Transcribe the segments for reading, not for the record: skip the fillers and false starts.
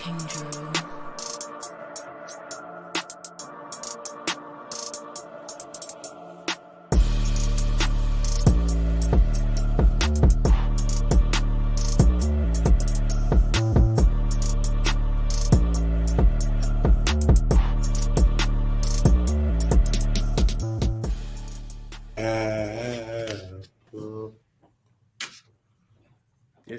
Yes,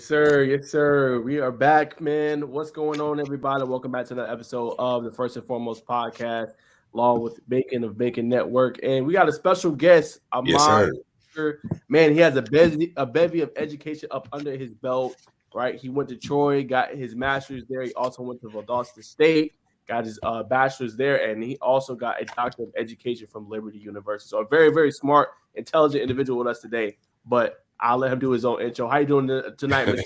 sir. Yes, sir. We are back, man. What's going on, everybody? Welcome back to the episode of the First and Foremost podcast, along with Bacon of Bacon Network. And we got a special guest, Yes, Ahmand. sir. Man, he has a bevy of education up under his belt, right? He went to Troy, got his master's there. He also went to Valdosta State, got his bachelor's there, and he also got a doctor of education from Liberty University. So a very, very smart, intelligent individual with us today. But I'll let him do his own intro. How you doing tonight, Mr.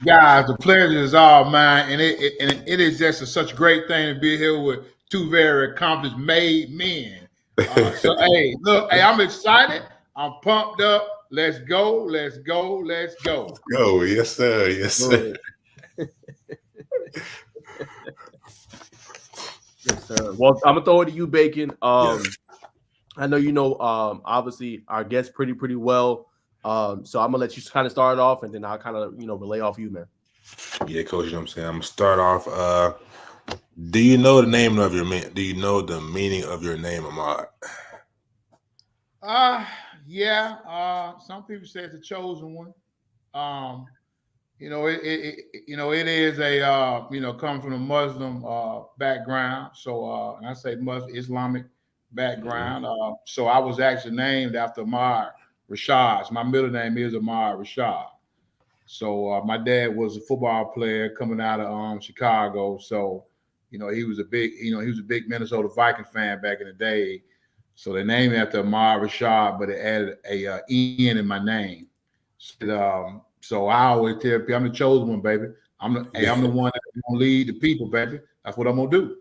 Guys, the pleasure is all mine, and it is just such a great thing to be here with two very accomplished made men. So, hey, look, I'm excited. I'm pumped up. Let's go. Let's go. Let's go. Go. Yes, sir. Yes, sir. Yes, sir. Well, I'm gonna throw it to you, Bacon. Yes. I know you know, obviously our guest pretty well. So I'm gonna let you kind of start off, and then I'll kind of relay off you, man. Yeah, coach. You know what I'm saying? I'm gonna start off. Do you know the name of your man? Do you know the meaning of your name, Ahmand? Yeah. Some people say it's a chosen one. It is a coming from a Muslim background. So and I say Muslim Islamic background. So I was actually named after Ahmad Rashad. My middle name is Ahmad Rashad. So my dad was a football player coming out of Chicago. So he was a big Minnesota Viking fan back in the day. So they named me after Ahmad Rashad, but it added a N in my name. So I always tell people I'm the chosen one, baby. I'm the one that's gonna lead the people, baby. That's what I'm gonna do.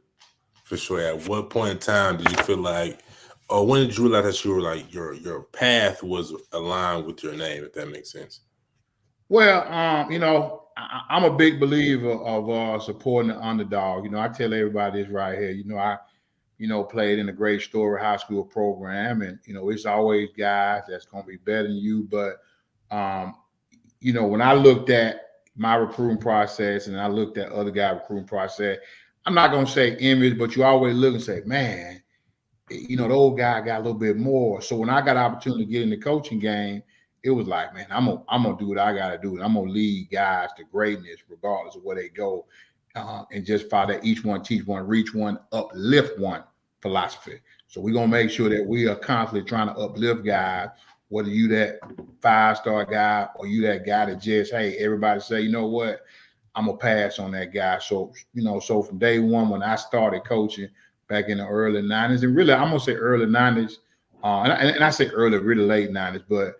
For sure. At what point in time did you feel like, or when did you realize that you were like your path was aligned with your name, if that makes sense? Well, I'm a big believer of supporting the underdog. I tell everybody this right here. I played in a great Story High School program, and it's always guys that's gonna be better than you. But when I looked at my recruiting process and I looked at other guys' recruiting process, I'm not gonna say image, but you always look and say, man, the old guy got a little bit more. So when I got an opportunity to get in the coaching game, it was like, man, I'm gonna do what I gotta do, and I'm gonna lead guys to greatness regardless of where they go, and just follow that each one teach one, reach one, uplift one philosophy. So we're gonna make sure that we are constantly trying to uplift guys, whether you that 5-star guy or you that guy that just, hey, everybody say, you know what, I'm gonna pass on that guy. So so from day one when I started coaching back in the early 90s, and really I'm gonna say early 90s, and I say early, really late 90s, but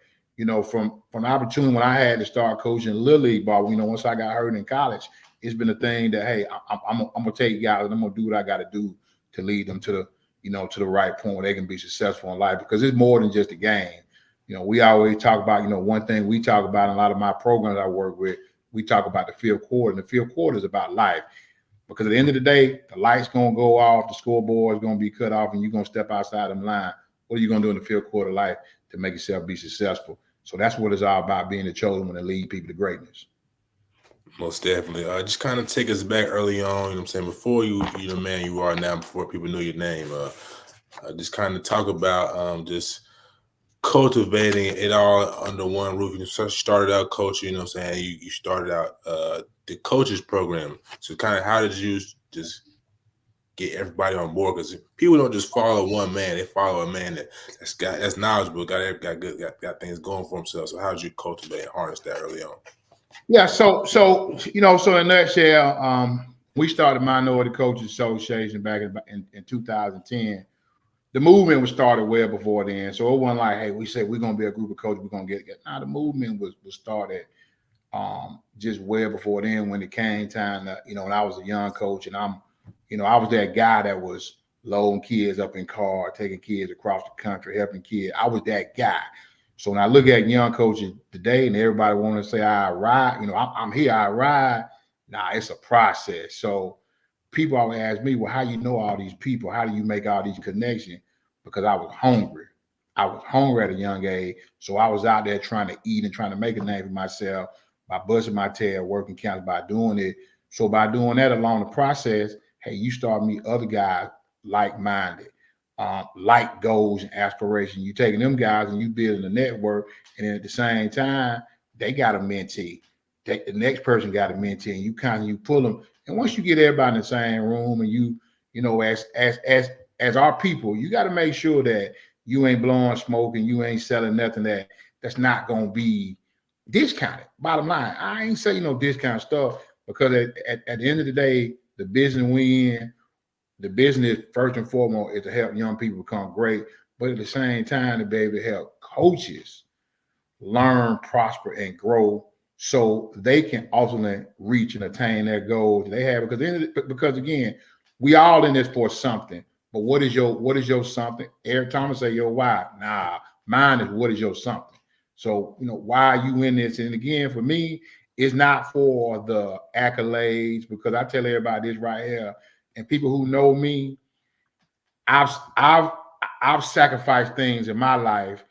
from the opportunity when I had to start coaching Little League ball, once I got hurt in college, it's been a thing that, hey, I'm gonna take guys and I'm gonna do what I got to do to lead them to the right point where they can be successful in life, because it's more than just a game. We always talk about, one thing we talk about in a lot of my programs I work with, we talk about the field quarter, and the field quarter is about life, because at the end of the day, the light's gonna go off, the scoreboard is gonna be cut off, and you're gonna step outside them line. What are you gonna do in the field quarter life to make yourself be successful? So that's what it's all about, being the chosen one to lead people to greatness. Most definitely. Just kind of take us back early on, what I'm saying, before you're the man you are now, before people know your name. Just kind of talk about just cultivating it all under one roof. You started out coaching, what I'm saying, you started out the coaches program. So kind of how did you just get everybody on board? Because people don't just follow one man; they follow a man that's knowledgeable, got things going for himself. So how did you cultivate and harness that early on? Yeah, so in a nutshell, we started Minority Coaches Association back in 2010. The movement was started well before then, so it wasn't like, hey, we said we're gonna be a group of coaches, we're gonna get. Now the movement was started just well before then, when it came time to, when I was a young coach, and I was that guy that was loading kids up in cars, taking kids across the country, helping kids. I was that guy. So when I look at young coaches today, and everybody want to say I ride, I'm here, I ride. Nah, it's a process. So people always ask me, well, how you know all these people? How do you make all these connections? Because I was hungry. I was hungry at a young age. So I was out there trying to eat and trying to make a name for myself by busting my tail, working counts, by doing it. So by doing that along the process, hey, you start meet other guys like-minded, like goals and aspirations. You taking them guys and you building a network, and then at the same time, they got a mentee. The next person got a mentee, and you pull them. And once you get everybody in the same room, and you know, as our people, you got to make sure that you ain't blowing smoke and you ain't selling nothing that's not gonna be discounted. Bottom line, I ain't saying no discount stuff, because at the end of the day, the business we in, the business first and foremost is to help young people become great, but at the same time to be able to help coaches learn, prosper, and grow so they can ultimately reach and attain their goals they have. Because again, we all in this for something. But what is your something? Eric Thomas say your why. Nah, mine is what is your something. So, you know, why are you in this? And again, for me, it's not for the accolades, because I tell everybody this right here, and people who know me, I've sacrificed things in my life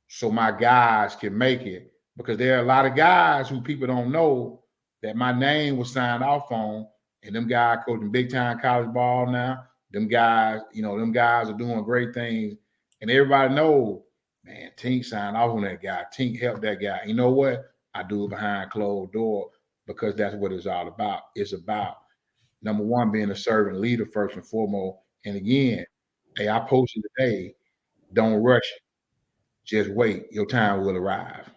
so my guys can make it, because there are a lot of guys who people don't know that my name was signed off on, and them guys coaching big time college ball now. Them guys, you know, them guys are doing great things, and everybody knows, man, Tink signed off on that guy. Tink helped that guy. You know what? I do it behind closed door, because that's what it's all about. It's about, number one, being a servant leader first and foremost. And again, hey, I posted today, don't rush it. Just wait. Your time will arrive.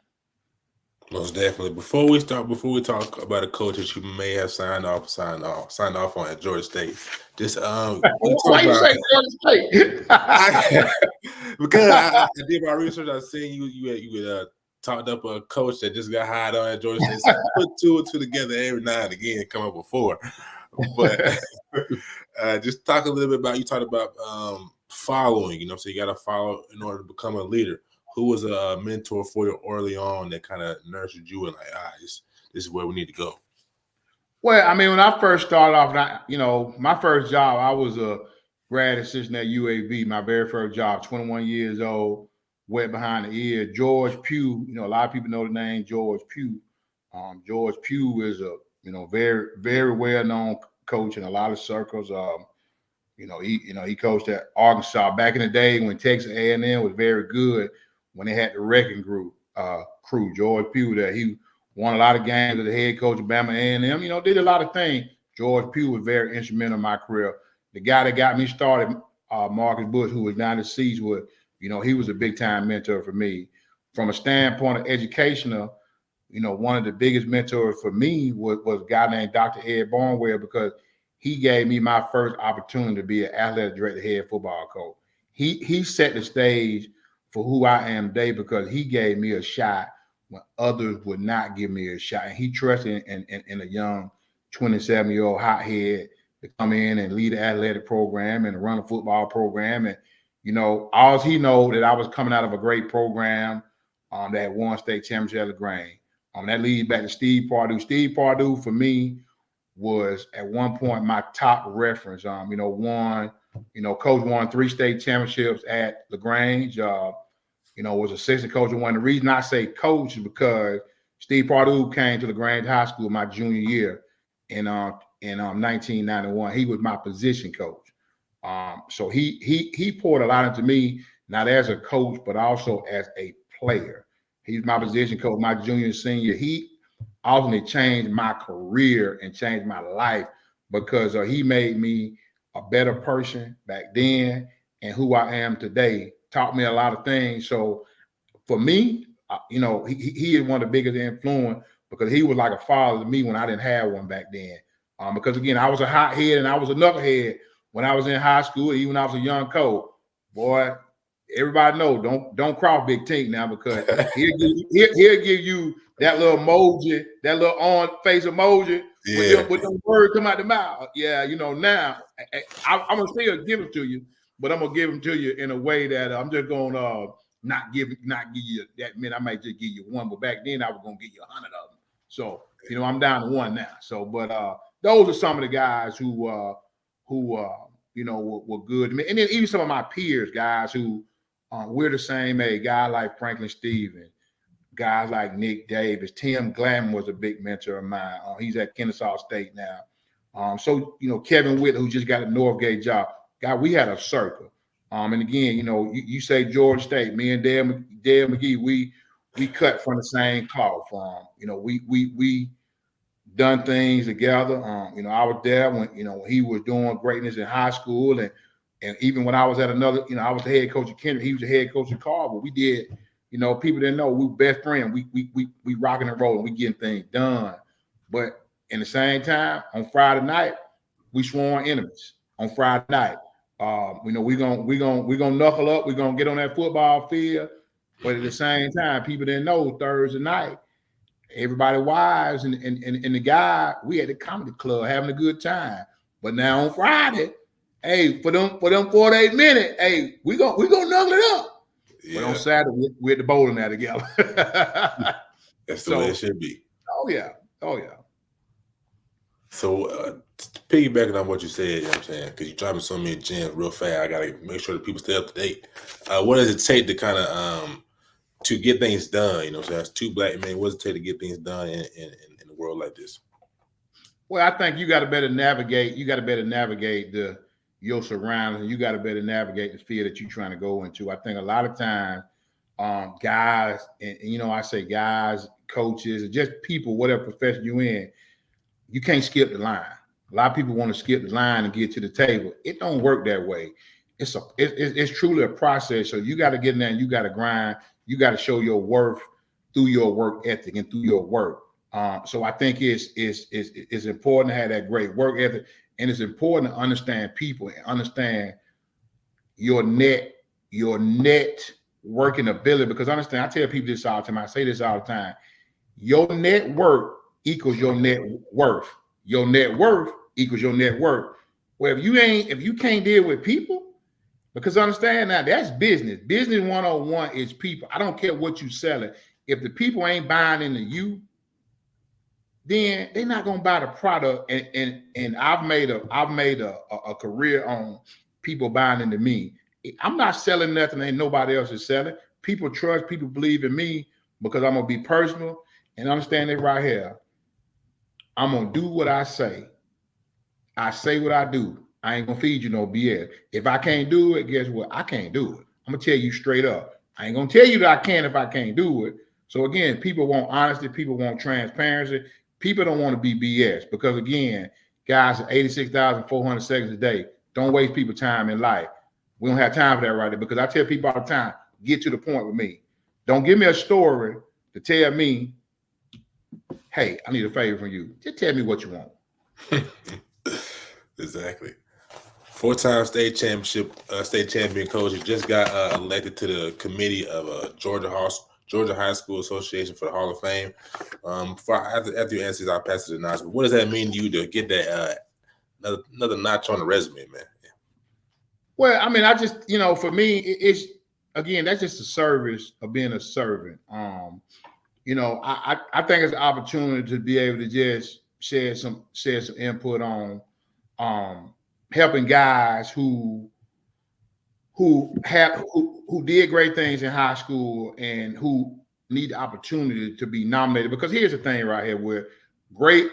Most definitely. Before we talk about a coach that you may have signed off on at Georgia State, just Why you say Georgia State? because I did my research. I seen you had talked up a coach that just got hired on at Georgia State. So put two and two together every now and again, come up with four. But just talk a little bit about, you talked about following. You know, so you got to follow in order to become a leader. Who was a mentor for you early on that kind of nurtured you and like, this is where we need to go? Well, I mean, when I first started off, you know, my first job, I was a grad assistant at UAB. My very first job, 21 years old, wet behind the ear. George Pugh, you know, a lot of people know the name George Pugh. George Pugh is a, you know, very, very well-known coach in a lot of circles. He coached at Arkansas back in the day when Texas A&M was very good, when they had the wrecking crew. George Pugh there. He won a lot of games as the head coach of Bama A&M. You know, did a lot of things. George Pugh was very instrumental in my career. The guy that got me started, Marcus Bush, who was down the Seatswood, you know, he was a big-time mentor for me. From a standpoint of educational, you know, one of the biggest mentors for me was a guy named Dr. Ed Barnwell, because he gave me my first opportunity to be an athletic director, head football coach. He set the stage for who I am today, because he gave me a shot when others would not give me a shot. And he trusted in a young 27-year-old hothead to come in and lead the athletic program and run a football program. And, you know, all he know that I was coming out of a great program that won state championship at LaGrange. That leads back to Steve Pardue. Steve Pardue, for me, was at one point my top reference. Coach won 3 state championships at LaGrange. Was assistant coach. And one of the reasons I say coach is because Steve Pardue came to LaGrange High School my junior year in 1991. He was my position coach. So he poured a lot into me, not as a coach, but also as a player. He's my position coach, my junior and senior. He ultimately changed my career and changed my life, because he made me a better person back then, and who I am today. Taught me a lot of things. So for me, he is one of the biggest influence, because he was like a father to me when I didn't have one back then. Because again, I was a hothead and I was a knucklehead when I was in high school, even when I was a young coach. Boy, everybody know, don't cross Big Tink now, because he'll give you that little emoji, that little on face emoji, with the word come out the mouth. Yeah, now I'm gonna still give it to you, but I'm gonna give them to you in a way that I'm just gonna not give you that many. I might just give you one, but back then I was gonna give you 100 of them. So I'm down to one now. So, but those are some of the guys who were good to me. And then even some of my peers, guys who we're the same age, guys like Franklin Stevens, guys like Nick Davis. Tim Glavine was a big mentor of mine. He's at Kennesaw State now. So, Kevin Whitt, who just got a Northgate job. God, we had a circle. And again, you say Georgia State, me and Dale McGee, we cut from the same cloth. We done things together. I was there when he was doing greatness in high school, and even when I was at another, I was the head coach of Kendrick, he was the head coach of Carver. We did, people didn't know we were best friends. We rocking and rolling, we getting things done. But in the same time, on Friday night, we sworn enemies. On Friday night, we gonna knuckle up. We're gonna get on that football field. But at the same time, people didn't know Thursday night, everybody wives and the guy, we at the comedy club having a good time. But now on Friday, hey, for them 48 minutes, hey, we gonna knuckle it up. Yeah. But on Saturday, we're at the bowling now together. That's the way it should be. Oh yeah. So piggybacking on what you said, what I'm saying, because you're dropping so many gems real fast, I gotta make sure that people stay up to date. What does it take to kind of to get things done? So that's two black men. What does it take to get things done in a world like this? Well, I think you got to better navigate. You got to better navigate your surroundings. You got to better navigate the field that you're trying to go into. I think a lot of times, guys, and I say guys, coaches, just people, whatever profession you're in, you can't skip the line. A lot of people want to skip the line and get to the table. It don't work that way. It's truly a process. So you got to get in there and you got to grind. You got to show your worth through your work ethic and through your work. So I think it's important to have that great work ethic, and it's important to understand people and understand your net working ability. Because understand, I tell people this all the time. I say this all the time. Your net worth equals your net worth. Your net worth equals your net worth. Well, if you can't deal with people, because understand now, that's business. Business 101 is people. I don't care what you selling. If the people ain't buying into you, then they're not gonna buy the product. And I've made a career on people buying into me. I'm not selling nothing ain't nobody else is selling. People trust, people believe in me because I'm gonna be personal and understand it right here. I'm gonna do what I say. I say what I do. I ain't gonna feed you no BS. If I can't do it, guess what? I can't do it. I'm gonna tell you straight up. I ain't gonna tell you that I can if I can't do it. So again, people want honesty, people want transparency. People don't want to be BS because again, guys, 86,400 seconds a day. Don't waste people's time in life. We don't have time for that right there because I tell people all the time, get to the point with me. Don't give me a story to tell me, hey, I need a favor from you. Just tell me what you want. Exactly. 4-time state champion coach. You just got elected to the committee of Georgia High School Association for the Hall of Fame. After you answer, I'll pass it to announcement. What does that mean to you to get that another notch on the resume, man? Yeah. Well, I mean, I just for me, it's again that's just a service of being a servant. I think it's an opportunity to be able to just share some input on helping guys who did great things in high school and who need the opportunity to be nominated. Because here's the thing right here, where great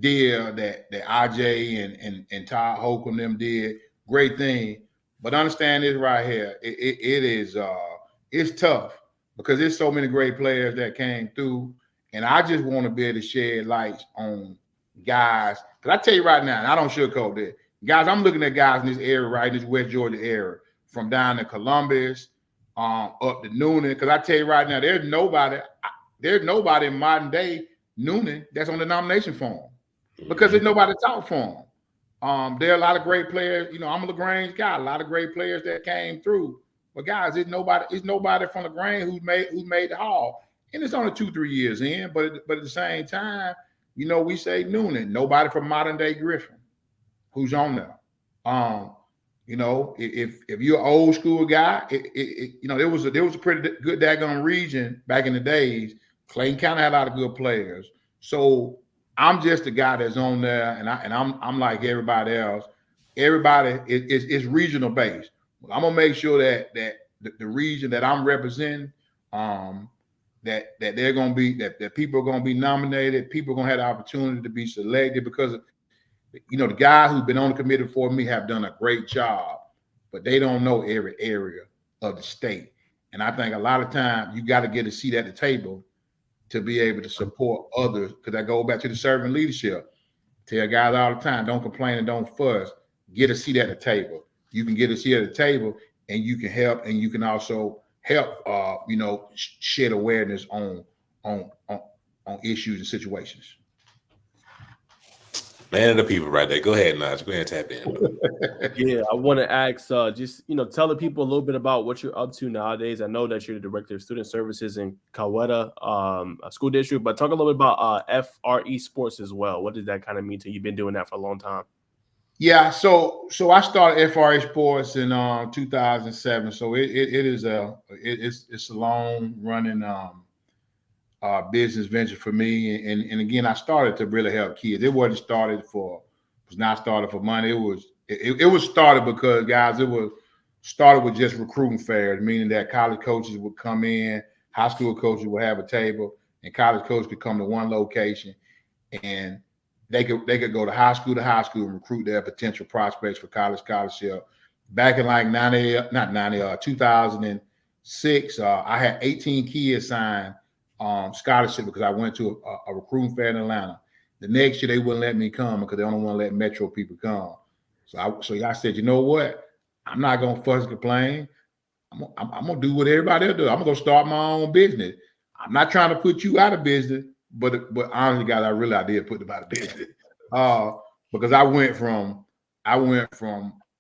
deal that IJ and Todd Holcomb them did, great thing. But understand this right here, it's tough because there's so many great players that came through, and I just want to be able to shed light on guys. Because I tell you right now, and I don't sugarcoat that. Guys, I'm looking at guys in this area, right, in this West Georgia area, from down to Columbus, up to Noonan. Because I tell you right now, there's nobody in modern day Noonan that's on the nomination form because there's nobody to talk for them. There are a lot of great players. I'm a LaGrange guy. A lot of great players that came through. But guys, there's nobody from LaGrange who's made the Hall, and it's only 2-3 years in. But at the same time, we say Noonan. Nobody from modern day Griffin who's on there. If you're an old school guy, there was a pretty good daggone region back in the days. Clayton County had a lot of good players. So I'm just the guy that's on there, and I'm like everybody else. Everybody is regional based. I'm gonna make sure that the region that I'm representing, that they're gonna be that people are gonna be nominated. People are gonna have the opportunity to be selected because the guys who've been on the committee for me have done a great job, but they don't know every area of the state. And I think a lot of times you got to get a seat at the table to be able to support others. Because I go back to the servant leadership. Tell guys all the time, don't complain and don't fuss. Get a seat at the table. You can get a seat at the table, and you can help, and you can also help, shed awareness on issues and situations. Man of the people right there. Go ahead, Naj. Go ahead and tap in. Yeah, I want to ask, just tell the people a little bit about what you're up to nowadays. I know that you're the director of student services in Coweta school district, but talk a little bit about FRE sports as well. What does that kind of mean to you? You've been doing that for a long time. Yeah, so I started FRA Sports in 2007. So it's a long running business venture for me. And again, I started to really help kids. It wasn't started was not started for money. It was started because, guys, it was started with just recruiting fairs, meaning that college coaches would come in, high school coaches would have a table, and college coaches could come to one location, and they could go to high school and recruit their potential prospects for college scholarship. Back in like 2006, I had 18 kids sign scholarship because I went to a recruiting fair in Atlanta. The next year they wouldn't let me come because they only want to let Metro people come. So I said, you know what? I'm not gonna fuss and complain. I'm gonna do what everybody else do. I'm gonna start my own business. I'm not trying to put you out of business, but honestly, guys, I did put them out of business. Because I went from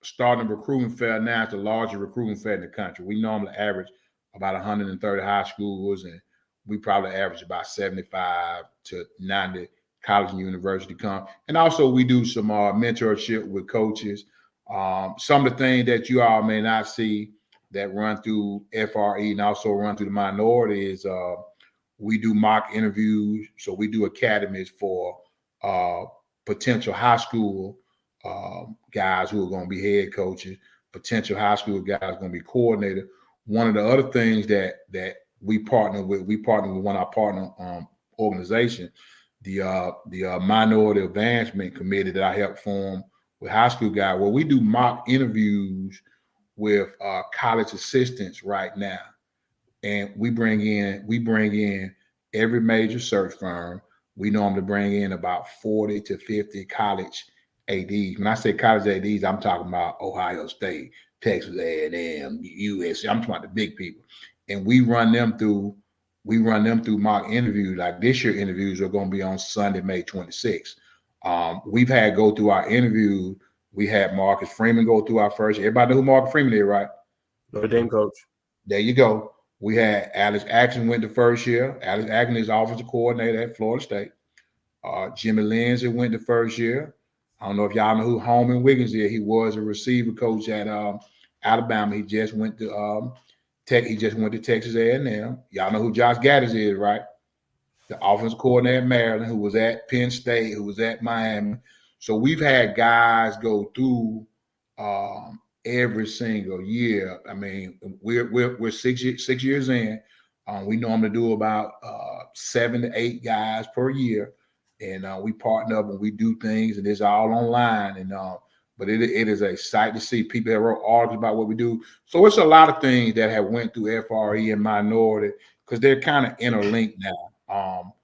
starting a recruiting fair now to the largest recruiting fair in the country. We normally average about 130 high schools, and we probably average about 75 to 90 college and university come. And also we do some mentorship with coaches. Some of the things that you all may not see that run through FRE and also run through the minority is we do mock interviews. So we do academies for potential high school guys who are going to be head coaches, potential high school guys who are going to be coordinator. One of the other things that we partner with one of our partner organizations, the Minority Advancement Committee that I helped form with high school guys, where we do mock interviews with college assistants right now. And we bring in every major search firm. We normally bring in about 40 to 50 college ADs. When I say college ADs, I'm talking about Ohio State, Texas A&M, USC. I'm talking about the big people. And we run them through mock interviews. Like this year interviews are going to be on Sunday, May 26th. We've had go through our interview. We had Marcus Freeman go through our first. Everybody know who Marcus Freeman is, right? Notre Dame coach. There you go. We had Alex Action went the first year. Alex Action is offensive coordinator at Florida State. Jimmy Lindsay went the first year. I don't know if y'all know who Holman Wiggins is. He was a receiver coach at Alabama. He just went to Texas A&M. Y'all know who Josh Gaddis is, right? The offensive coordinator at Maryland, who was at Penn State, who was at Miami. So we've had guys go through every single year. I mean, we're 6 years in. We normally do about 7 to 8 guys per year, and we partner up and we do things, and it's all online. And but it is a sight to see. People that wrote articles about what we do. So it's a lot of things that have went through FRE and minority because they're kind of interlinked now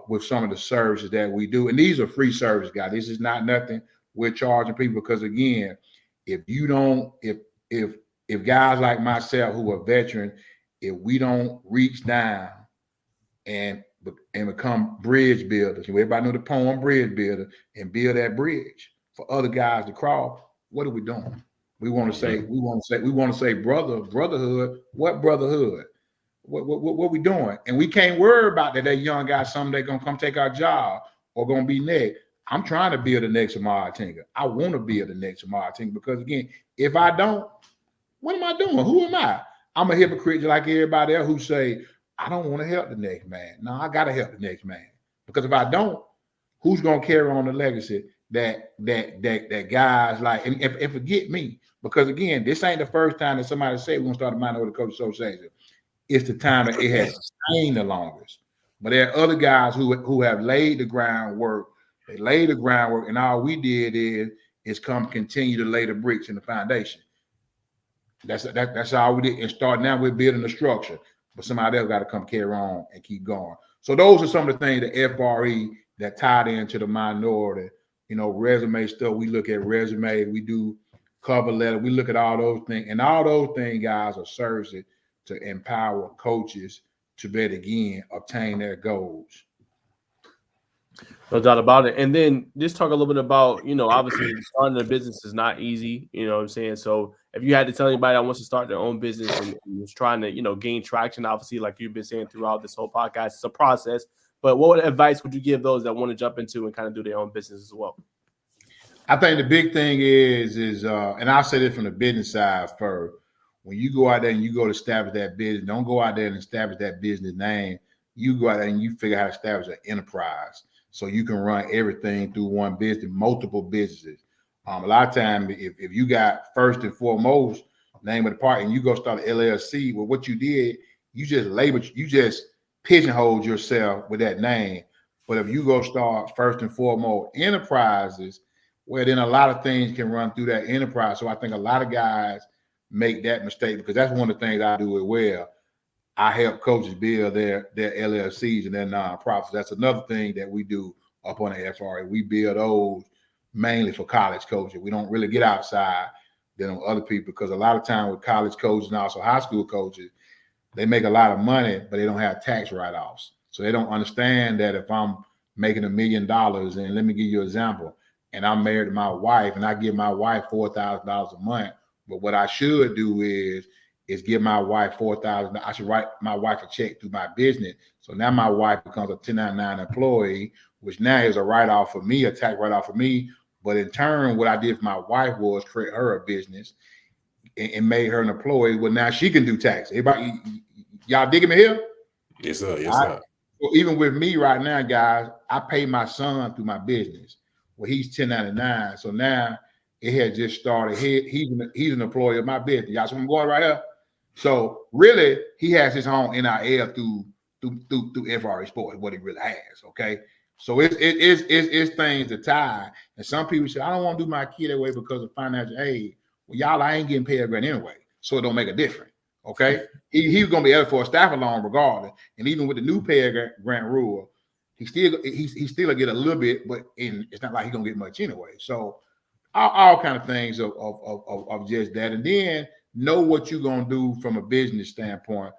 with some of the services that we do. And these are free services, guys. This is not nothing we're charging people because, again, if guys like myself who are veterans, if we don't reach down and become bridge builders, everybody know the poem bridge builder, and build that bridge for other guys to cross, what are we doing? We want to say brotherhood. What brotherhood? What we doing? And we can't worry about that young guy someday gonna come take our job or gonna be next. I'm trying to build the next Ahmad Tinker. I want to build the next Ahmad Tinker because, again, if I don't, what am I doing? Who am I? I'm a hypocrite like everybody else who say, I don't want to help the next man. No, I got to help the next man. Because if I don't, who's gonna carry on the legacy that guys like and forget me? Because again, this ain't the first time that somebody said we're gonna start a minority coach association. It's the time that it has sustained the longest. But there are other guys who have laid the groundwork. They laid the groundwork, and all we did is come continue to lay the bricks in the foundation. That's all we did. And start now, we're building the structure, but somebody else got to come carry on and keep going. So those are some of the things that FRE that tied into the minority, resume stuff. We look at resume, we do cover letter, we look at all those things, and all those things, guys, are services to empower coaches to better again obtain their goals. No doubt about it. And then just talk a little bit about, obviously starting a business is not easy, you know what I'm saying? So if you had to tell anybody that wants to start their own business and is trying to, gain traction, obviously, like you've been saying throughout this whole podcast, it's a process. But what advice would you give those that want to jump into and kind of do their own business as well? I think the big thing is and I'll say this from the business side first. When you go out there and you go to establish that business, don't go out there and establish that business name. You go out there and you figure out how to establish an enterprise so you can run everything through one business, multiple businesses. A lot of times, if you got first and foremost name of the party and you go start an LLC, well, what you did, you just pigeonholed yourself with that name. But if you go start first and foremost enterprises, well, then a lot of things can run through that enterprise. So I think a lot of guys make that mistake because that's one of the things I do it well. I help coaches build their LLCs and their nonprofits. That's another thing that we do up on the FRA. We build those mainly for college coaches. We don't really get outside than on other people because a lot of time with college coaches and also high school coaches, they make a lot of money, but they don't have tax write-offs. So they don't understand that if I'm making $1 million, and let me give you an example, and I'm married to my wife and I give my wife $4,000 a month, but what I should do is give my wife $4,000. I should write my wife a check through my business. So now my wife becomes a 1099 employee, which now is a write-off for me, a tax write-off for me. But in turn, what I did for my wife was create her a business and made her an employee. Well, now she can do tax. Everybody, y'all digging me here? Yes, sir. Yes, sir. So even with me right now, guys, I pay my son through my business. Well, he's 1099. So now it had just started. He's an employee of my business. Y'all see where I'm going right here? So really, he has his own NIL through FRE Sports, what he really has. Okay, so it's things to tie. And some people say, I don't want to do my kid that way because of financial aid. Well, y'all, I ain't getting paid a grant anyway, so it don't make a difference. Okay, he's gonna be eligible for a staff loan regardless. And even with the new pay grant rule, he's still get a little bit, but it's not like he's gonna get much anyway. So all kind of things of just that, and then know what you're gonna do from a business standpoint.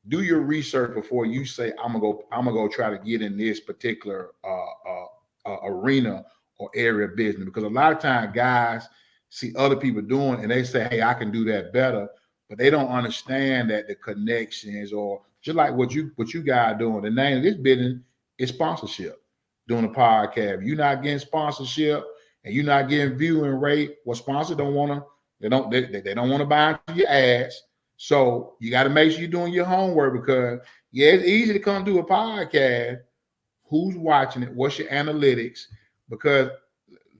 Do your research before you say I'm gonna go try to get in this particular arena or area of business, because a lot of times guys see other people doing and they say, hey, I can do that better, but they don't understand that the connections, or just like what you guys are doing. The name of this business is sponsorship. Doing a podcast, you're not getting sponsorship and you're not getting viewing rate. What sponsors don't want to. They don't want to buy into your ads. So you got to make sure you're doing your homework, because it's easy to come do a podcast. Who's watching it? What's your analytics? Because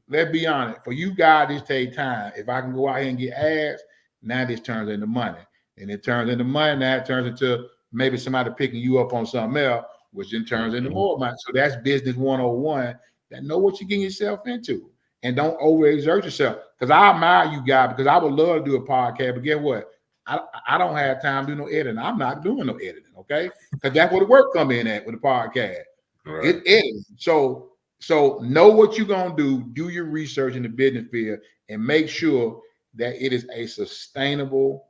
let's be honest, for you guys, this take time. If I can go out here and get ads, now this turns into money. And it turns into money, now it turns into maybe somebody picking you up on something else, which then turns into more money. So that's business 101. That know what you're getting yourself into. And don't overexert yourself. Because I admire you guys, because I would love to do a podcast, but guess what? I don't have time to do no editing. I'm not doing no editing, okay? Because that's where the work come in at with the podcast. Right. It's editing. So know what you're going to do your research in the business field, and make sure that it is a sustainable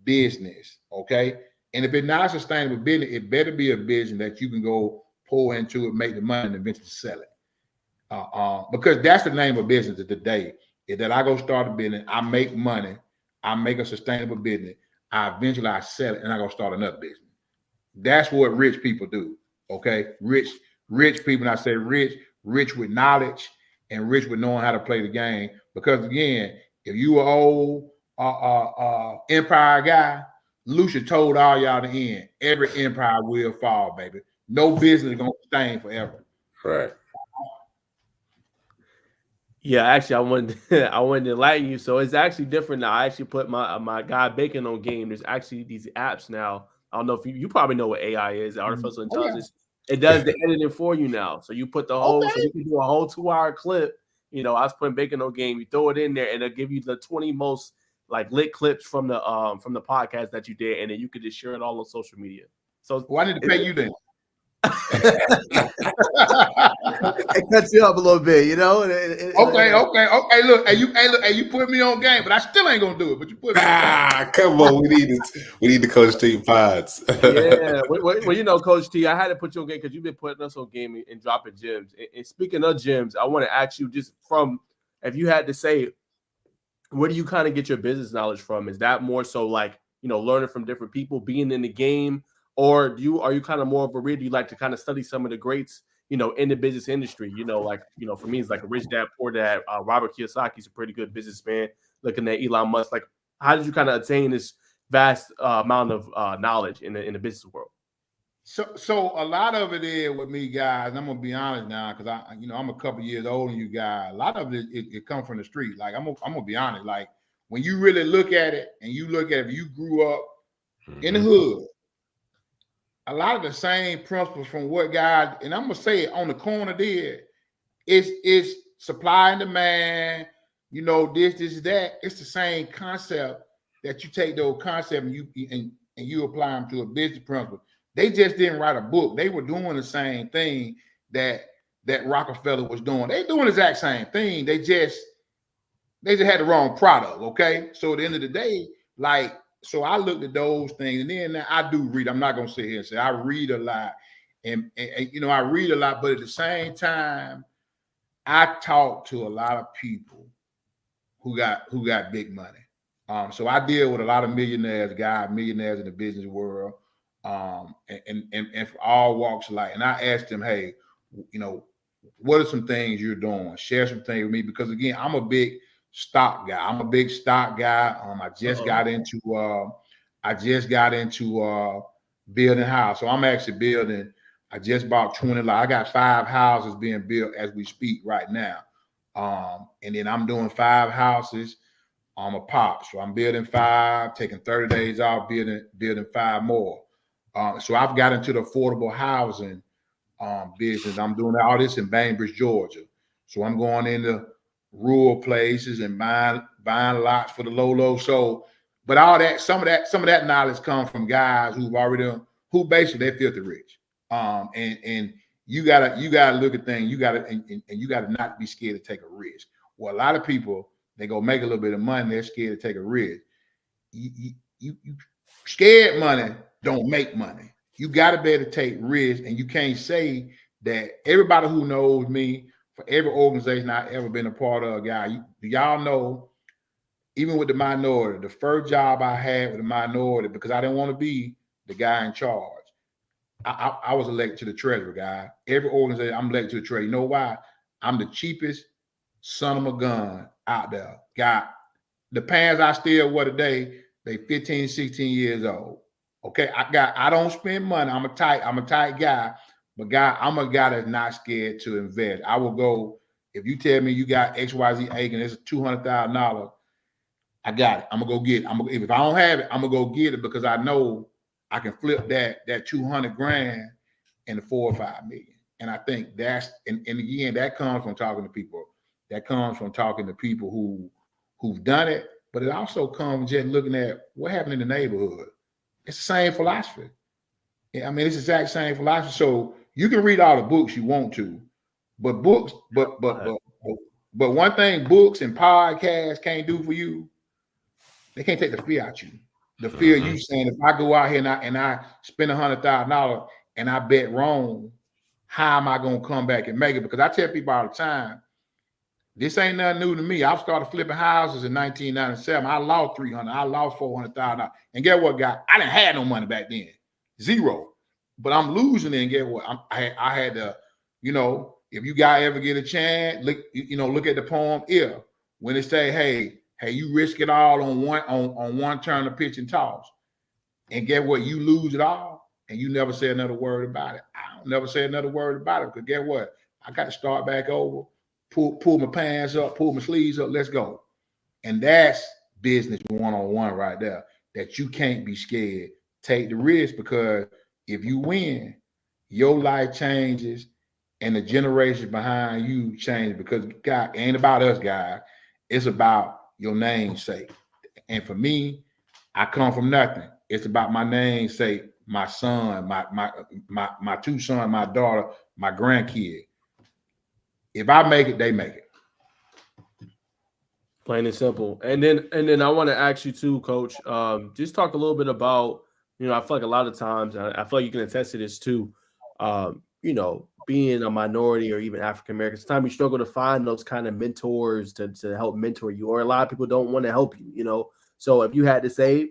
business, okay? And if it's not a sustainable business, it better be a business that you can go pour into it, make the money, and eventually sell it. Because that's the name of business of today, is that I go start a business, I make money, I make a sustainable business, I sell it, and I go start another business. That's what rich people do, okay? Rich people, and I say rich with knowledge and rich with knowing how to play the game. Because again, if you are old empire guy, Lucia told all y'all to end. Every empire will fall, baby. No business is gonna sustain forever. Right. Yeah, actually, I wanted I wanted to enlighten you. So it's actually different now. I actually put my guy Bacon on game. There's actually these apps now. I don't know if you probably know what AI is, artificial Oh yeah. intelligence. It does the editing for you now. So you put the whole, so Okay. you can do a whole 2 hour clip. I was putting Bacon on game. You throw it in there, and it'll give you the 20 most like lit clips from the podcast that you did, and then you could just share it all on social media. So Well, I need to pay you then. it cuts you up a little bit, Okay. Look, and you put me on game, but I still ain't gonna do it. But you put me on game. Come on, we need the Coach T pods. Yeah, well, Coach T, I had to put you on game because you've been putting us on game and dropping gems. And speaking of gems, I want to ask you just from, if you had to say, where do you kind of get your business knowledge from? Is that more so like, learning from different people, being in the game, or are you kind of more of a reader? You like to kind of study some of the greats, in the business industry? For me, it's like a Rich Dad Poor Dad. Robert Kiyosaki's a pretty good businessman. Looking at Elon Musk, like, how did you kind of attain this vast amount of knowledge in the business world? So a lot of it is with me, guys. I'm gonna be honest now, because I'm a couple years older than you guys. A lot of it comes from the street. Like I'm gonna be honest. Like when you really look at it, and you look at it, if you grew up in the hood, a lot of the same principles from what God, and I'm gonna say it on the corner did, is supply and demand. This, that. It's the same concept that you take those concepts and you apply them to a business principle. They just didn't write a book. They were doing the same thing that Rockefeller was doing. They doing the exact same thing. They just had the wrong product. Okay. So at the end of the day, so I looked at those things, and then I do read. I'm not gonna sit here and say I read a lot, and I read a lot, but at the same time, I talk to a lot of people who got big money. So I deal with a lot of millionaires in the business world. And for all walks of life. And I asked them, hey, what are some things you're doing? Share some things with me, because again, I'm a big stock guy. I just got into building a house. So I'm actually building. I just bought 20. I got 5 houses being built as we speak right now. And then I'm doing 5 houses. I'm a pop. So I'm building 5, taking 30 days off, building 5 more. So I've got into the affordable housing business. I'm doing all this in Bainbridge, Georgia. So I'm going into rural places and buying lots for the low. So, but all that, some of that knowledge comes from guys who basically they're filthy rich. And you gotta look at things. You gotta not be scared to take a risk. Well, a lot of people, they go make a little bit of money, they're scared to take a risk. You scared money don't make money. You got to be able to take risks, and you can't say that everybody who knows me, for every organization I've ever been a part of, y'all know, even with the minority, the first job I had with the minority, because I didn't want to be the guy in charge. I was elected to the treasurer, guy. Every organization, I'm elected to the treasurer. You know why? I'm the cheapest son of a gun out there. Guy, the pants I still wear today, they 15, 16 years old. Okay, I don't spend money. I'm a tight guy, but I'm a guy that's not scared to invest. I will go, if you tell me you got XYZ acre and it's $200,000, I got it. I'm gonna go get it. If I don't have it, I'm gonna go get it, because I know I can flip that 200 grand into 4 or 5 million. And I think and again, that comes from talking to people. That comes from talking to people who've done it, but it also comes just looking at what happened in the neighborhood. It's the same philosophy. I mean, it's the exact same philosophy. So you can read all the books you want to, but one thing books and podcasts can't do for you, they can't take the fear out you. The fear you saying, if I go out here and I spend $100,000 and I bet wrong, how am I gonna come back and make it? Because I tell people all the time, this ain't nothing new to me. I've started flipping houses in 1997. I lost $300,000. I lost $400,000. And get what, guy? I didn't have no money back then, zero. But I'm losing it. And get what? I had to, if you guys ever get a chance, look at the poem "If," when it say, hey, you risk it all on one turn of pitch and toss, and get what? You lose it all, and you never say another word about it. I don't never say another word about it, because get what? I got to start back over, pull my pants up, pull my sleeves up, let's go. And that's business one-on-one right there, that you can't be scared. Take the risk, because if you win, your life changes and the generations behind you change, because God, it ain't about us, guys. It's about your namesake. And for me, I come from nothing. It's about my namesake, my son, my two sons, my daughter, my grandkid. If I make it, they make it. Plain and simple. And then I want to ask you too, Coach. Just talk a little bit about, I feel like a lot of times, I feel like you can attest to this too. Being a minority or even African American, sometimes you struggle to find those kind of mentors to help mentor you, or a lot of people don't want to help you. So if you had to say,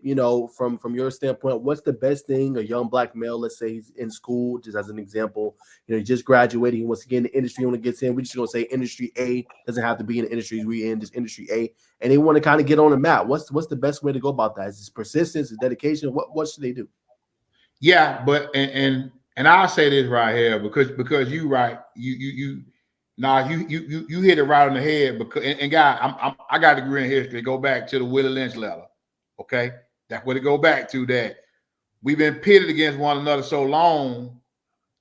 from your standpoint, what's the best thing a young Black male, let's say he's in school, just as an example, he just graduated, he wants to get in the industry, he want to get in, we're just going to say industry A, doesn't have to be in the industries we in, just industry A, and they want to kind of get on the map. What's the best way to go about that? Is this persistence, is dedication? What should they do? Yeah, but and I'll say this right here, because you right, you hit it right on the head, because and guy, I got a degree in history. Go back to the Willie Lynch letter. Okay, that's what it go back to, that we've been pitted against one another so long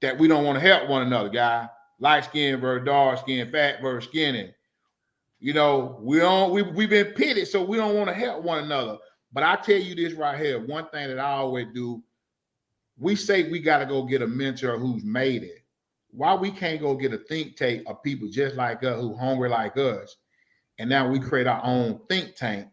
that we don't want to help one another, guy. Light skin versus dark skin, fat versus skinny. We've been pitted, so we don't want to help one another. But I tell you this right here, one thing that I always do, we say we got to go get a mentor who's made it. Why we can't go get a think tank of people just like us, who hungry like us, and now we create our own think tank?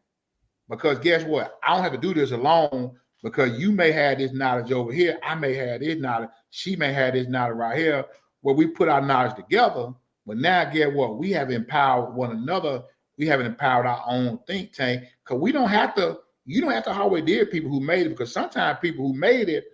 Because guess what? I don't have to do this alone, because you may have this knowledge over here. I may have this knowledge. She may have this knowledge right here, where we put our knowledge together. But now, get what? We have empowered one another. We have empowered our own think tank, because you don't have to always deal with people who made it, because sometimes people who made it,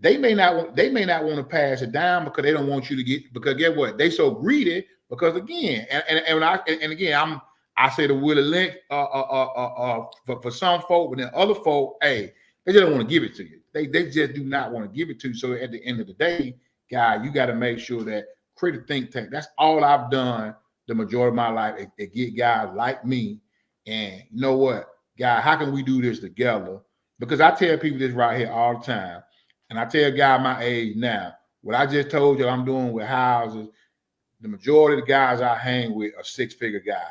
they may not want to pass it down, because they don't want you to get, because get what? They so greedy, because again, I say the Willie Lynch for some folk, but then other folk, hey, they just don't want to give it to you. They just do not want to give it to you. So at the end of the day, guy, you got to make sure that create a think tank. That's all I've done the majority of my life, to get guys like me. And you know what, guy, how can we do this together? Because I tell people this right here all the time. And I tell a guy my age now, what I just told you I'm doing with houses, the majority of the guys I hang with are six-figure guys.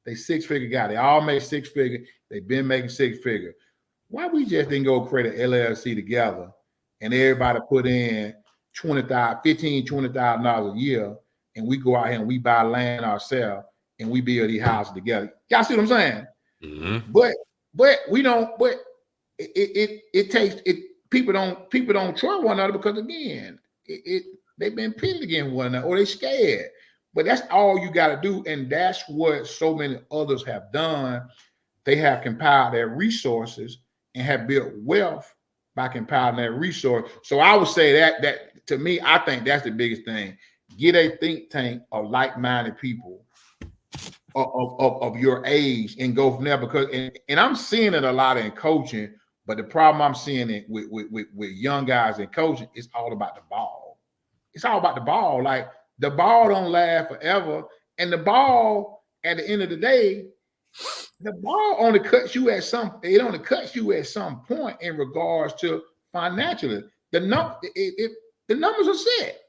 They six-figure guys. They all make six-figure. They've been making six-figure. Why we just didn't go create an LLC together and everybody put in $20,000 a year, and we go out here and we buy land ourselves and we build these houses together? Y'all see what I'm saying? Mm-hmm. But we don't. But it takes it. People don't trust one another, because again, they've been pitted against one another, or they scared. But that's all you got to do, and that's what so many others have done. They have compiled their resources and have built wealth by compiling their resource. So I would say that to me, I think that's the biggest thing. Get a think tank of like-minded people of your age and go from there, because and I'm seeing it a lot in coaching. But the problem I'm seeing it with young guys in coaching, it's all about the ball. It's all about the ball. Like, the ball don't last forever. And the ball, at the end of the day, the ball only cuts you at some point in regards to financially. The numbers are set.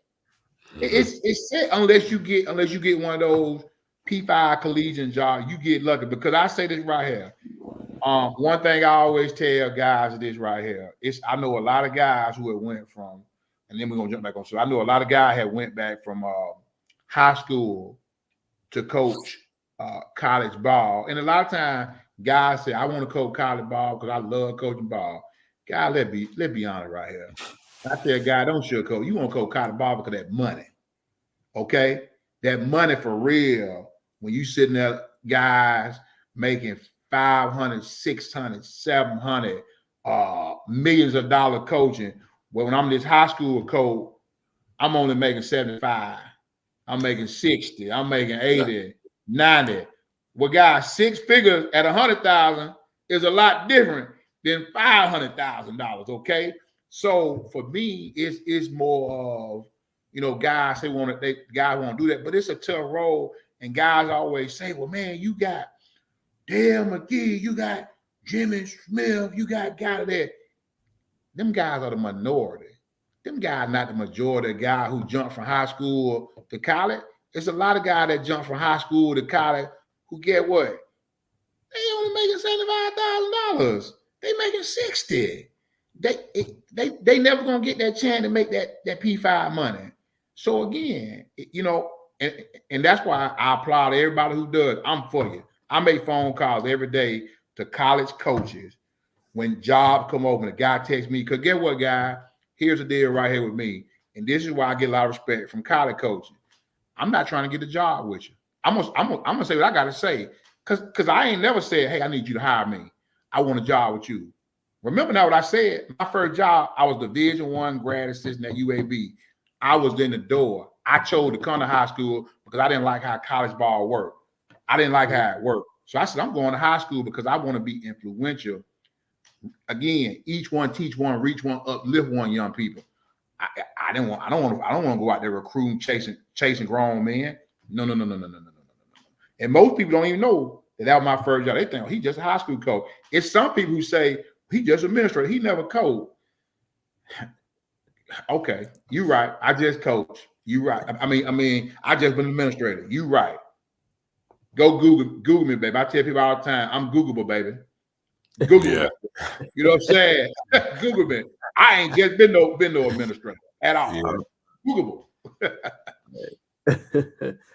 It's set unless you get one of those P5 collegiate jobs. You get lucky, because I say this right here. One thing I always tell guys is this right here. I know a lot of guys who have went from, and then we're gonna jump back on. So I know a lot of guys have went back from high school to coach college ball, and a lot of times guys say, "I want to coach college ball because I love coaching ball." Guys, let's be honest right here. I tell a guy, don't sugarcoat. You want to coach college ball because of that money, okay? That money for real. When you sitting there, guys making 500, 600, 700, millions of dollars coaching. Well, when I'm this high school coach, I'm only making 75. I'm making 60. I'm making 80, 90. Well, guys, six figures at 100,000 is a lot different than $500,000. Okay, so for me, it's more of guys guys want to do that, but it's a tough role. And guys always say, well, man, you got Dale McGee, you got Jimmy Smith, you got guys there. Them guys are the minority. Them guys not the majority of guys who jump from high school to college. It's a lot of guys that jump from high school to college who get what? They only making $75,000. They making 60. They never gonna get that chance to make that P5 money. So again, and that's why I applaud everybody who does. I'm for you. I make phone calls every day to college coaches when jobs come open. A guy texts me, because get what, guy? Here's the deal right here with me. And this is why I get a lot of respect from college coaches. I'm not trying to get a job with you. I'm gonna say what I gotta say. Because I ain't never said, hey, I need you to hire me. I want a job with you. Remember now what I said? My first job, I was Division I grad assistant at UAB. I was in the door. I chose to come to high school because I didn't like how college ball worked. I didn't like how it worked. So I said, I'm going to high school because I want to be influential. Again, each one, teach one, reach one, uplift one, young people. I don't want to go out there recruiting, chasing grown men. No. And most people don't even know that was my first job. They think, oh, he's just a high school coach. It's some people who say he just administrator. He never coached. Okay, you right. I just coach. You right. I mean, I just been administrator. You right. Go Google me, baby. I tell people all the time, I'm Googleable, baby. Google me. You know what I'm saying? Google me. I ain't just been no administrator at all. Yeah. Googleable.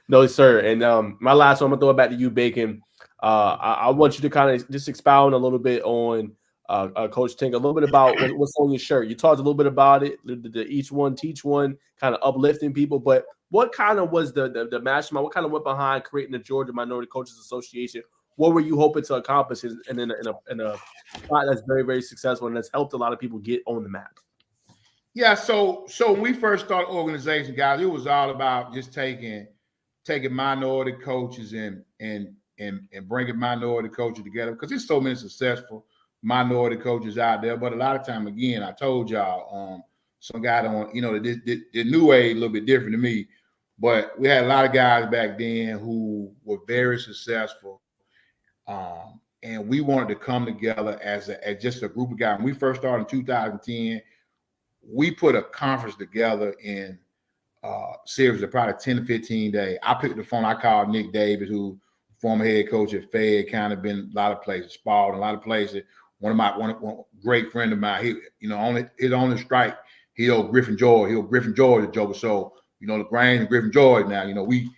No, sir. And my last one, I'm gonna throw it back to you, Bacon. I want you to kind of just expound a little bit on Coach Tink, a little bit about what's on your shirt. You talked a little bit about it, the each one teach one, kind of uplifting people. But what kind of was the mastermind? What kind of went behind creating the Georgia Minority Coaches Association? What were you hoping to accomplish in a spot that's very, very successful and that's helped a lot of people get on the map? Yeah, so when we first started organization, guys, it was all about just taking minority coaches and bringing minority coaches together, because there's so many successful minority coaches out there. But a lot of time, again, I told y'all, some guy don't, the new age a little bit different to me, but we had a lot of guys back then who were very successful, and we wanted to come together as just a group of guys. When we first started in 2010, we put a conference together in series of probably 10 to 15 days. I picked the phone. I called Nick Davis, who former head coach at Fed, kind of been a lot of places, Spalding, a lot of places. One great friend of mine, his only strike, he owed Griffin, Georgia, Joker. So, the Grange and Griffin, Georgia now, we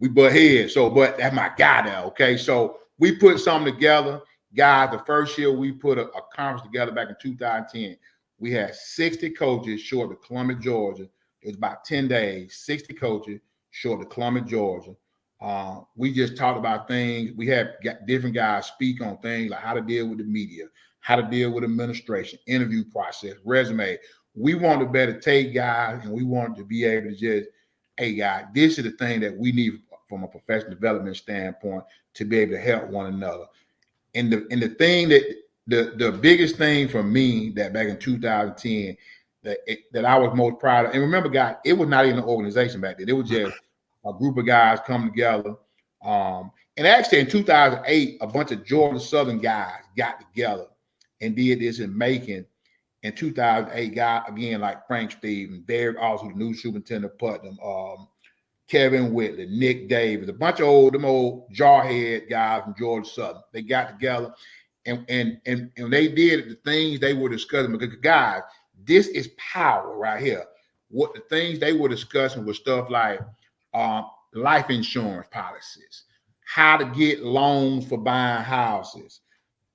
butt heads. So, but that's my guy now, okay? So we put something together. Guys, the first year we put a conference together back in 2010. We had 60 coaches show up to Columbia, Georgia. It was about 10 days, 60 coaches show up to Columbia, Georgia. We just talked about things. We had different guys speak on things like how to deal with the media, how to deal with administration, interview process, resume. We wanted to better take guys, and we wanted to be able to just, hey, guys, this is the thing that we need from a professional development standpoint to be able to help one another. And the thing that the biggest thing for me that back in 2010 that I was most proud of, and remember, guys, it was not even an organization back then. It was just a group of guys coming together. And actually in 2008, a bunch of Georgia Southern guys got together and did this in Macon. In 2008, guys, again, like Frank Stevens, Derek also, the new superintendent of Putnam, Kevin Whitley, Nick Davis, a bunch of them old jarhead guys from Georgia Southern. They got together and they did the things they were discussing, because guys, this is power right here. What the things they were discussing was stuff like life insurance policies, how to get loans for buying houses,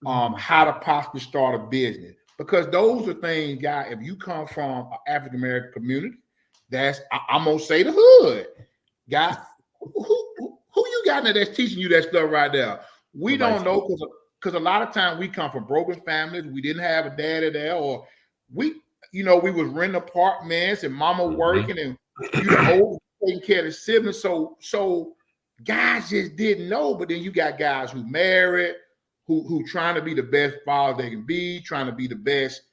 how to possibly start a business. Because those are things, guys, if you come from an African-American community, I'm going to say the hood. Guys, who you got in there that's teaching you that stuff right there? We don't know, because a lot of times we come from broken families. We didn't have a daddy there, or we was renting apartments and mama working and old taking care of the siblings. So guys just didn't know. But then you got guys who married, who trying to be the best father they can be, trying to be the best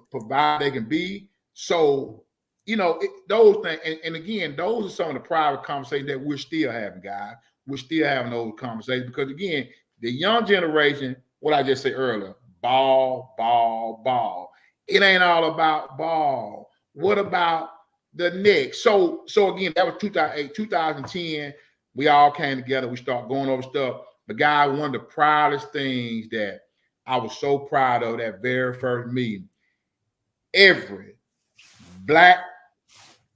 provider they can be. So those things. And again, those are some of the private conversations that we're still having, guys. We're still having those conversations because, again, the young generation, what I just said earlier, ball, ball, ball. It ain't all about ball. What about the next? So again, that was 2008, 2010. We all came together. We started going over stuff. But guys, one of the proudest things that I was so proud of that very first meeting, every black,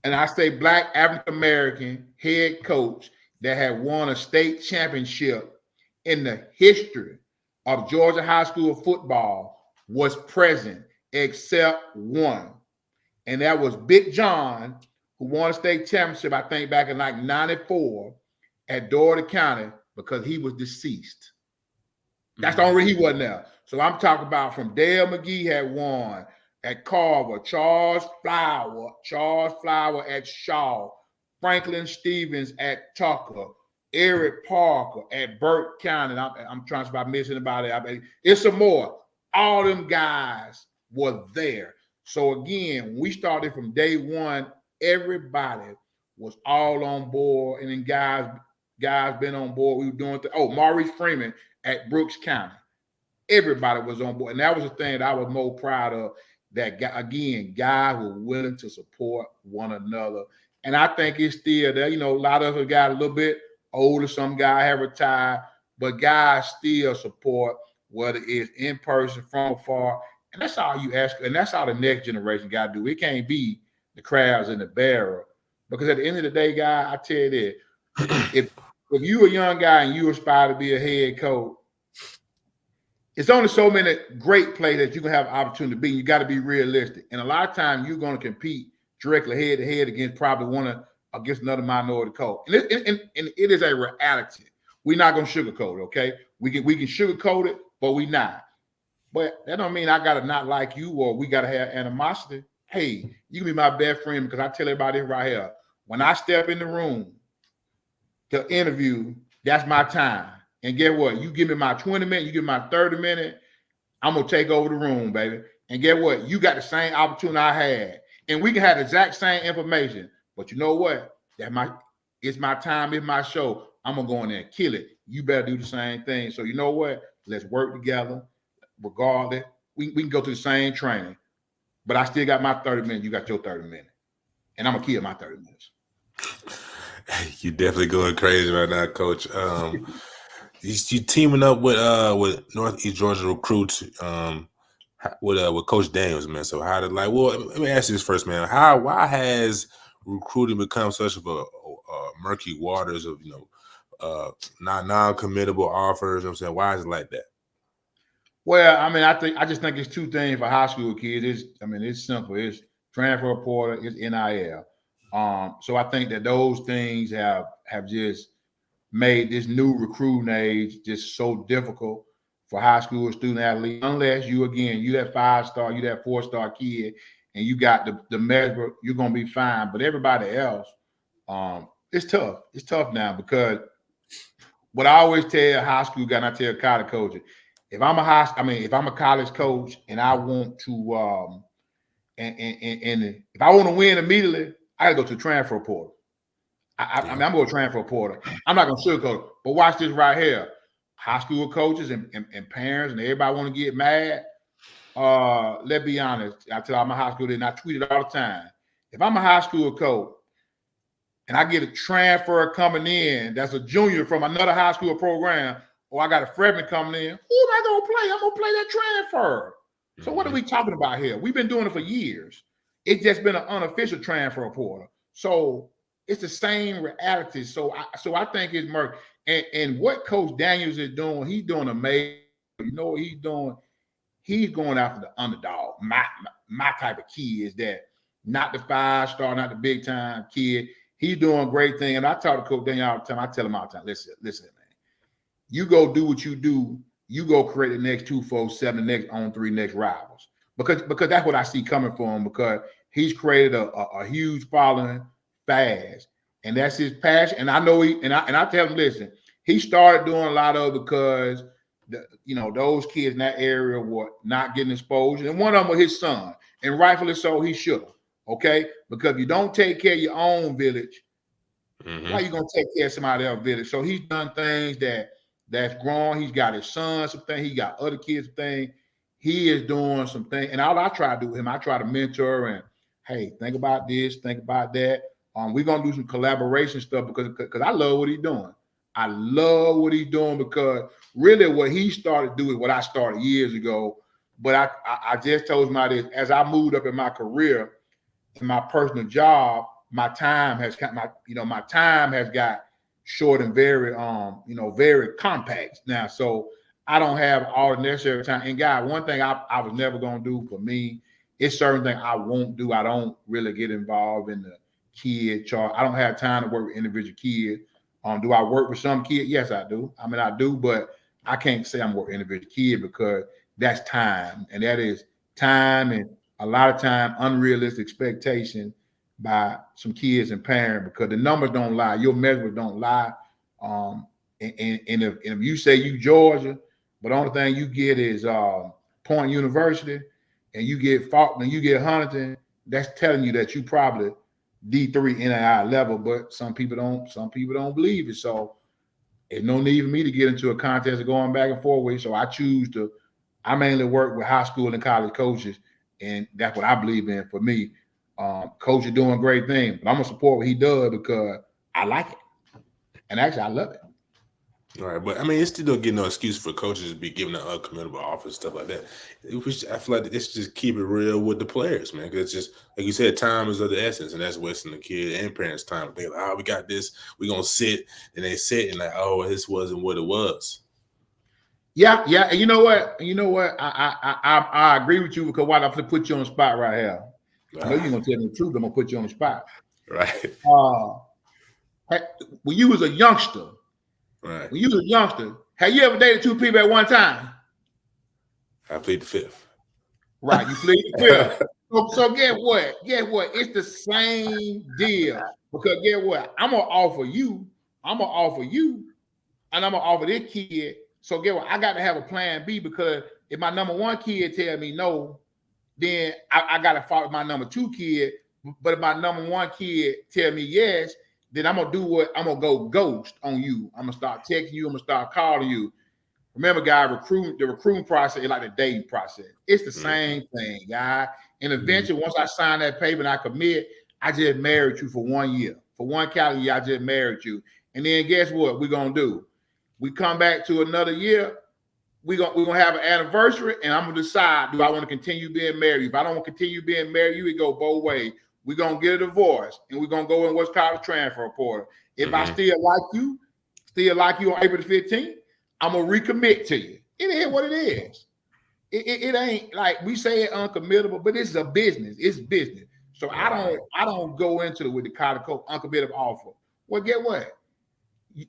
and I say black African American head coach that had won a state championship in the history of Georgia high school football was present, except one. And that was Big John, who won a state championship, I think, back in like 94 at Doherty County because he was deceased. That's the only reason he wasn't there. So I'm talking about from Dale McGee had won at Carver, Charles Flower at Shaw, Franklin Stevens at Tucker, Eric Parker at Burke County. I'm trying to stop missing about it. It's some more. All them guys were there. So again, we started from day one. Everybody was all on board, and then guys been on board. We were doing Maurice Freeman at Brooks County. Everybody was on board, and that was the thing that I was more proud of. That again, guys were willing to support one another, and I think it's still there. A lot of us got a little bit older. Some guys have retired, but guys still support, whether it's in person, from afar. And that's all you ask, and that's all the next generation got to do. It can't be the crabs in the barrel, because at the end of the day, guy, I tell you this: if you a young guy and you aspire to be a head coach, it's only so many great players that you can have an opportunity to be. You got to be realistic, and a lot of times you're going to compete directly head to head against against another minority coach, and it is a reality. We're not going to sugarcoat it, okay? We can sugarcoat it, but we not. But that don't mean I gotta not like you or we gotta have animosity. Hey, you can be my best friend because I tell everybody right here, when I step in the room to interview, that's my time. And get what? You give me my 20 minutes, you give me my 30 minutes, I'm gonna take over the room, baby. And get what? You got the same opportunity I had. And we can have the exact same information. But you know what? It's my time, it's my show. I'm gonna go in there and kill it. You better do the same thing. So you know what? Let's work together. Regardless, we can go through the same training, but I still got my 30 minutes. You got your 30 minutes, and I'm gonna kill my 30 minutes. You definitely going crazy right now, Coach. You teaming up with Northeast Georgia recruits with Coach Daniels, man. So let me ask you this first, man. Why has recruiting become such of a murky waters of not non-committable offers? I'm saying, why is it like that? Well, I just think it's two things for high school kids. It's simple. It's transfer portal, it's NIL. So I think that those things have just made this new recruiting age just so difficult for high school student athletes. Unless you that 5-star, you that 4-star kid, and you got the measure, you're gonna be fine. But everybody else, it's tough. It's tough now because what I always tell high school guys, and I tell college coaches. If I'm a college coach and I want to, and if I want to win immediately, I gotta go to the transfer portal. I'm going to transfer portal. I'm not going to sugarcoat it. But watch this right here. High school coaches and parents and everybody want to get mad. Let's be honest. I tell I'm a high school and I tweet it all the time. If I'm a high school coach and I get a transfer coming in that's a junior from another high school program, or I got a freshman coming in, who am I going to play? I'm going to play that transfer. So what are we talking about here? We've been doing it for years. It's just been an unofficial transfer portal. So it's the same reality. So I think it's murky. And what Coach Daniels is doing, he's doing amazing. You know what he's doing? He's going after the underdog. My type of kid is that, not the 5-star, not the big time kid. He's doing a great thing. And I talk to Coach Daniel all the time. I tell him all the time, listen, man. You go do what you do. You go create the next 2, 4, 7, the next on 3 next rivals. Because that's what I see coming for him. Because he's created a huge following fast, and that's his passion. And I know I tell him, listen, he started doing a lot of it because those kids in that area were not getting exposure, and one of them was his son, and rightfully so, he should have. Okay, because if you don't take care of your own village, Mm-hmm. how you gonna take care of somebody else's village? So he's done things that's grown. He's got his son some things. He got other kids some things. He is doing some things, and all I try to do with him, I try to mentor and hey, think about this, think about that. We're gonna do some collaboration stuff because I love what he's doing. I love what he's doing because really what he started doing is what I started years ago. But I just told him about this as I moved up in my career, in my personal job, my time has got short and very very compact now. So I don't have all the necessary time. And God, one thing I was never gonna do for me, it's certain things I won't do. I don't really get involved in the kid chart. I don't have time to work with individual kids. Do I work with some kids? Yes, I do. I mean, I do, but I can't say I'm working individual kid because that's time, and that is time, and a lot of time unrealistic expectation by some kids and parents because the numbers don't lie, your measurements don't lie. And if you say you Georgia, but the only thing you get is Point University, and you get Faulkner, you get Huntington, that's telling you that you probably D3 NAI level, but some people don't believe it. So there's no need for me to get into a contest of going back and forth with. So I mainly work with high school and college coaches, and that's what I believe in for me. Coach is doing great things, but I'm gonna support what he does because I like it. And actually I love it. All right, but I mean, it's still don't get no excuse for coaches to be giving an uncommittable offer, stuff like that. I feel like it's just keep it real with the players, man. Because it's just like you said, time is of the essence, and that's wasting the kid and parents' time. They're like, oh, we got this, we're gonna sit, and they sit and like, oh, this wasn't what it was. Yeah, and you know what? I agree with you because why I'm gonna put you on the spot right here. I know you're gonna tell me the truth. I'm gonna put you on the spot. Right. When you was a youngster. Right. When you was a youngster, have you ever dated two people at one time? I plead the fifth. Right, you plead the fifth. So get what? It's the same deal. Because get what? I'm gonna offer you, and I'm gonna offer this kid. So get what? I got to have a plan B because if my number one kid tell me no, then I got to follow my number two kid. But if my number one kid tell me yes, then I'm gonna do what? I'm gonna go ghost on you. I'm gonna start texting you. I'm gonna start calling you. Remember, guy, the recruiting process is like the dating process. It's the same thing, guy. And eventually, once I sign that paper and I commit, I just married you for 1 year. For one calendar year, I just married you. And then guess what we're gonna do? We come back to another year. We're gonna have an anniversary, and I'm gonna decide: do I want to continue being married? If I don't want to continue being married, you would go both ways. We're gonna get a divorce, and we're gonna go in what's called a transfer portal. If I still like you on April the 15th, I'm gonna recommit to you. It is what it is. It ain't like we say it uncommittable, but this is a business. It's business. So I don't go into it with the kind of uncommittable offer. Well, get what?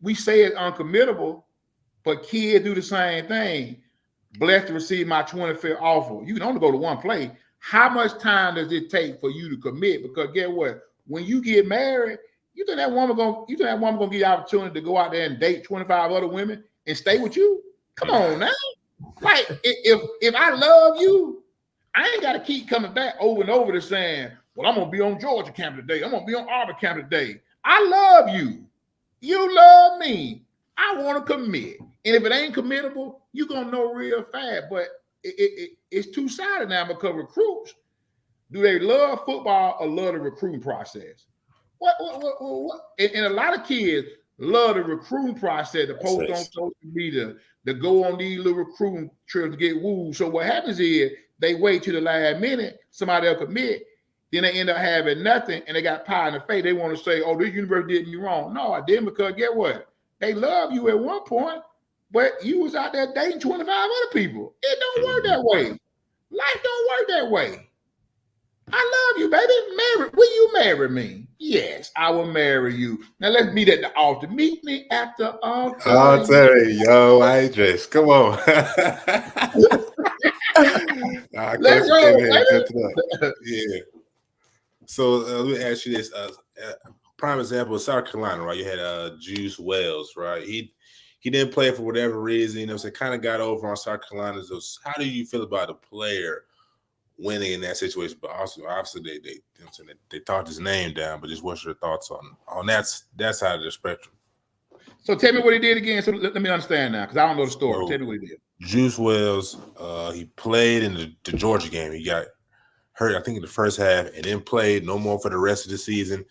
We say it's uncommittable, but kids do the same thing. Blessed to receive my 25th offer. You can only go to one place. How much time does it take for you to commit? Because get what? When you get married, you think that woman gonna give you the opportunity to go out there and date 25 other women and stay with you? Come on now. Like if I love you, I ain't got to keep coming back over and over to saying, well, I'm gonna be on Georgia campus today. I'm gonna be on Auburn campus today. I love you. You love me. I want to commit. And if it ain't committable, you're gonna know real fast. But it's two-sided now because recruits, do they love football or love the recruiting process? What? And a lot of kids love the recruiting process, to post on social media, to go on these little recruiting trips to get wooed. So what happens is they wait till the last minute, somebody else commit, then they end up having nothing, and they got pie in the face. They want to say, oh, this university did me wrong. No, I didn't, because get what? They love you at one point, but you was out there dating 25 other people. It don't work that way. Life don't work that way. I love you, baby. Will you marry me? Yes, I will marry you. Now let's meet at the altar. Meet me at the altar. Altar, yo, I dress. Come on. Let's go, yeah. So let me ask you this. Prime example of South Carolina, right? You had Juice Wells, right? He didn't play for whatever reason, so kind of got over on South Carolina. So how do you feel about a player winning in that situation, but also obviously they talked his name down. But just what's your thoughts on that side of the spectrum? So tell me what he did again. So let me understand now, because I don't know the story. Tell me what he did. Juice Wells, he played in the Georgia game. He got hurt, I think, in the first half, and then played no more for the rest of the season.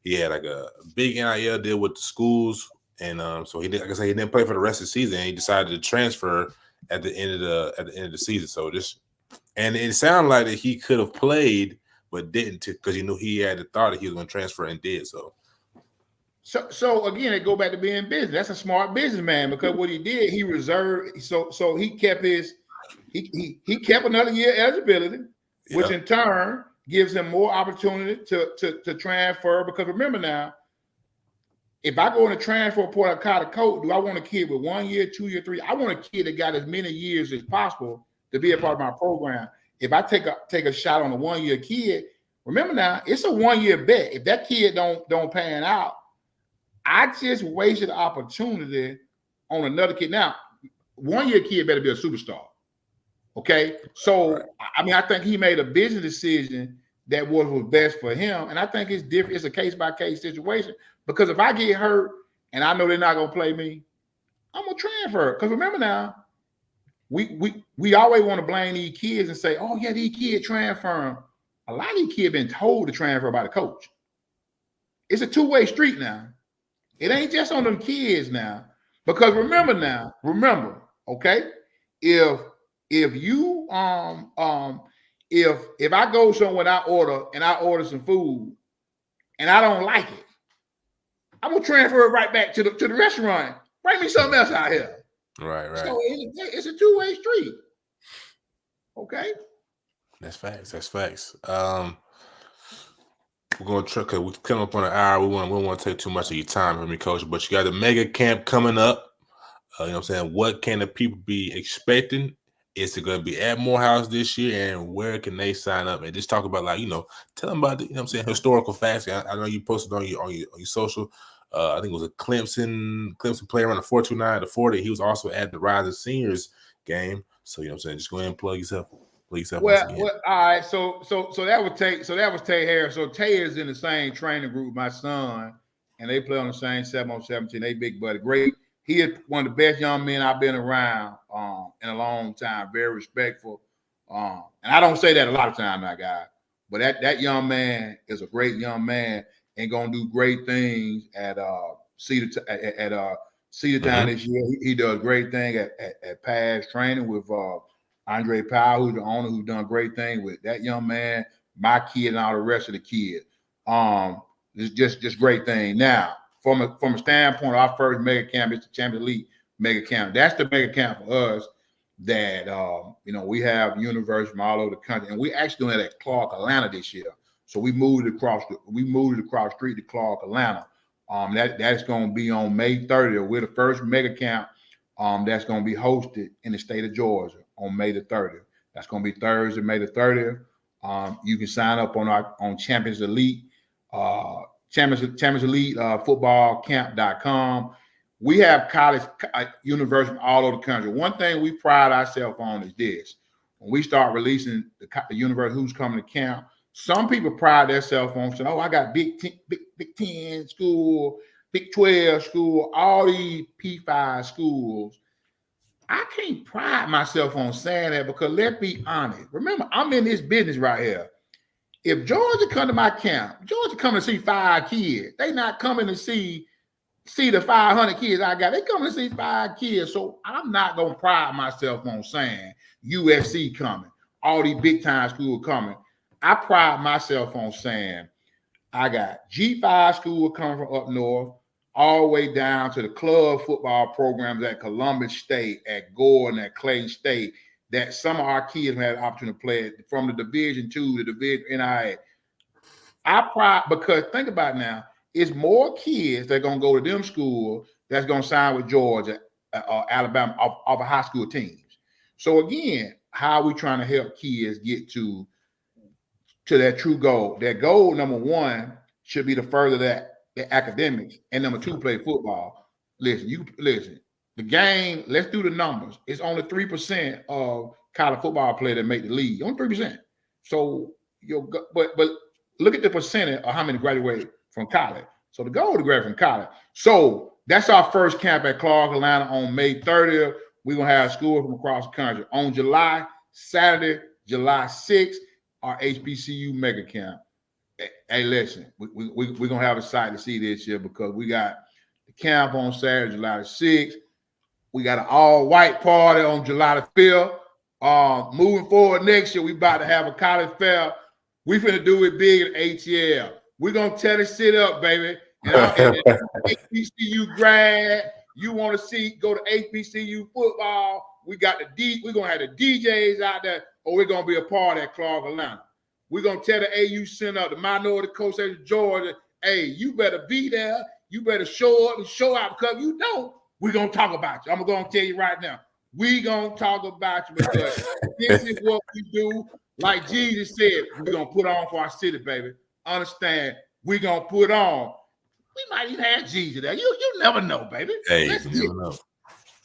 He had like a big NIL deal with the schools, and so he did. Like I said, he didn't play for the rest of the season. And he decided to transfer at the end of the season. So and it sounded like that he could have played, but didn't, because he knew he had the thought that he was going to transfer and did so. So again, it go back to being business. That's a smart businessman, because what he did, he reserved. So he kept he kept another year eligibility, which in turn gives him more opportunity to transfer. Because remember now, if I go in a transfer report, I caught a coach. Do I want a kid with 1 year, 2 year, 3? I want a kid that got as many years as possible to be a part of my program. If I take a shot on a 1 year kid, remember now, it's a 1 year bet. If that kid don't pan out, I just wasted the opportunity on another kid. Now, 1 year kid better be a superstar. Okay. So I mean, I think he made a business decision that was best for him. And I think it's different. It's a case-by-case situation. Because if I get hurt and I know they're not gonna play me, I'm gonna transfer. Because remember now, we always want to blame these kids and say, oh yeah, these kids transferring. A lot of these kids been told to transfer by the coach. It's a two-way street now. It ain't just on them kids now. Because remember, okay, if you if I go somewhere and I order some food and I don't like it, I'm gonna transfer it right back to the restaurant. Bring me something else out here. Right. So it's a two-way street. Okay. That's facts. We're gonna try, because we've come up on an hour. We don't want to take too much of your time from me, Coach. But you got the mega camp coming up. You know what I'm saying? What can the people be expecting? Is it going to be at Morehouse this year, and where can they sign up? And just talk about, like, tell them about the, what I'm saying, historical facts. I know you posted on your social. I think it was a Clemson player on the 429, the 40. He was also at the Rising Seniors game. So what I'm saying, just go ahead and plug yourself. Well, all right. So that was Tay Harris. So Tay is in the same training group with my son, and they play on the same 7-on-17. They big buddy, great. He is one of the best young men I've been around in a long time. Very respectful, and I don't say that a lot of times, my guy. But that young man is a great young man and gonna do great things at Cedar Town this year. He does great thing at Pass Training with Andre Powell, who's the owner, who's done a great thing with that young man, my kid, and all the rest of the kids. It's just great thing. Now, from a standpoint, our first mega camp is the Champions League mega camp. That's the mega camp for us that we have universities from all over the country, and we actually doing it at Clark, Atlanta this year. So we moved across street to Clark, Atlanta. That's going to be on May 30th. We're the first mega camp that's going to be hosted in the state of Georgia on May the 30th. That's going to be Thursday, May the 30th. You can sign up on Champions Elite, Champions Elite footballcamp.com. We have college universities all over the country. One thing we pride ourselves on is this: when we start releasing the university who's coming to camp, some people pride themselves on saying, "Oh, I got Big 10 school, Big 12 school, all these P5 schools." I can't pride myself on saying that, because let's be honest. Remember, I'm in this business right here. If Georgia come to my camp, Georgia coming to see 5 kids. They not coming to see the 500 kids I got. They coming to see 5 kids. So I'm not going to pride myself on saying UFC coming, all these big time schools coming. I pride myself on saying I got G5 school coming from up north, all the way down to the club football programs at Columbus State, at Gordon, at Clayton State, that some of our kids had the opportunity to play from the Division II to Division NIA. I pride, because think about it now, it's more kids that are going to go to them schools that's going to sign with Georgia or Alabama off of high school teams. So again, how are we trying to help kids get to that true goal? That goal, number one, should be to further the academics, and number 2, play football. Listen. The game, let's do the numbers. It's only 3% of college football players that make the league. Only 3%. So but look at the percentage of how many graduate from college. So the goal to graduate from college. So that's our first camp at Clark, Atlanta on May 30th. We're gonna have schools from across the country. On Saturday, July 6th, our HBCU mega camp. Hey, listen, we're gonna have a sight to see this year because we got the camp on Saturday, July the 6th. We got an all-white party on July the 5th. Moving forward next year, we about to have a college fair. We finna do it big at ATL. We're gonna tear this shit up, baby. And HBCU grad, you want to go to HBCU football? We're gonna have the DJs out there, or we're gonna be a part at Clark, Atlanta. We're gonna tell the AU Center, the minority coach of Georgia, hey, you better be there. You better show up and show out, because you don't, we're gonna talk about you. I'm gonna tell you right now. We're gonna talk about you because this is what we do. Like Jesus said, we're gonna put on for our city, baby. Understand? We're gonna put on. We might even have Jesus there. You never know, baby. Hey, you never know.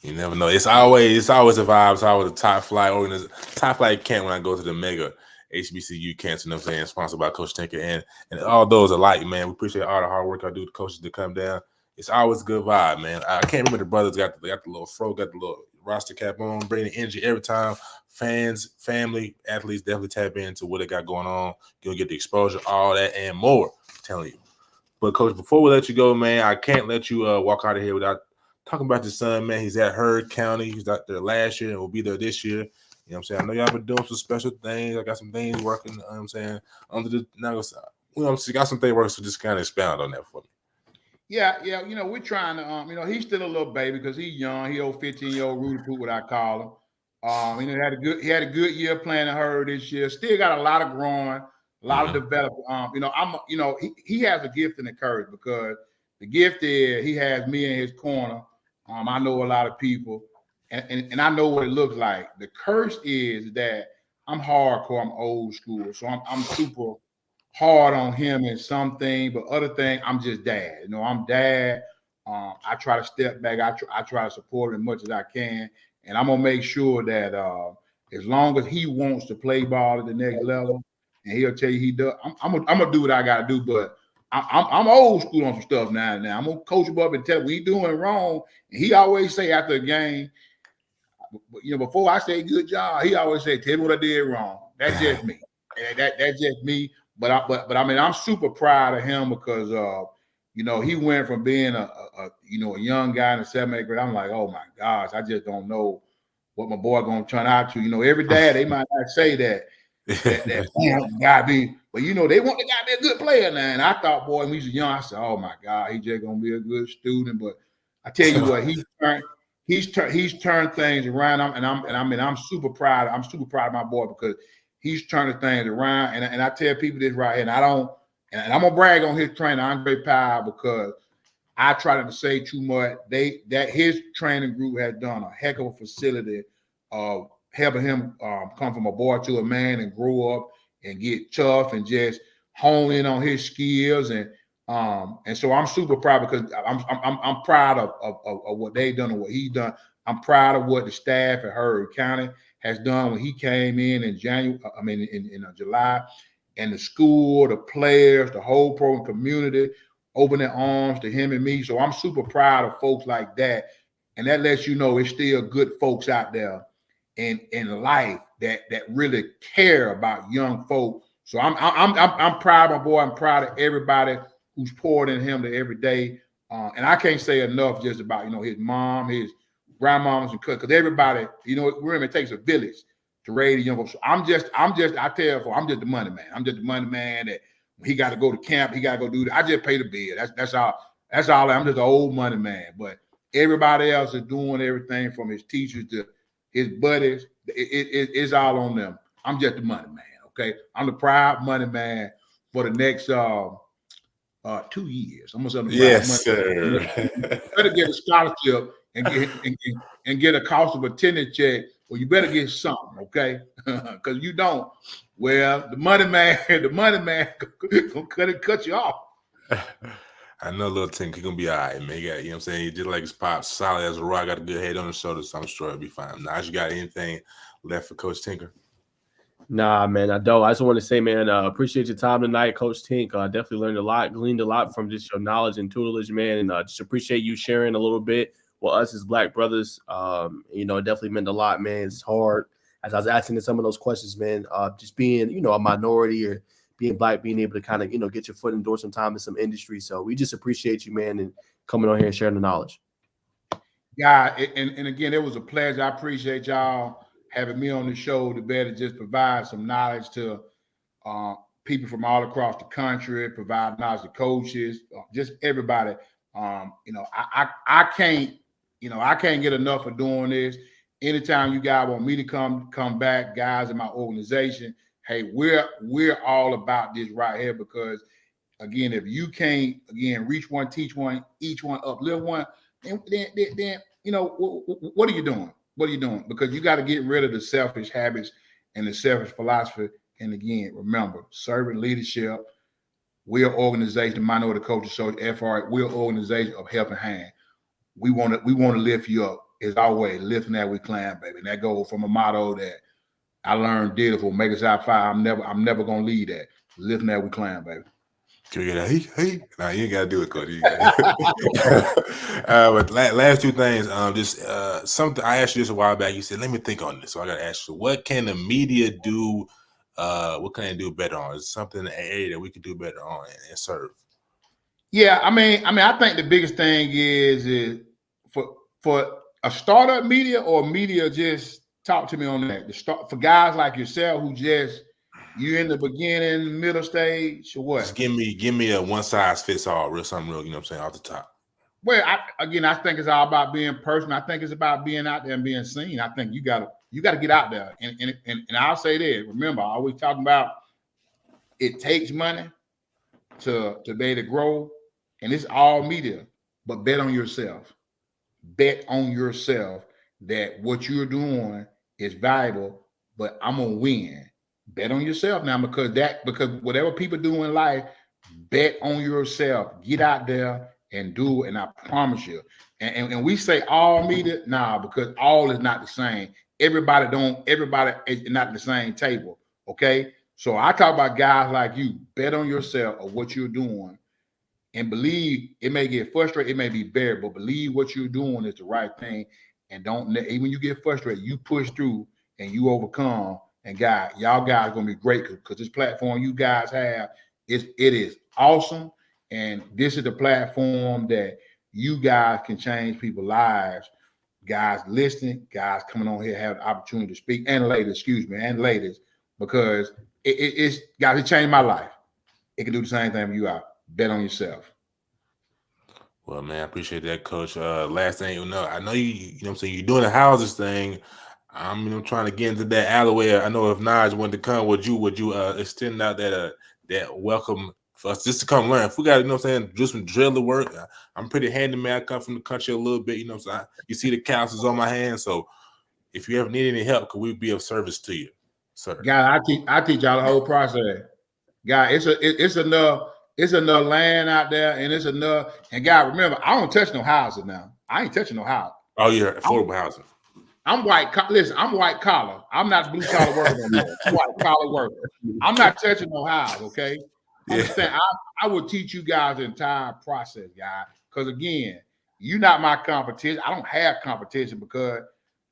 You never know. It's always a vibe. It's always a top flight camp when I go to the mega HBCU camps, you know what I'm saying, sponsored by Coach Tinker and all those alike, man. We appreciate all the hard work I do, the coaches to come down. It's always a good vibe, man. I can't remember the brothers got the little fro, got the little roster cap on, bringing the energy every time. Fans, family, athletes definitely tap into what they got going on. You'll get the exposure, all that and more. I'm telling you. But Coach, before we let you go, man, I can't let you walk out of here without talking about your son, man. He's at Heard County. He's out there last year and will be there this year. You know what I'm saying? I know y'all been doing some special things. I got some things working, you know what I'm saying, under the now, got some things working, so just kind of expound on that for me. Yeah, we're trying to, he's still a little baby because he's young. He old 15-year-old Rudy Poo, what I call him. He had a good year playing at Heard this year. Still got a lot of growing, a lot of development. He has a gift and a courage because the gift is he has me in his corner. I know a lot of people. And I know what it looks like. The curse is that I'm hardcore, I'm old school. So I'm super hard on him in some things, but other things, I'm just dad. I'm dad. I try to step back. I try to support him as much as I can. And I'm going to make sure that as long as he wants to play ball at the next level, and he'll tell you he does, I'm going to do what I got to do. But I'm old school on some stuff now. I'm going to coach him up and tell him what he's doing wrong. And he always say after a game, before I say good job, he always say, tell me what I did wrong. That's just me. That's just me. But I mean, I'm super proud of him because he went from being a young guy in the 7th, 8th grade. I'm like, oh my gosh, I just don't know what my boy gonna turn out to. Every day they might not say that guy be, but they want the guy to be a good player now. And I thought, boy, when he was young, I said, oh my God, he just gonna be a good student. But I tell you what, he's turned things around. I'm super proud. I'm super proud of my boy because he's turning things around. And I tell people this right here, and I'm gonna brag on his trainer, Andre Powell, because I try to say too much. That his training group has done a heck of a facility of helping him come from a boy to a man and grow up and get tough and just hone in on his skills. And so I'm super proud because I'm proud of what they've done and what he's done. I'm proud of what the staff at Heard County has done when he came in January. In July, and the school, the players, the whole program community open their arms to him and me. So I'm super proud of folks like that, and that lets you know it's still good folks out there in life that really care about young folk. So I'm proud of my boy. I'm proud of everybody who's poured in him every day. And I can't say enough just about, his mom, his grandmoms, and because everybody, remember, it takes a village to raise a young folks. So I'm just the money man. I'm just the money man that he got to go to camp. He got to go do that. I just pay the bill. That's all. I'm just an old money man. But everybody else is doing everything from his teachers to his buddies. It's all on them. I'm just the money man. Okay. I'm the proud money man for the next 2 years. I'm gonna yes, sir. Better get a scholarship and get a cost of attendance check, or you better get something, okay? Because you don't, well, the money man gonna cut you off. I know little Tinker gonna be all right, man. You know what I'm saying? He just like his pops, solid as a rock, got a good head on his shoulders, so I'm sure it'll be fine. Now, you got anything left for Coach Tinker? Nah, man, I don't. I just want to say, man, appreciate your time tonight, Coach Tink. Definitely learned a lot, gleaned a lot from just your knowledge and tutelage, man, and just appreciate you sharing a little bit with us as Black brothers. It definitely meant a lot, man. It's hard as I was asking some of those questions, man. Just being, a minority or being Black, being able to kind of, get your foot in the door sometime in some industry. So we just appreciate you, man, and coming on here and sharing the knowledge. Yeah, and again, it was a pleasure. I appreciate y'all having me on the show to be able to just provide some knowledge to people from all across the country, provide knowledge to coaches, just everybody. I can't, I can't get enough of doing this. Anytime you guys want me to come back, guys in my organization, hey, we're all about this right here because again, if you can't reach one, teach one, each one, uplift one, then what are you doing? What are you doing? Because you got to get rid of the selfish habits and the selfish philosophy. And again, remember, servant leadership. We're an organization, the Minority Coaches Association, FR. We're an organization of helping hand. We want to lift you up. It's our way, lifting that we climb, baby. And that goes from a motto that I learned dearly for Make Us Out Fire. I'm never gonna leave that. Lifting that we climb, baby. Nah, you ain't gotta do it, Coach. But last two things, something I asked you this a while back. You said, "Let me think on this." So I gotta ask you, what can the media do? What can they do better on? Is something in the area that we could do better on and serve? Yeah, I mean, I think the biggest thing is for a startup media or media. Just talk to me on that. For guys like yourself who just you in the beginning, middle stage, or what? Just give me a one size fits all, something real. You know what I'm saying, off the top. Well, I think it's all about being personal. I think it's about being out there and being seen. I think you gotta get out there. And I'll say this. Remember, I always talking about it takes money to be able to grow, and it's all media. But bet on yourself. Bet on yourself that what you're doing is valuable. But I'm gonna win. Bet on yourself now because whatever people do in life, bet on yourself. Get out there and do it. And I promise you. And we say all media, nah, because all is not the same. Everybody is not the same table. Okay. So I talk about guys like you. Bet on yourself of what you're doing. And believe it may get frustrated, it may be bad, but believe what you're doing is the right thing. And even when you get frustrated, you push through and you overcome. And y'all guys are gonna be great because this platform you guys have it is awesome. And this is the platform that you guys can change people's lives. Guys listening, guys coming on here have the opportunity to speak, and ladies, because it's guys, it changed my life. It can do the same thing for you out. Bet on yourself. Well, man, I appreciate that, Coach. Last thing I know you know what I'm saying, you're doing the houses thing. I'm trying to get into that alleyway. I know if Naj wanted to come, would you extend out that welcome for us just to come learn? If we got, what I'm saying, do some driller work. I'm pretty handy, man. I come from the country a little bit, what I'm saying. You see the calluses on my hands. So if you ever need any help, could we be of service to you, sir? God, I teach y'all the whole process. God, it's enough land out there, and it's enough. And God, remember, I don't touch no houses now. I ain't touching no house. Oh, yeah, affordable housing. I'm white. Listen, I'm white collar. I'm not blue collar worker no more. I'm white collar worker. I'm not touching no house. Okay. Yeah. Understand? I will teach you guys the entire process, guys. Because again, you're not my competition. I don't have competition because,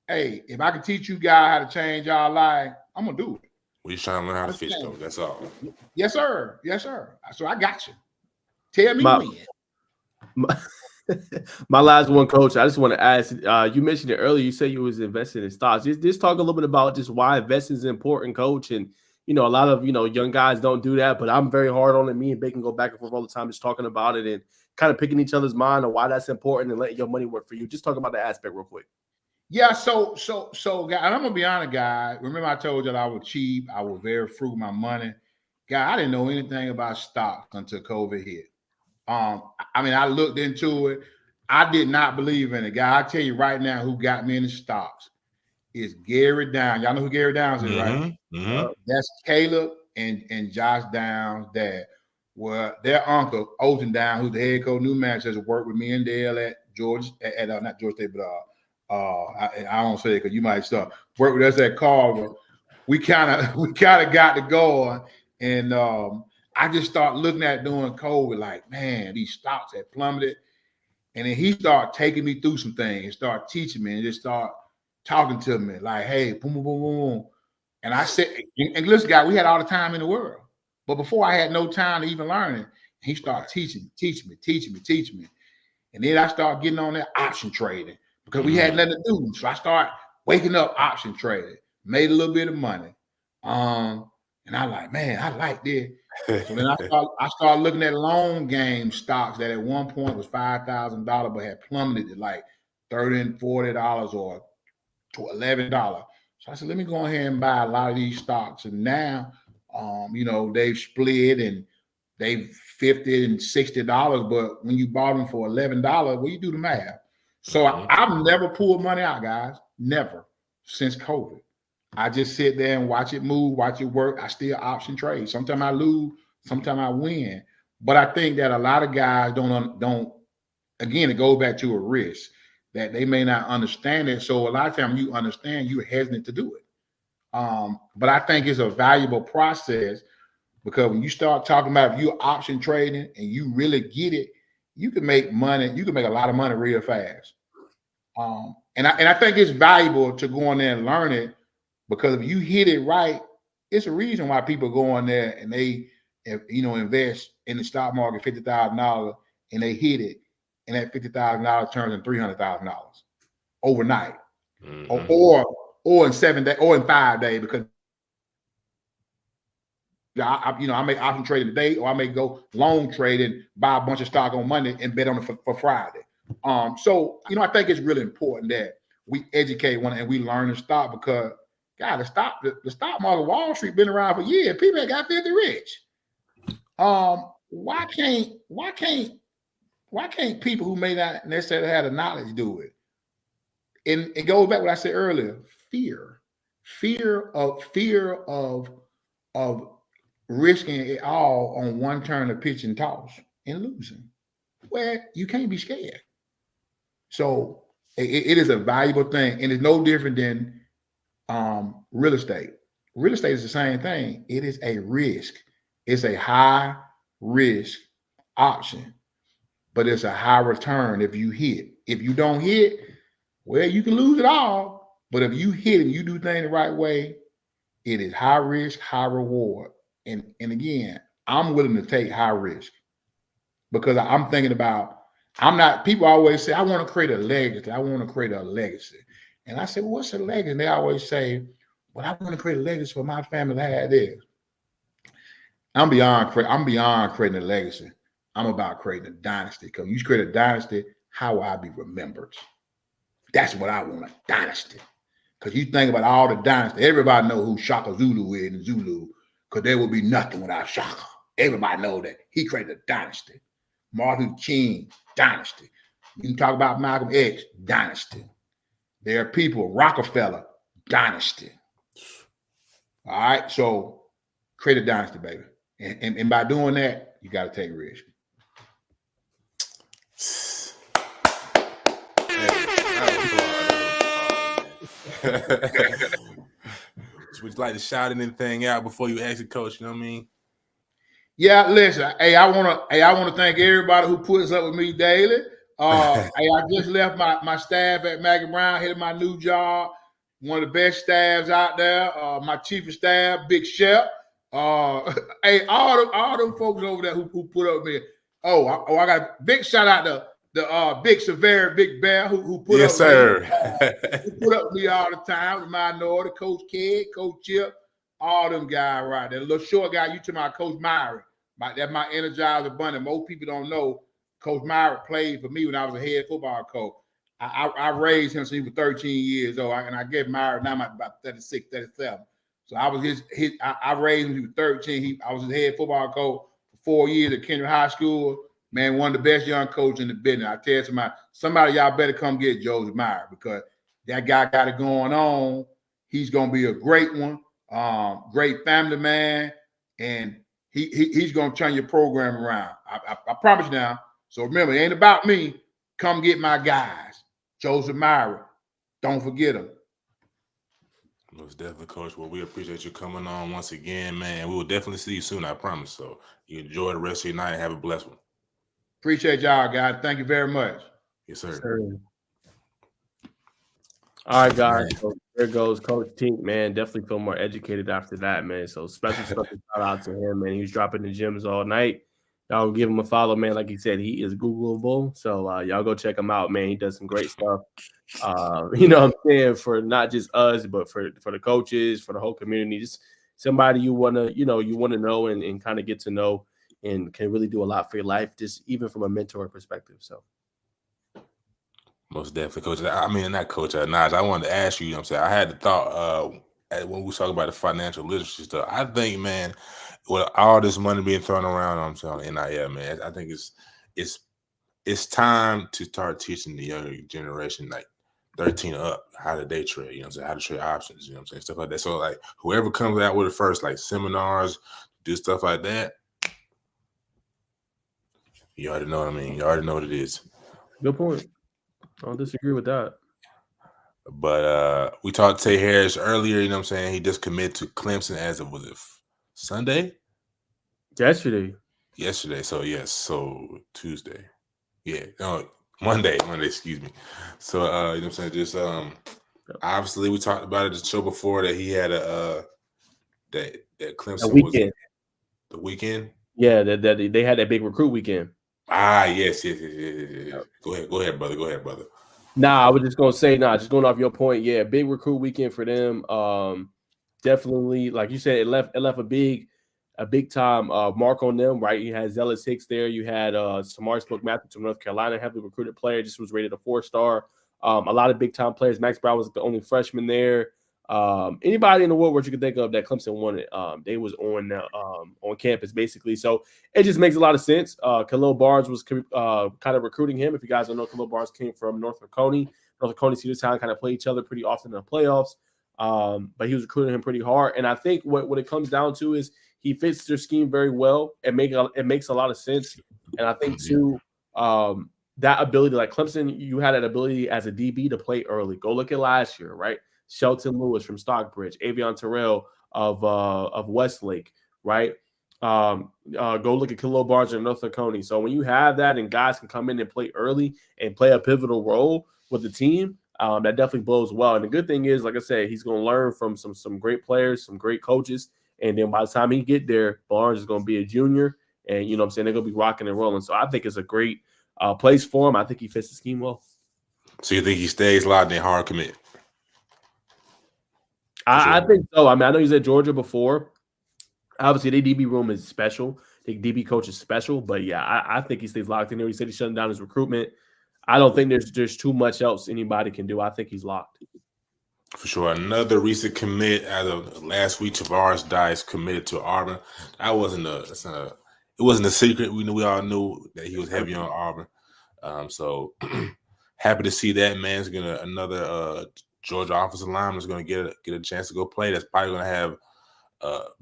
hey, if I can teach you guys how to change our life, I'm gonna do it. We just trying to learn how to fish, though. That's all. Yes, sir. Yes, sir. So I got you. Tell me when. My last one, Coach. I just want to ask. You mentioned it earlier. You said you was investing in stocks. Just talk a little bit about just why investing is important, Coach. And a lot of young guys don't do that, but I'm very hard on it. Me and Bacon go back and forth all the time, just talking about it and kind of picking each other's mind on why that's important and letting your money work for you. Just talk about that aspect real quick. Yeah. So, guy, and I'm gonna be honest, guy. Remember, I told you that I was cheap. I was very frugal with my money. Guy, I didn't know anything about stocks until COVID hit. I looked into it. I did not believe in it. Guy, I tell you right now who got me in the stocks is Gary Downs. Y'all know who Gary Downs is, right? Mm-hmm. That's Caleb and Josh Downs' dad. Well, their uncle, Olton Downs, who's the head coach, new manager, has worked with me and Dale at not Georgia State, but I don't say it because you might start. Worked with us at Carver. we kind of got to go, and I just start looking at during COVID, like, man, these stocks had plummeted. And then he started taking me through some things, start teaching me, and just start talking to me like, hey, boom, boom, boom, boom. And I said, and listen, guy, we had all the time in the world. But before I had no time to even learn it, he started teaching me. And then I started getting on that option trading because we had nothing to do. So I started waking up option trading, made a little bit of money. And I like, man, I like this. So then I started looking at long game stocks that at one point was $5,000, but had plummeted to like $30 and $40 or to $11. So I said, let me go ahead and buy a lot of these stocks. And now, they've split and they've $50 and $60. But when you bought them for $11, well, you do the math. So I've never pulled money out, guys. Never since COVID. I just sit there and watch it move, watch it work. I still option trade. Sometimes I lose, sometimes I win. But I think that a lot of guys don't. Again, it goes back to a risk that they may not understand it. So a lot of times you understand, you're hesitant to do it. But I think it's a valuable process because when you start talking about if you're option trading and you really get it, you can make money. You can make a lot of money real fast. And I think it's valuable to go in there and learn it. Because if you hit it right, it's a reason why people go in there and they, invest in the stock market $50,000 and they hit it, and that $50,000 turns into $300,000 overnight, or in 7 days, or in 5 days. Because I may option trade today, or I may go long trade and buy a bunch of stock on Monday and bet on it for Friday. So I think it's really important that we educate one and we learn the stock because. God, the stock market, Wall Street, been around for years. People ain't got filthy rich. Why can't people who may not necessarily have the knowledge do it? And it goes back to what I said earlier: fear of risking it all on one turn of pitch and toss and losing. Well, you can't be scared. So it is a valuable thing, and it's no different than. Real estate. Real estate is the same thing. It is a risk. It's a high risk option, but it's a high return if you hit. If you don't hit, well, you can lose it all. But if you hit and you do things the right way, it is high risk, high reward. And again, I'm willing to take high risk because I'm thinking about, people always say, I want to create a legacy. I want to create a legacy. And I said, well, what's a legacy? And they always say, well, I want to create a legacy for my family to have this. I'm beyond creating a legacy. I'm about creating a dynasty. Because you create a dynasty, how will I be remembered? That's what I want, a dynasty. Because you think about all the dynasty, everybody know who Shaka Zulu is in Zulu, because there would be nothing without Shaka. Everybody know that. He created a dynasty. Martin Luther King, dynasty. You can talk about Malcolm X, dynasty. There are people, Rockefeller, dynasty. All right, so create a dynasty, baby. And by doing that, you got to take risk. Would you like to shout anything out before you exit, Coach? You know what I mean? Yeah, listen. Hey, I want to thank everybody who puts up with me daily. Hey, I just left my staff at Maggie Brown, headed my new job. One of the best staffs out there. My chief of staff, Big Chef. Hey, all them folks over there who put up with me. I got a big shout out to the Big Severe, Big Bear who put yes, up sir. with me. Who put up with me all the time. The minority, Coach Kid, Coach Chip, all them guys right there. The little short guy, you to my Coach Myrie. That's my Energizer Bunny. Most people don't know. Coach Myrie played for me when I was a head football coach. I raised him since he was 13 years old, and I gave Myrie, now I'm about 36, 37. So I was I raised him when he was 13. I was his head football coach for 4 years at Kendrick High School. Man, one of the best young coaches in the business. I tell you, somebody y'all better come get Joseph Myrie because that guy got it going on. He's going to be a great one, great family man, and he's going to turn your program around. I promise you now. So remember, it ain't about me. Come get my guys. Joseph Myrie. Don't forget him. Most definitely, Coach. Well, we appreciate you coming on once again, man. We will definitely see you soon, I promise. So you enjoy the rest of your night and have a blessed one. Appreciate y'all, guys. Thank you very much. Yes, sir. Sure. All right, guys. Man. So there goes Coach Tink, man. Definitely feel more educated after that, man. So special shout out to him, man. He was dropping the gems all night. Y'all give him a follow, man. Like he said, he is Googleable. So y'all go check him out, man. He does some great stuff. You know what I'm saying, for not just us, but for the coaches, for the whole community. Just somebody you wanna, you wanna know and kind of get to know and can really do a lot for your life, just even from a mentor perspective. So Most definitely, Coach. I mean, not Coach Naj. I wanted to ask you, you know what I'm saying? I had the thought when we talk about the financial literacy stuff. I think, man, with all this money being thrown around, I'm saying NIL, man, I think it's time to start teaching the younger generation, like 13 up, how to day trade, you know what I'm saying, how to trade options, you know what I'm saying, stuff like that. So, like, whoever comes out with it first, like seminars, do stuff like that, you already know what I mean. You already know what it is. good point. I don't disagree with that. But we talked to Tay Harris earlier, you know what I'm saying? He just committed to Clemson as of, was it Sunday? Yesterday. Yesterday. So, yes. So, Tuesday. Yeah. No, Monday, excuse me. So, you know what I'm saying? Just, obviously, we talked about it the show before that he had that Clemson was the weekend. Yeah, that they had that big recruit weekend. Yes. Go ahead, brother. Nah, I was just gonna say, just going off your point, yeah, big recruit weekend for them. Definitely, like you said, it left a big time mark on them, right? You had Zealous Hicks there, you had Samar Smoke Matthew from North Carolina, heavily recruited player, just was rated a 4-star. A lot of big time players. Max Brown was the only freshman there. Anybody in the world where you could think of that Clemson wanted, they was on campus basically. So it just makes a lot of sense. Khalil Barnes was kind of recruiting him. If you guys don't know, Khalil Barnes came from Norfolk Coney. Norfolk Coney, Cedartown kind of play each other pretty often in the playoffs. But he was recruiting him pretty hard. And I think what it comes down to is he fits their scheme very well. It makes a lot of sense. And I think too, that ability, like Clemson, you had that ability as a DB to play early. Go look at last year, right? Shelton Lewis from Stockbridge, Avion Terrell of Westlake, right? Go look at Khalil Barnes and North Coney. So when you have that and guys can come in and play early and play a pivotal role with the team, that definitely blows well. And the good thing is, like I said, he's going to learn from some great players, some great coaches. And then by the time he get there, Barnes is going to be a junior. And, you know what I'm saying, they're going to be rocking and rolling. So I think it's a great place for him. I think he fits the scheme well. So you think he stays locked in hard commit? I think so. I mean, I know he's at Georgia before. Obviously, the DB room is special. The DB coach is special. But, yeah, I think he stays locked in there. He said he's shutting down his recruitment. I don't think there's too much else anybody can do. I think he's locked. For sure. Another recent commit as of last week, Tavares Dice committed to Auburn. It wasn't a secret. We all knew that he was heavy on Auburn. So happy to see that, man. Another Georgia offensive lineman is going to get a chance to go play. That's probably going to have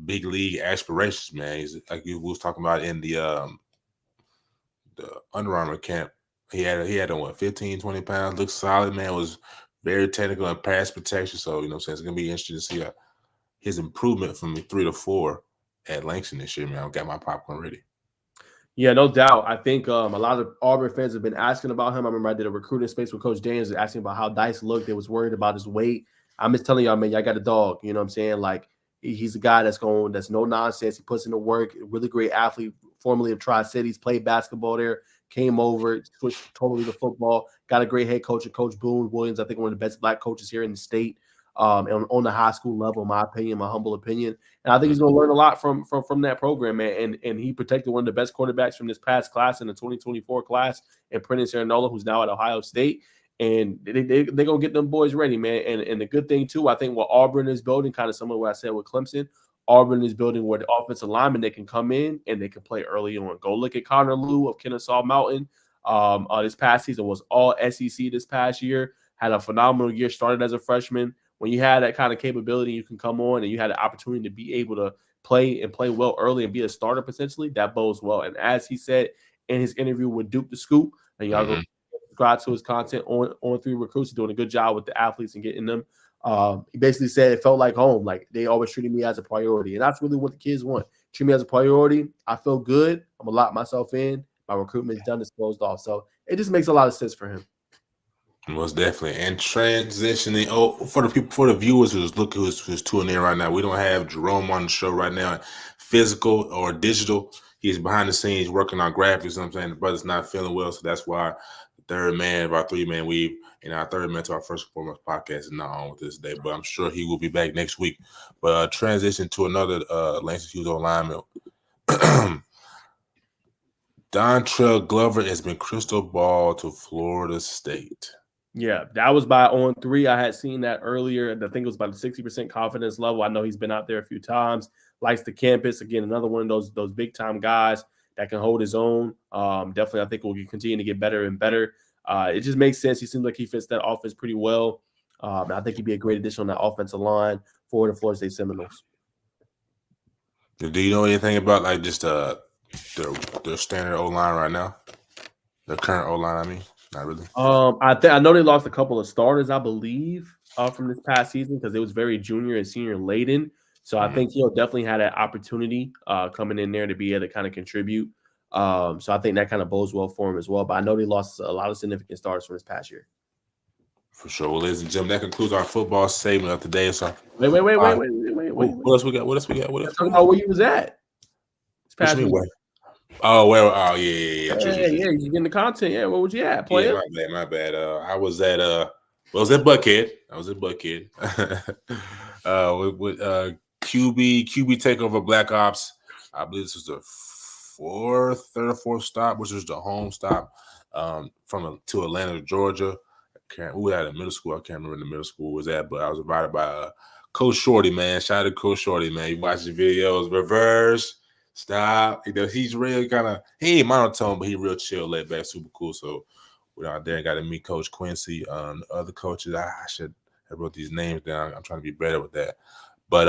big league aspirations, man. He's like we was talking about in the Under Armour camp. He had 15, 20 pounds. Looked solid, man. Was very technical and pass protection. So, you know what I'm saying? It's going to be interesting to see his improvement from 3 to 4 at Langston this year, man. I got my popcorn ready. Yeah, no doubt. I think a lot of Auburn fans have been asking about him. I remember I did a recruiting space with Coach Daniels asking about how Dice looked. They was worried about his weight. I'm just telling y'all, man, y'all got a dog. You know what I'm saying? Like, he's a guy that's no nonsense. He puts in the work. Really great athlete, formerly of Tri-Cities, played basketball there, came over, switched totally to football, got a great head coach, Coach Boone Williams, I think one of the best black coaches here in the state. On the high school level, in my opinion, my humble opinion. And I think he's going to learn a lot from that program, man. And he protected one of the best quarterbacks from this past class in the 2024 class, and Prentice Aranola, who's now at Ohio State. And they're going to get them boys ready, man. And the good thing, too, I think what Auburn is building, kind of similar to what I said with Clemson, Auburn is building where the offensive linemen, they can come in and they can play early on. Go look at Connor Liu of Kennesaw Mountain. This past season was all SEC this past year. Had a phenomenal year, started as a freshman. When you had that kind of capability, you can come on and you had the opportunity to be able to play well early and be a starter potentially, that bodes well. And as he said in his interview with Duke the Scoop, and y'all go subscribe to his content on 3 Recruits, he's doing a good job with the athletes and getting them He basically said it felt like home. Like they always treated me as a priority, and that's really what the kids want. Treat me as a priority. I feel good. I'm gonna lock myself in. My recruitment's done. It's closed off. So it just makes a lot of sense for him. Most definitely. And transitioning, for the people, for the viewers who's tuning in right now, we don't have Jerome on the show right now, physical or digital. He's behind the scenes working on graphics. You know what I'm saying? The brother's not feeling well, so that's why the third man of our 3-man weave and our third man to our first and foremost podcast is not on with this day. But I'm sure he will be back next week. But transition to another Langston Hughes lineman. Dontrell Glover has been crystal ball to Florida State. Yeah, that was by on 3. I had seen that earlier. I think it was about a 60% confidence level. I know he's been out there a few times. Likes the campus. Again, another one of those big time guys that can hold his own. Definitely, I think we'll continue to get better and better. It just makes sense. He seems like he fits that offense pretty well. I think he'd be a great addition on that offensive line for the Florida State Seminoles. Do you know anything about like just their standard O-line right now? Their current O-line, I mean, not really. I know they lost a couple of starters, I believe, from this past season because it was very junior and senior laden. So I think he'll definitely had an opportunity coming in there to be able to kind of contribute. So I think that kind of bodes well for him as well. But I know they lost a lot of significant starters from this past year. For sure. Well, ladies and gentlemen, that concludes our football segment of today. So Wait. What else we got? Talking about where you was at. This past week. Oh, well, oh yeah. True. You getting the content. Yeah, where would you at, player? Yeah, my bad. I was at Buckhead. With QB takeover Black Ops. I believe this was the third or fourth stop, which was the home stop to Atlanta, Georgia. We had a middle school. I can't remember the middle school was at, but I was invited by Coach Shorty, man. Shout out to Coach Shorty, man. You watch the videos, reverse, stop. He's really kind of, he ain't monotone, but he real chill, laid back, super cool. So we out there got to meet Coach Quincy. The other coaches, I should have wrote these names down. I'm trying to be better with that. But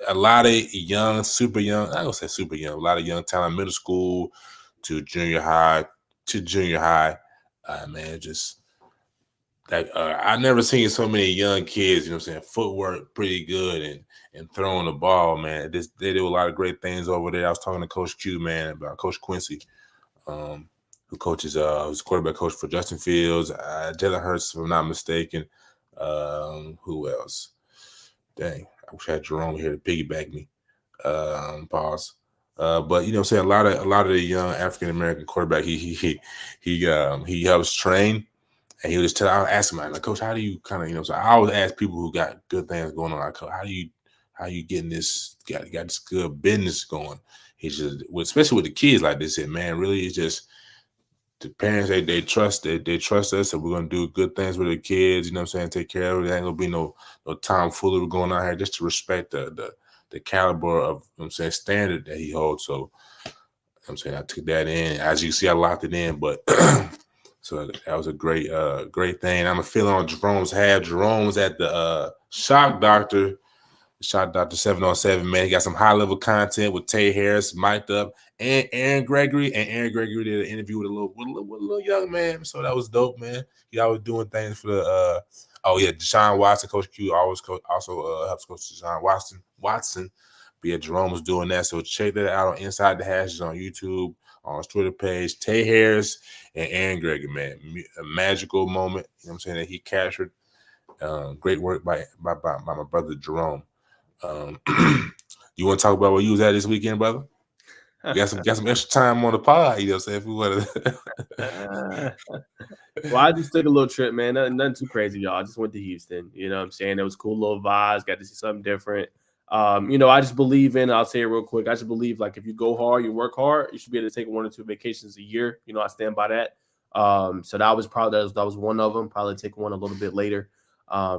a lot of young, super young, I don't say super young, a lot of young talent, middle school to junior high, man, just like I've never seen so many young kids, you know what I'm saying, footwork pretty good and throwing the ball, man. They do a lot of great things over there. I was talking to Coach Q, man, about Coach Quincy, who coaches, who's quarterback coach for Justin Fields, Jalen Hurts, if I'm not mistaken. Who else? Dang, I wish I had Jerome here to piggyback me. Pause. But you know what I'm saying, a lot of the young African American quarterback, he helps train. And he would just I ask him, like, Coach, how do you kind of, you know, so I always ask people who got good things going on, like, Coach, how you getting this, got this good business going? He's just, especially with the kids, like they said, man, really, it's just the parents, they trust us, and we're gonna do good things with the kids, you know what I'm saying, take care of it. There ain't gonna be no tomfoolery going on here, just to respect the caliber of, you know what I'm saying, standard that he holds. So, you know what I'm saying, I took that in. As you see, I locked it in, but so that was a great thing. I'm a feeling on Jerome's half. Jerome was at the Shock Doctor 7-on-7, man. He got some high-level content with Tay Harris mic'd up and Aaron Gregory. And Aaron Gregory did an interview with a little young man. So that was dope, man. He always doing things for the Deshaun Watson. Coach Q also helps Coach Deshaun Watson. But yeah, Jerome was doing that. So check that out on Inside the Hashes on YouTube, on his Twitter page. Tay Harris and Aaron Gregory, man. A magical moment, you know what I'm saying, that he captured. Great work by my brother Jerome. You want to talk about where you was at this weekend, brother? Got some extra time on the pod, you know what I'm saying? If we want to. Well, I just took a little trip, man. Nothing too crazy, y'all. I just went to Houston. You know what I'm saying? It was cool little vibes. Got to see something different. I just believe I'll say it real quick. I just believe, like, if you go hard, you work hard, you should be able to take 1 or 2 vacations a year. You know, I stand by that. So that was one of them. Probably take one a little bit later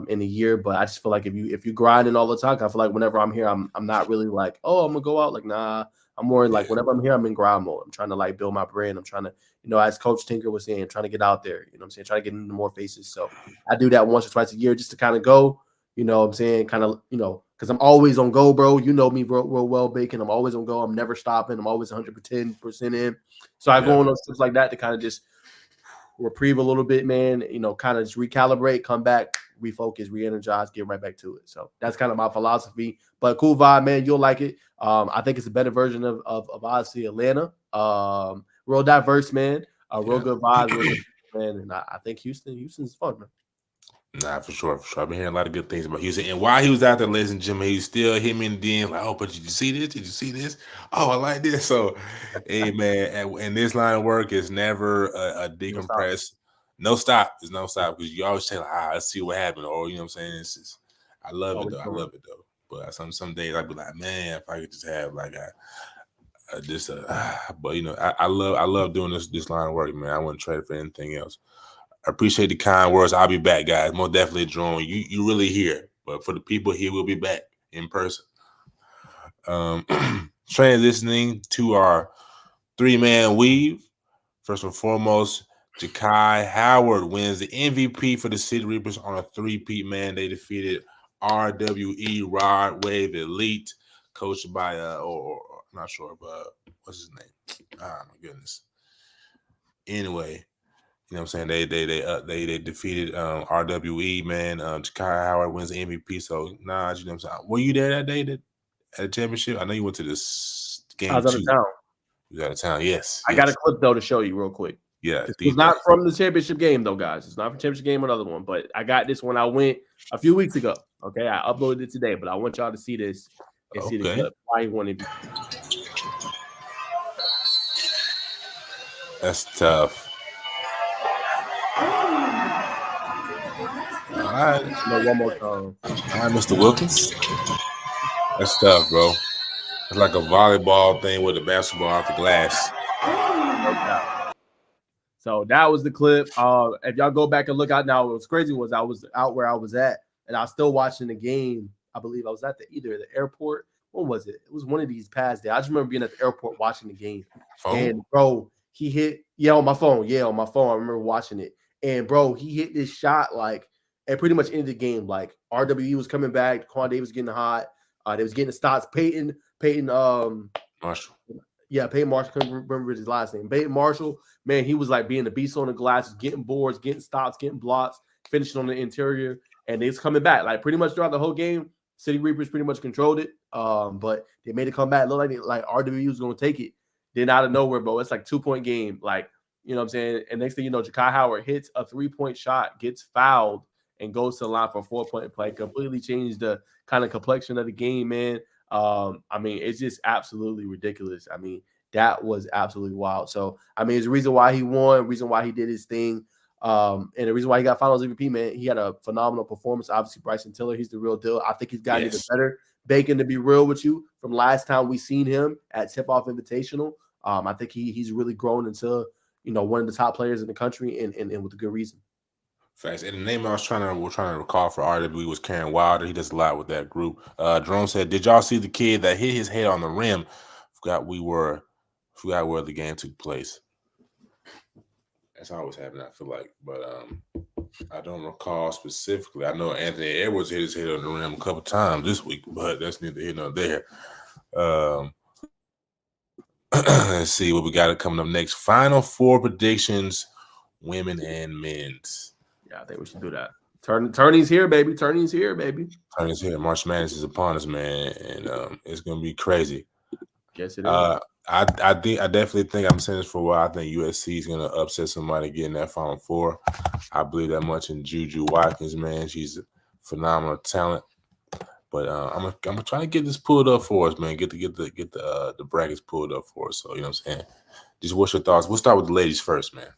in the year. But I just feel like if you grinding all the time, I feel like whenever I'm here, I'm not really like, oh, I'm gonna go out. Like, nah, I'm more like whenever I'm here, I'm in grind mode. I'm trying to like build my brand. I'm trying to, as Coach Tinker was saying, trying to get out there. You know what I'm saying? Trying to get into more faces. So I do that once or twice a year just to kind of go. You know what I'm saying? Kind of, because I'm always on go, bro. You know me real well, Bacon. I'm always on go. I'm never stopping. I'm always 110% in. So I go on those trips like that to kind of just reprieve a little bit, man. Kind of just recalibrate, come back, refocus, re-energize, get right back to it. So that's kind of my philosophy. But cool vibe, man. You'll like it. I think it's a better version of obviously Atlanta. Real diverse, man. Real good vibes, real good, man. And I think Houston's fun, man. Nah, for sure, for sure. I've been hearing a lot of good things about Houston. And while he was out there, ladies and gentlemen, he was still hit me in the DM like, oh, but did you see this? Did you see this? Oh, I like this. So, hey, man, and this line of work is never a decompress. No stop. There's no stop because you always say, like, let's see what happened. Or, you know what I'm saying? I love it, though. I love it, though. But some days I'd be like, man, if I could just have like but I love doing this line of work, man. I wouldn't trade it for anything else. I appreciate the kind words. I'll be back, guys. Most definitely, Jerome. You really here. But for the people here, we'll be back in person. Transitioning to our 3-man weave. First and foremost, Ja'Kai Howard wins the MVP for the City Reapers on a 3-peat, man. They defeated RWE Rod Wave Elite, coached by or I'm not sure, but what's his name? Oh my goodness. Anyway. You know what I'm saying? They defeated RWE, man. Ja'Kai Howard wins the MVP. So, you know what I'm saying? Were you there that day at the championship? I know you went to this game. I was out of town. You was out of town, yes. I got a clip, though, to show you real quick. Yeah. It's not from the championship game, though, guys. It's not from the championship game, another one. But I got this when I went a few weeks ago. Okay, I uploaded it today, but I want y'all to see this and see the clip. Why he won MVP. That's tough. All right. No, one more time. All right, Mr. Wilkins. That's tough, bro. It's like a volleyball thing with a basketball off the glass. So that was the clip. If y'all go back and look out now, what's crazy was I was out where I was at, and I was still watching the game. I believe I was at either the airport. When was it? It was one of these past days. I just remember being at the airport watching the game. And bro, he hit on my phone. Yeah, on my phone. I remember watching it. And bro, he hit this shot like it pretty much ended the game. Like RWE was coming back, Quan Davis was getting hot. They was getting the stops. Peyton Marshall. Yeah, Peyton Marshall. Couldn't remember his last name. Peyton Marshall, man, he was like being the beast on the glass, getting boards, getting stops, getting blocks, finishing on the interior, and it's coming back. Like pretty much throughout the whole game, City Reapers pretty much controlled it. But they made it come back. It looked like RWE was going to take it. Then out of nowhere, bro, it's like 2-point game. Like, you know what I'm saying? And next thing you know, Ja'Kai Howard hits a 3-point shot, gets fouled, and goes to the line for a 4-point play. Completely changed the kind of complexion of the game, man. I mean, it's just absolutely ridiculous. I mean, that was absolutely wild. So, I mean, it's the reason why he won, reason why he did his thing, and the reason why he got finals MVP, man. He had a phenomenal performance. Obviously, Bryson Tiller, he's the real deal. I think he's gotten even better. Bacon, to be real with you, from last time we seen him at Tip-Off Invitational, I think he's really grown into, one of the top players in the country, and with a good reason. Facts. And the name we're trying to recall for RWE was Karen Wilder. He does a lot with that group. Jerome said, "Did y'all see the kid that hit his head on the rim? Forgot where the game took place." That's always happening, I feel like, but I don't recall specifically. I know Anthony Edwards hit his head on the rim a couple times this week, but that's neither here nor there. Let's see what we got coming up next. Final four predictions, women and men's. Yeah, I think we should do that. Tourney's here, baby. Tourney's here, baby. Tourney's here. March Madness is upon us, man, and it's gonna be crazy. Yes, it is. I definitely think I'm saying this for a while. I think USC is gonna upset somebody getting that Final Four. I believe that much in Juju Watkins, man. She's a phenomenal talent. But I'm gonna try to get this pulled up for us, man. Get the brackets pulled up for us. So you know what I'm saying. Just what's your thoughts? We'll start with the ladies first, man.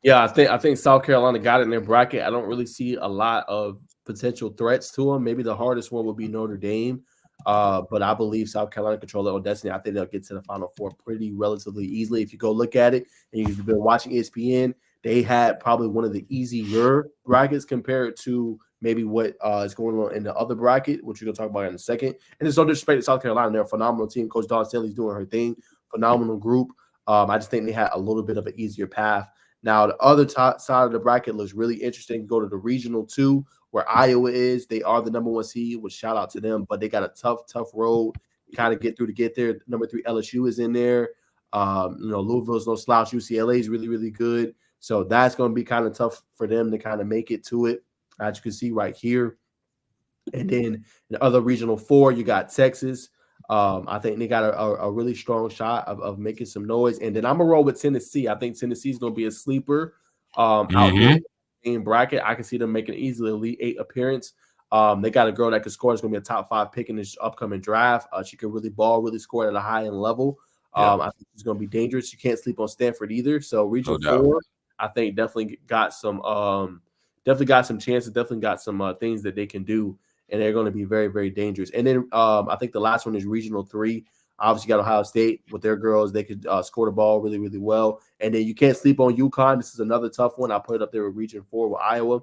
Yeah, I think South Carolina got it in their bracket. I don't really see a lot of potential threats to them. Maybe the hardest one would be Notre Dame. But I believe South Carolina control their own destiny. I think they'll get to the Final Four pretty relatively easily. If you go look at it and you've been watching ESPN, they had probably one of the easier brackets compared to maybe what is going on in the other bracket, which we're going to talk about in a second. And there's no disrespect to South Carolina. They're a phenomenal team. Coach Dawn Staley's doing her thing. Phenomenal group. I just think they had a little bit of an easier path. Now, the other side of the bracket looks really interesting. Go to the regional 2, where Iowa is. They are the number 1 seed, which shout out to them. But they got a tough road kind of get through to get there. Number 3, LSU is in there. Louisville's no slouch. UCLA is really, really good. So that's going to be kind of tough for them to kind of make it to it, as you can see right here. And then in the other regional 4, you got Texas. I think they got a really strong shot of making some noise. And then I'm going to roll with Tennessee. I think Tennessee is going to be a sleeper out there in bracket. I can see them making easily Elite 8 appearance. They got a girl that can score. It's going to be a top 5 pick in this upcoming draft. She can really ball, really score at a high end level. I think she's going to be dangerous. You can't sleep on Stanford either. So regional 4, I think definitely got some chances. Definitely got some things that they can do. And they're going to be very, very dangerous. And then I think the last one is regional 3. Obviously, got Ohio State with their girls. They could score the ball really, really well. And then you can't sleep on UConn. This is another tough one. I put it up there with region 4 with Iowa.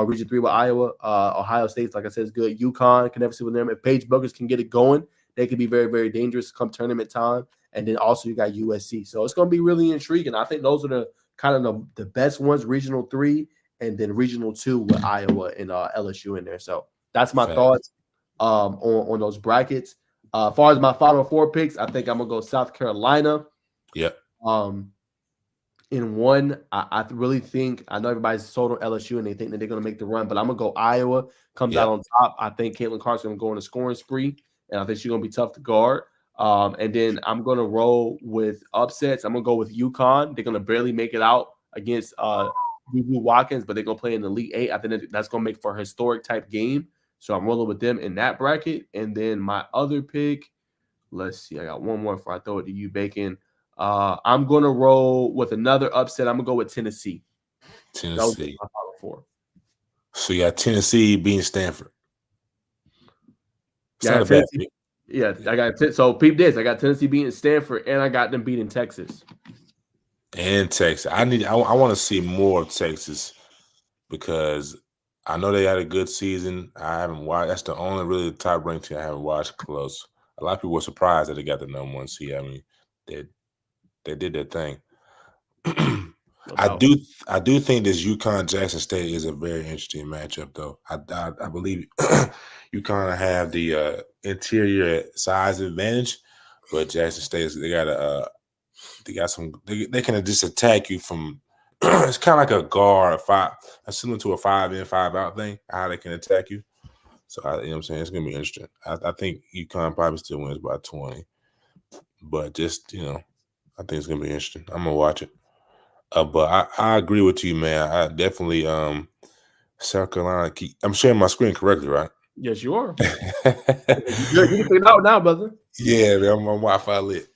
Region 3 with Iowa. Ohio State, like I said, is good. UConn can never sleep with them. If Paige Buggers can get it going, they could be very, very dangerous come tournament time. And then also you got USC. So it's going to be really intriguing. I think those are the kind of the best ones, regional 3, and then regional 2 with Iowa and LSU in there. So that's my thoughts on those brackets. As far as my Final Four picks, I think I'm gonna go South Carolina. Yep. In 1, I really think I know everybody's sold on LSU and they think that they're gonna make the run, but I'm gonna go Iowa comes out on top. I think Caitlin Clark's gonna go on a scoring spree, and I think she's gonna be tough to guard. And then I'm gonna roll with upsets. I'm gonna go with UConn. They're gonna barely make it out against Juju Watkins, but they're gonna play in the Elite 8. I think that's gonna make for a historic type game. So I'm rolling with them in that bracket. And then my other pick, let's see, I got one more before I throw it to you, Bacon. I'm going to roll with another upset. I'm going to go with Tennessee. Tennessee. My Final Four. So you got Tennessee beating Stanford. Yeah, I got so peep this. I got Tennessee beating Stanford, and I got them beating Texas. And Texas. I want to see more of Texas because I know they had a good season. I haven't watched. That's the only really top ranked team I haven't watched close. A lot of people were surprised that they got the number 1 seed. I mean, they did their thing. I do think this UConn Jackson State is a very interesting matchup, though. I believe UConn have the interior size advantage, but Jackson State they can just attack you from. It's kind of like a guard, similar to a 5-in, 5-out thing. How they can attack you. So you know what I'm saying, it's gonna be interesting. I think UConn probably still wins by 20, but just I think it's gonna be interesting. I'm gonna watch it. But I agree with you, man. I definitely South Carolina. I'm sharing my screen correctly, right? Yes, you are. You can figure it out now, brother. Yeah, man, I'm on Wi-Fi lit.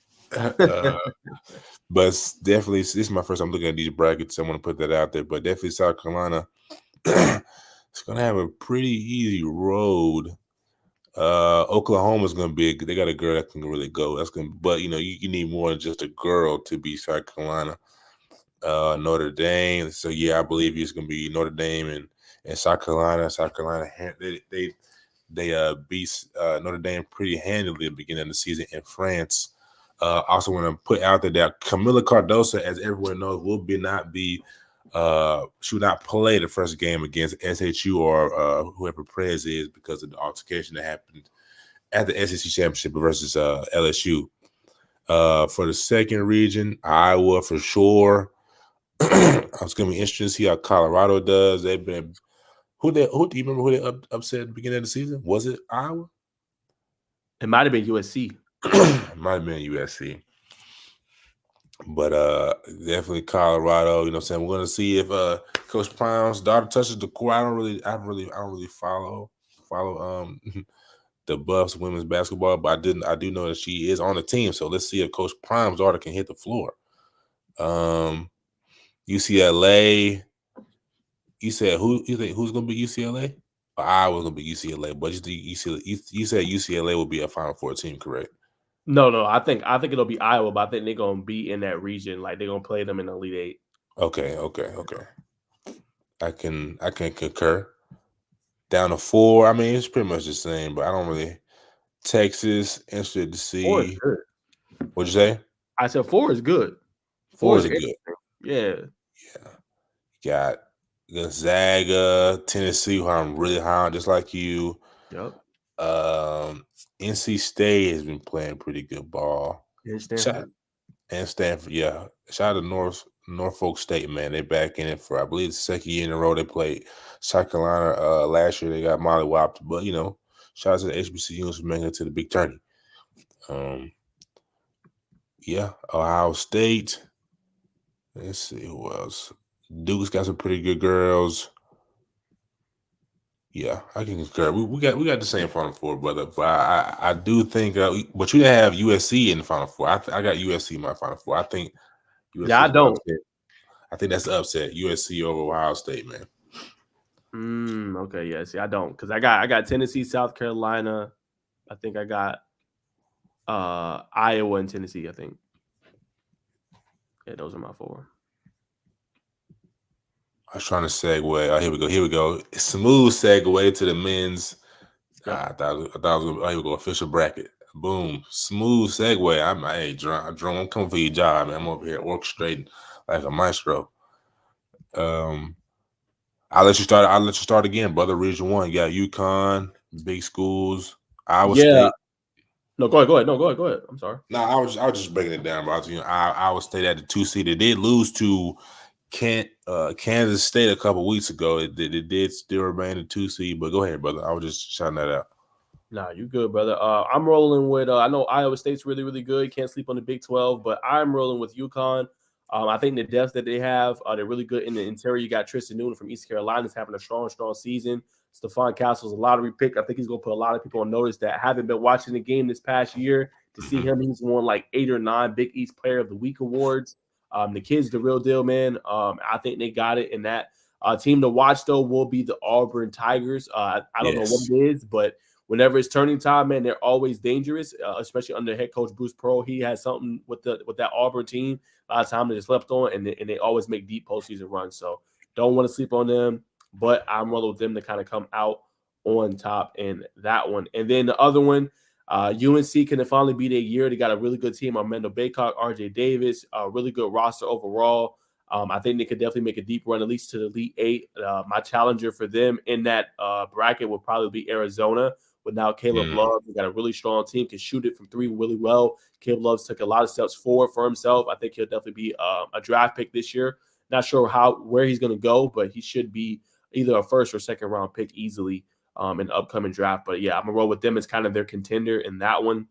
But definitely, this is my first time looking at these brackets. I want to put that out there. But definitely, South Carolina, it's gonna have a pretty easy road. Oklahoma's gonna be. They got a girl that can really go. But you need more than just a girl to beat South Carolina. Notre Dame. So yeah, I believe it's gonna be Notre Dame and South Carolina. South Carolina, they beat Notre Dame pretty handily at the beginning of the season in France. Also want to put out there that Camila Cardoso, as everyone knows, she will not play the first game against SHU or whoever Prez is because of the altercation that happened at the SEC Championship versus LSU. For the second region, Iowa for sure. It's gonna be interesting to see how Colorado does. They've been who do you remember who they upset at the beginning of the season? Was it Iowa? It might have been USC. Might have been USC. But definitely Colorado. You know what I'm saying? We're gonna see if Coach Brown's daughter touches the court. I don't really follow the Buffs women's basketball, but I do know that she is on the team. So let's see if Coach Prime's daughter can hit the floor. UCLA. You said who's gonna be UCLA? Iowa's gonna be UCLA, but you said UCLA will be a Final Four team, correct? No. I think it'll be Iowa, but I think they're gonna be in that region. Like they're gonna play them in the Elite 8. Okay. I can concur. Down to 4. I mean, it's pretty much the same, but I don't really. Texas, interested to see. 4 is good. What'd you say? I said 4 is good. 4 is good. Yeah. Got Gonzaga, Tennessee, who I'm really high on, just like you. Yep. NC State has been playing pretty good ball. And Stanford. And Stanford, yeah. Shout out to Norfolk State, man, they back in it for I believe the second year in a row. They played South Carolina last year. They got mollywopped, but shout out to the HBCUs for making it to the big tourney. Yeah, Ohio State. Let's see who else. Duke's got some pretty good girls. Yeah, I can concur. We got the same Final Four, brother. But I do think, but you didn't have USC in the Final Four. I got USC in my Final Four. I think USC Yeah, I is the don't. upset. I think that's the upset. USC over Ohio State, man. Okay, yeah. See, I don't, because I got Tennessee, South Carolina. I think I got Iowa and Tennessee. I think. Yeah, those are my four. I was trying to segue. Oh, here we go. Smooth segue to the men's. Yep. I thought it was gonna, here we go, official bracket. Boom. Smooth segue. Hey, Jerome, I'm coming for your job, man. I'm over here orchestrating like a maestro. I'll let you start again, brother. Region 1. You got UConn, big schools, Iowa State. No, go ahead. No, go ahead. I'm sorry. No, I was just breaking it down, bro. Iowa State at the 2 seed. They did lose to Kansas State a couple weeks ago. It did still remain a 2 seed, but go ahead, brother. I was just shouting that out. Nah, you good, brother. I'm rolling with. I know Iowa State's really, really good. Can't sleep on the Big 12, but I'm rolling with UConn. I think the depth that they have, they're really good in the interior. You got Tristan Newton from East Carolina is having a strong season. Stephon Castle's a lottery pick. I think he's going to put a lot of people on notice that haven't been watching the game this past year. To see him, he's won like 8 or 9 Big East Player of the Week awards. The kid's the real deal, man. I think they got it. And that team to watch, though, will be the Auburn Tigers. I don't know what it is, but whenever it's turning time, man, they're always dangerous, especially under head coach Bruce Pearl. He has something with that Auburn team. A lot of time they just slept on, and they always make deep postseason runs. So don't want to sleep on them, but I'm rolling with them to kind of come out on top in that one. And then the other one, UNC can finally be their year. They got a really good team. Armando Baycock, RJ Davis, a really good roster overall. I think they could definitely make a deep run, at least to the Elite Eight. My challenger for them in that bracket would probably be Arizona. But now Caleb Love, they got a really strong team, can shoot it from 3 really well. Caleb Love took a lot of steps forward for himself. I think he'll definitely be a draft pick this year. Not sure where he's going to go, but he should be either a first or second round pick easily in the upcoming draft. But yeah, I'm going to roll with them as kind of their contender in that one.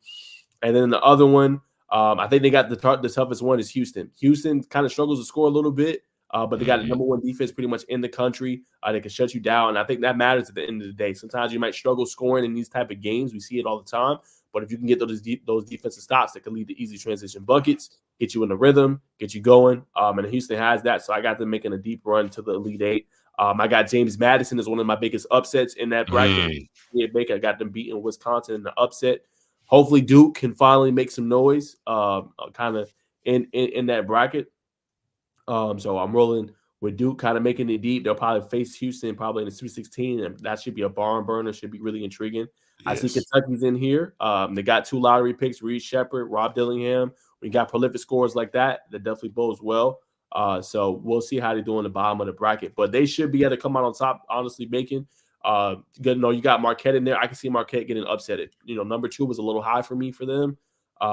And then the other one, I think they got the toughest one is Houston. Houston kind of struggles to score a little bit. But they got the number 1 defense pretty much in the country. They can shut you down. And I think that matters at the end of the day. Sometimes you might struggle scoring in these type of games. We see it all the time. But if you can get those defensive stops that can lead to easy transition buckets, get you in the rhythm, get you going. And Houston has that. So I got them making a deep run to the Elite Eight. I got James Madison as one of my biggest upsets in that bracket. I got them beating Wisconsin in the upset. Hopefully Duke can finally make some noise kind of in that bracket. So I'm rolling with Duke kind of making it deep. They'll probably face Houston probably in the Sweet 16, and that should be a barn burner. Should be really intriguing. Yes. I see Kentucky's in here. They got 2 lottery picks, Reed Shepherd, Rob Dillingham. We got prolific scores like that. That definitely bodes well. So we'll see how they do in the bottom of the bracket. But they should be able to come out on top, honestly, making you got Marquette in there. I can see Marquette getting upsetted. Number 2 was a little high for me for them.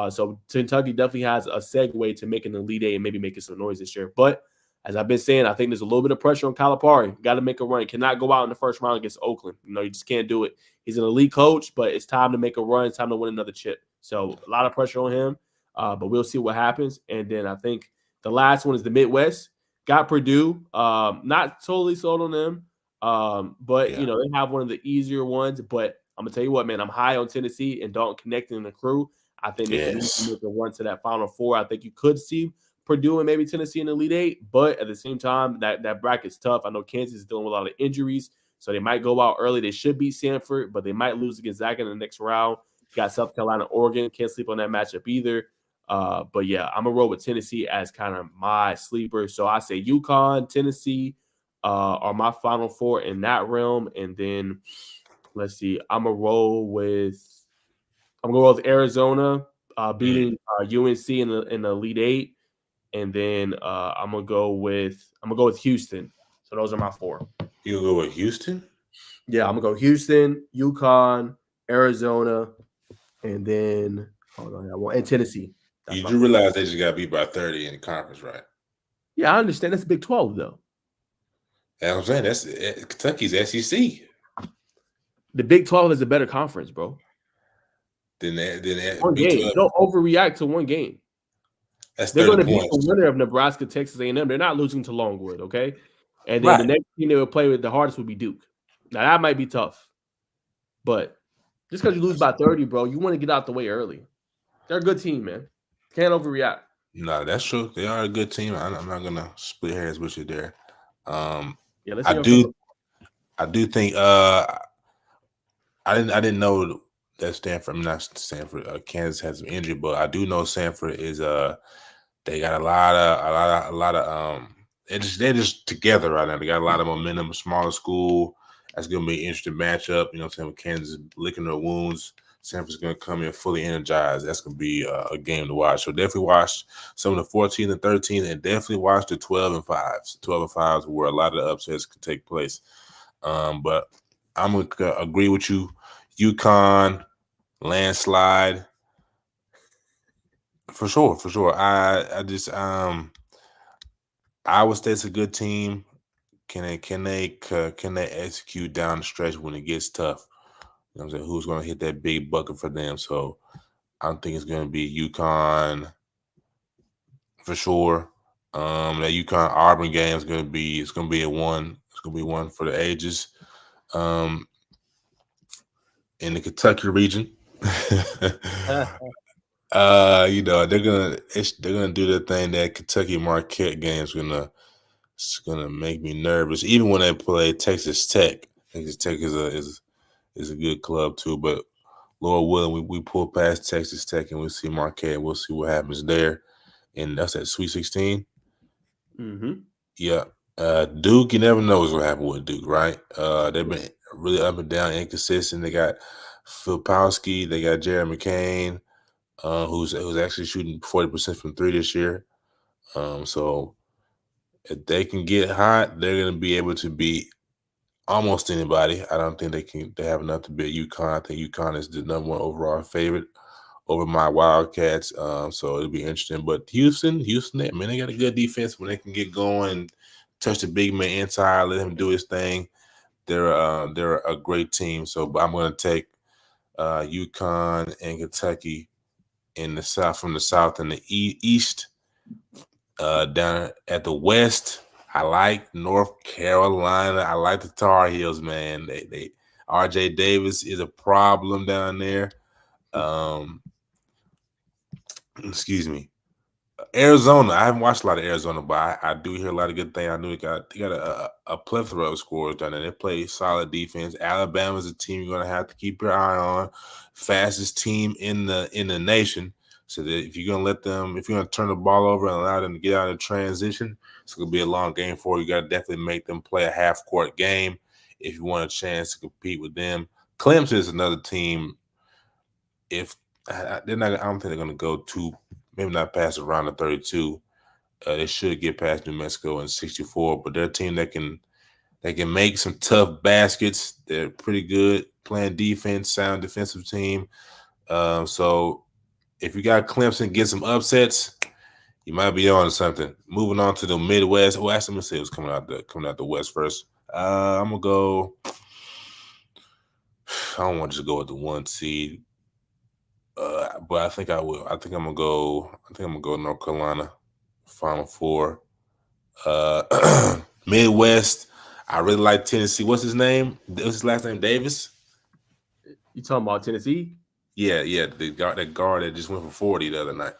So Kentucky definitely has a segue to making the Elite Eight and maybe making some noise this year. But as I've been saying, I think there's a little bit of pressure on Calipari. Got to make a run. Cannot go out in the first round against Oakland. You just can't do it. He's an elite coach, but it's time to make a run. It's time to win another chip. So a lot of pressure on him, but we'll see what happens. And then I think the last one is the Midwest. Got Purdue. Not totally sold on them, but they have one of the easier ones. But I'm gonna tell you what, man, I'm high on Tennessee and Dalton connecting the crew. I think they can make a run to that Final Four. I think you could see Purdue and maybe Tennessee in the Elite Eight, but at the same time, that bracket's tough. I know Kansas is dealing with a lot of injuries, so they might go out early. They should beat Sanford, but they might lose against Zach in the next round. Got South Carolina, Oregon. Can't sleep on that matchup either. But yeah, I'm gonna roll with Tennessee as kind of my sleeper. So I say UConn, Tennessee are my Final Four in that realm, and then let's see, I'm gonna roll with Arizona beating UNC in the Elite Eight, and then I'm gonna go with Houston. So those are my 4. You go with Houston? Yeah, I'm gonna go Houston, UConn, Arizona, and then and Tennessee. You do realize they just got beat by 30 in the conference, right? Yeah, I understand. That's Big 12 though. That's what I'm saying. That's Kentucky's SEC. The Big 12 is a better conference, bro. Then that One Big game. 12. Don't overreact to one game. That's They're 30 going to beat the points. winner of Nebraska, Texas A&M. They're not losing to Longwood, okay? And then Right. the next team they would play with the hardest would be Duke. Now that might be tough, but just because you lose by 30, bro, you want to get out the way early. They're a good team, man. Can't overreact. No, that's true. They are a good team. I'm not gonna split hairs with you there. Yeah, let's I hear do. from I do think. I didn't know that Stanford. I'm not Stanford. Kansas has some injury, but I do know Stanford is. They got a lot of. They're just together right now. They got a lot of momentum. Smaller school. That's gonna be an interesting matchup. You know what I'm saying? With Kansas licking their wounds. Stanford's going to come in fully energized. That's going to be a game to watch. So definitely watch some of the 14 and 13, and definitely watch the 12 and 5s. 12 and 5s where a lot of the upsets can take place. But I'm going to agree with you. UConn, landslide. For sure. I just Iowa State's a good team. Can they execute down the stretch when it gets tough? You know what I'm saying? Who's going to hit that big bucket for them? So I think it's going to be UConn for sure. That UConn Auburn game is going to be a one. It's going to be one for the ages. In the Kentucky region, you know they're gonna do the thing. That Kentucky Marquette game is gonna make me nervous. Even when they play Texas Tech, Texas Tech is a good club too. But Lord willing, we pull past Texas Tech and we see Marquette. We'll see what happens there. And that's at Sweet 16. Mm-hmm. Yeah. Duke, you never know what's gonna happen with Duke, right? They've been really up and down, inconsistent. They got Filipowski, they got Jared McCain, who's actually shooting 40% from three this year. So if they can get hot, they're gonna be able to beat almost anybody. I don't think they have enough to beat UConn. I think UConn is the number one overall favorite over my Wildcats. So it'll be interesting. But Houston, I mean, they got a good defense when they can get going and touch the big man inside, let him do his thing. They're a great team. So but I'm going to take UConn and Kentucky in the south, from the south and the east. Down at the west, I like North Carolina. I like the Tar Heels, man. They RJ Davis is a problem down there. Excuse me. Arizona. I haven't watched a lot of Arizona, but I do hear a lot of good things. I knew they got a plethora of scores down there. They play solid defense. Alabama's a team you're gonna have to keep your eye on. Fastest team in the nation. So that if you're gonna turn the ball over and allow them to get out of transition, it's gonna be a long game for you. You gotta definitely make them play a half court game if you want a chance to compete with them. Clemson is another team. If they're not, I don't think they're gonna go maybe not past around the 32. They should get past New Mexico in 64, but they're a team that can make some tough baskets. They're pretty good playing defense, sound defensive team. So if you got Clemson get some upsets, you might be on to something. Moving on to the Midwest. Well, actually, let me say what's coming out the West first. I'm gonna go. I don't want to just go with the 1 seed. But I think I will. I think I'm gonna go North Carolina, Final Four. Midwest. I really like Tennessee. What's his name? What's his last name? Davis. You talking about Tennessee? Yeah. That guard that just went for 40 the other night.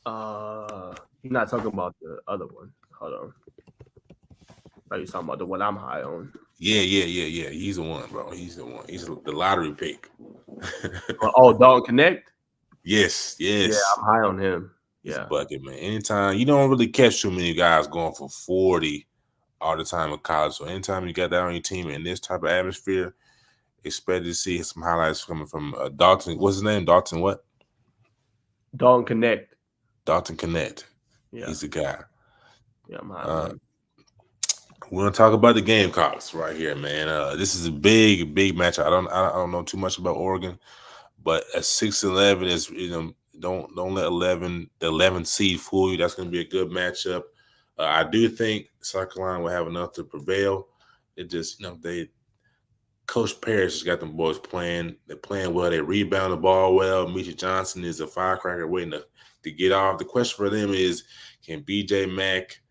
You're not talking about the other one. Hold on. Are you talking about the one I'm high on? Yeah. He's the one, bro. He's the one. He's the lottery pick. Dalton Connect? Yes. Yeah, I'm high on him. He's Yeah. bucket, man. Anytime you don't really catch too many guys going for 40 all the time in college. So anytime you got that on your team in this type of atmosphere, expect to see some highlights coming from Dalton. What's his name? Dalton what? Dalton Connect. Dalton Connect. Yeah. He's the guy. Yeah, I'm high on him. We're gonna talk about the Gamecocks right here, man. This is a big match. I don't know too much about Oregon, but at 6-11 is don't let the 11 seed fool you. That's gonna be a good matchup. I do think South Carolina will have enough to prevail. It just, Coach Parrish has got them boys playing. They're playing well. They rebound the ball well. Misha Johnson is a firecracker waiting to get off. The question for them is, can BJ Mack,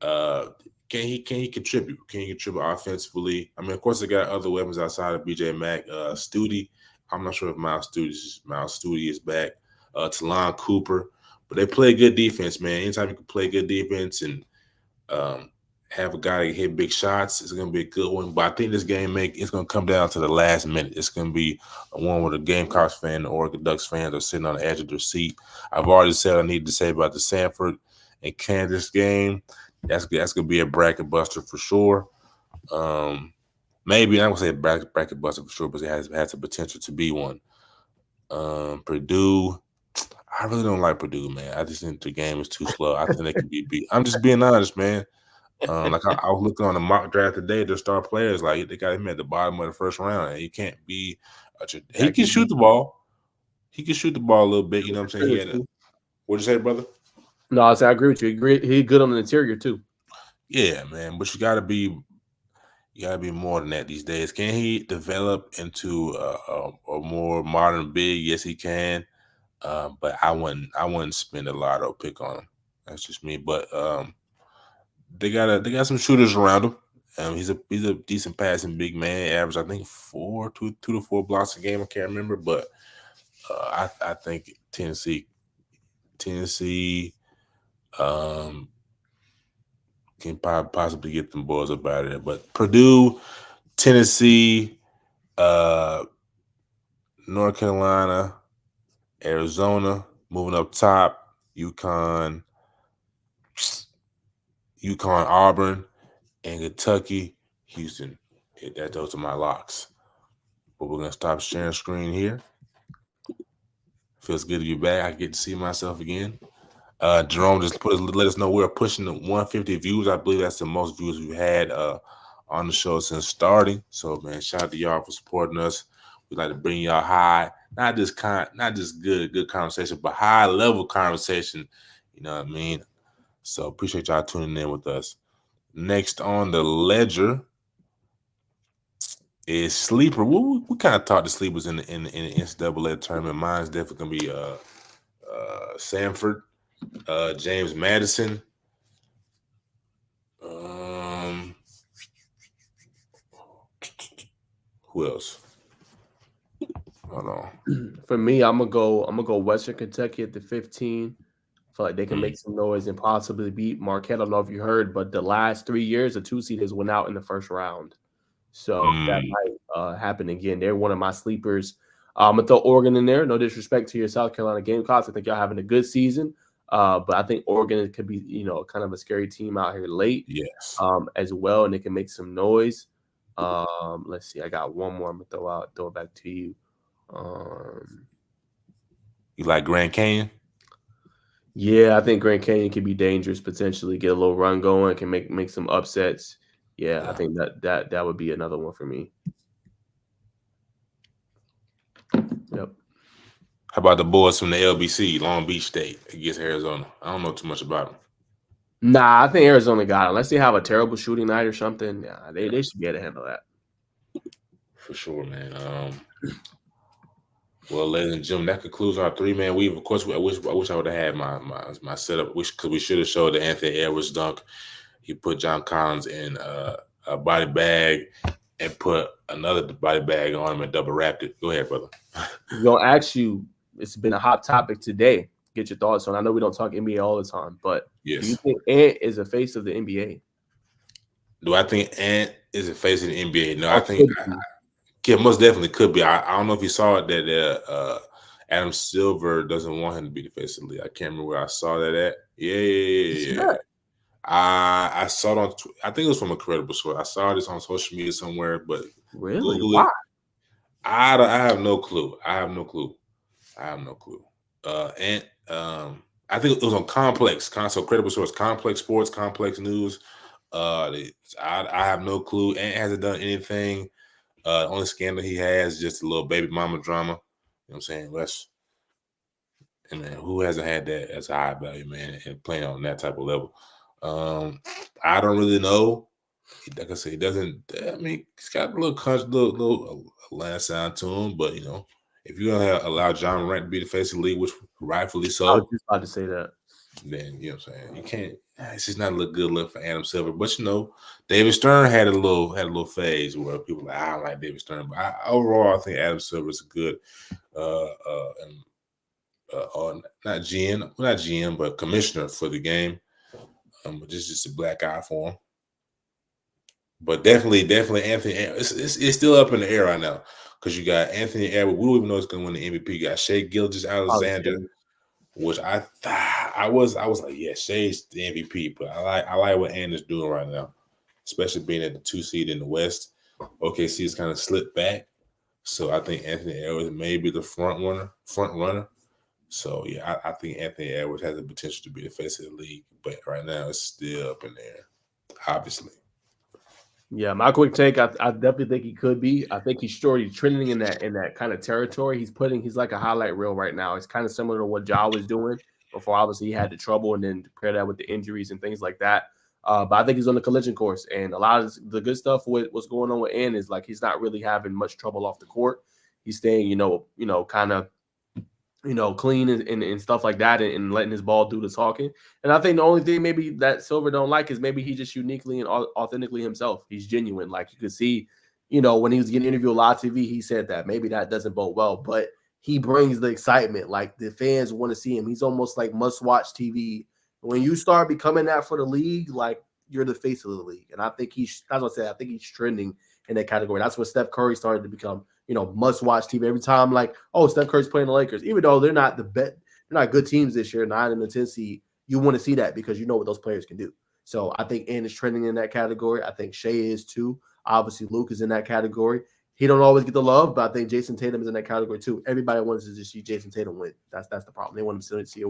can he contribute? Can he contribute offensively? I mean, of course, they got other weapons outside of BJ Mack. Studi, I'm not sure if Miles Studi is back. Talon Cooper, but they play good defense, man. Anytime you can play good defense and have a guy that hit big shots, it's going to be a good one. But I think this game it's going to come down to the last minute. It's going to be one where the Gamecocks fan, the Oregon Ducks fans are sitting on the edge of their seat. I've already said what I need to say about the Sanford and Kansas game. That's going to be a bracket buster for sure. Maybe I'm going to say bracket buster for sure, but it has the potential to be one. Purdue, I really don't like Purdue, man. I just think the game is too slow. I think they can be beat. I'm just being honest, man. Like I was looking on the mock draft today, their star players, like they got him at the bottom of the first round, and he can't be. He can shoot the ball. He can shoot the ball a little bit. You know what I'm saying? What'd you say, brother? No, I agree with you. He's good on the interior too. Yeah, man. But you got to be more than that these days. Can he develop into a more modern big? Yes, he can. But I wouldn't spend a lotto pick on him. That's just me. But they got some shooters around him. He's a decent passing big man. Average, I think, 2 to 4 blocks a game. I can't remember, but I think Tennessee can possibly get them boys up out of there. But Purdue, Tennessee, North Carolina, Arizona, moving up top, UConn, Auburn, and Kentucky, Houston. Those are my locks. But we're going to stop sharing screen here. Feels good to be back. I get to see myself again. Jerome just let us know we're pushing the 150 views. I believe that's the most views we've had on the show since starting. So, man, shout out to y'all for supporting us. We like to bring y'all high, not just good conversation, but high level conversation. You know what I mean? So appreciate y'all tuning in with us. Next on the ledger is sleeper. We kind of talked to sleepers in the NCAA tournament. Mine's definitely gonna be Sanford, James Madison. Who else? Hold on. For me, I'm gonna go Western Kentucky at the 15. I feel like they can make some noise and possibly beat Marquette. I don't know if you heard, but the last 3 years, the 2 seeders went out in the first round. So that might happen again. They're one of my sleepers. I'm gonna throw Oregon in there. No disrespect to your South Carolina Gamecocks. I think y'all having a good season. But I think Oregon could be, kind of a scary team out here late. Yes. As well, and they can make some noise. Let's see. I got one more. I'm gonna throw it back to you. You like Grand Canyon? Yeah, I think Grand Canyon can be dangerous potentially. Get a little run going, can make some upsets. Yeah, I think that would be another one for me. Yep. How about the boys from the LBC, Long Beach State against Arizona? I don't know too much about them. Nah, I think Arizona got it. Unless they have a terrible shooting night or something, they should be able to handle that. For sure, man. Well, ladies and gentlemen, that concludes our 3-man weave. Of course, I wish I would have had my setup. Because we should have showed the Anthony Edwards dunk. He put John Collins in a body bag and put another body bag on him and double wrapped it. Go ahead, brother. I'm gonna ask you. It's been a hot topic today. Get your thoughts on. I know we don't talk NBA all the time, but yes. Do you think Ant is a face of the NBA? Do I think Ant is a face of the NBA? No, I think most definitely could be. I don't know if you saw it that Adam Silver doesn't want him to be the face of the league. I can't remember where I saw that at. Yeah. I saw it on. I think it was from a credible source. I saw this on social media somewhere, but really, Google why? It. I have no clue. And I think it was on Complex. So credible source, Complex Sports, Complex News. I have no clue. Ant hasn't done anything. Only scandal he has is just a little baby mama drama. You know what I'm saying? Man, who hasn't had that as a high value, man, and playing on that type of level? I don't really know. Like I say, he doesn't. I mean, he's got a little country, little Atlanta sound to him. But if you're gonna allow John Morant to be the face of the league, which rightfully I was so, just about to say that. then you know what I'm saying. You can't. It's just not a good look for Adam Silver. But David Stern had a little phase where people were like, I don't like David Stern. But overall, I think Adam Silver is a good, not GM, but commissioner for the game. But just a black eye for him. But definitely Anthony. It's still up in the air right now because you got Anthony Edwards. We don't even know who's going to win the MVP. You got Shea Gilgeous-Alexander, which I was like, yeah, Shea's the MVP. But I like what Anthony's doing right now, especially being at the 2 seed in the West. OKC has kind of slipped back, so I think Anthony Edwards may be the front runner. So yeah, I think Anthony Edwards has the potential to be the face of the league, but right now it's still up in there, obviously. Yeah, my quick take. I definitely think he could be. I think he's already trending in that kind of territory. He's like a highlight reel right now. It's kind of similar to what Ja was doing before. Obviously, he had the trouble, and then pair that with the injuries and things like that. But I think he's on the collision course, and a lot of the good stuff with what's going on with N is like he's not really having much trouble off the court. He's staying, kind of clean and stuff like that, and letting his ball do the talking. And I think the only thing maybe that Silver don't like is maybe he just uniquely and authentically himself. He's genuine. Like you could see, when he was getting interviewed on live TV, he said that maybe that doesn't bode well, but he brings the excitement. Like the fans want to see him. He's almost like must-watch TV. When you start becoming that for the league, like you're the face of the league. And I think that's what I said, I think he's trending in that category. That's when Steph Curry started to become must-watch TV. Every time, like, oh, Steph Curry's playing the Lakers, even though they're not they're not good teams this year, 9 and the 10 seed, you want to see that because you know what those players can do. So I think Ann is trending in that category. I think Shea is too. Obviously, Luke is in that category. He don't always get the love, but I think Jason Tatum is in that category too. Everybody wants to just see Jason Tatum win. That's the problem. They want to see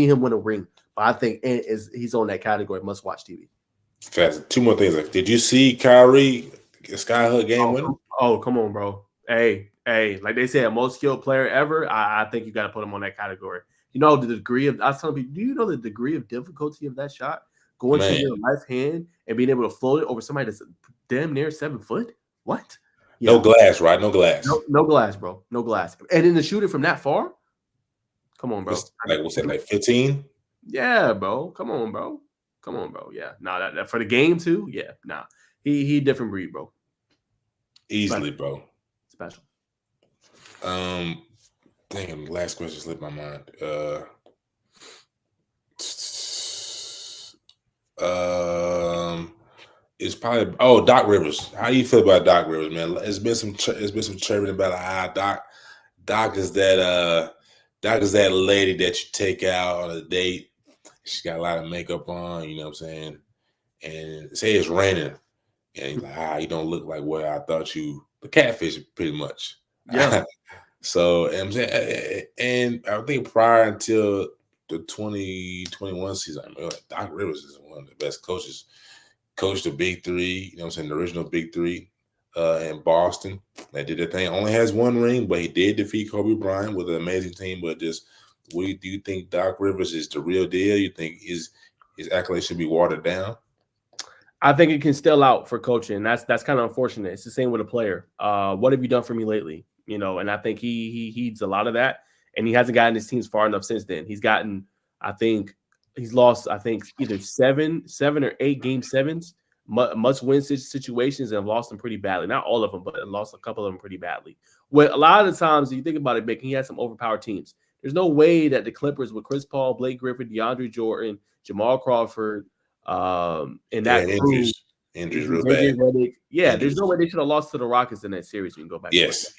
him win a ring. But I think Ant he's on that category, must-watch TV. Fast. 2 more things. Like, did you see Kyrie Skyhook game winner? Oh, come on, bro. Hey, like they said, most skilled player ever. I think you got to put him on that category. The degree of, I was telling people, do you know the degree of difficulty of that shot? Going to your left hand and being able to float it over somebody that's damn near 7 foot? What? Yeah. No glass, right? No glass. No glass, bro. No glass. And then to shoot it from that far? Come on, bro. What's that, like 15? Yeah, bro. Come on, bro. Yeah. Nah, that for the game too? Yeah, nah. He different breed, bro. Easily, bro. Special. Damn, the last question slipped my mind. It's probably Doc Rivers. How do you feel about Doc Rivers, man? It's been some chirping about Doc is that lady that you take out on a date. She's got a lot of makeup on, you know what I'm saying? And say it's raining, and you're like, you don't look like what I thought you. The catfish, pretty much. Yeah. So I'm saying, and I think prior until the 2021 season, I mean, Doc Rivers is one of the best coaches. Coached the Big Three, the original Big Three in Boston. They did their thing. Only has 1 ring, but he did defeat Kobe Bryant with an amazing team. But do you think Doc Rivers is the real deal? You think his accolades should be watered down? I think it can still out for coaching. That's kind of unfortunate. It's the same with a player. What have you done for me lately? And I think he heeds a lot of that, and he hasn't gotten his teams far enough since then. He's gotten, I think, he's lost, I think, either 7 or 8 game 7s, must-win situations, and lost them pretty badly. Not all of them, but lost a couple of them pretty badly. Well, a lot of the times, you think about it, Mick, he had some overpowered teams. There's no way that the Clippers with Chris Paul, Blake Griffin, DeAndre Jordan, Jamal Crawford, and that injuries real bad. Yeah, there's no way they should have lost to the Rockets in that series. We can go back. Yes.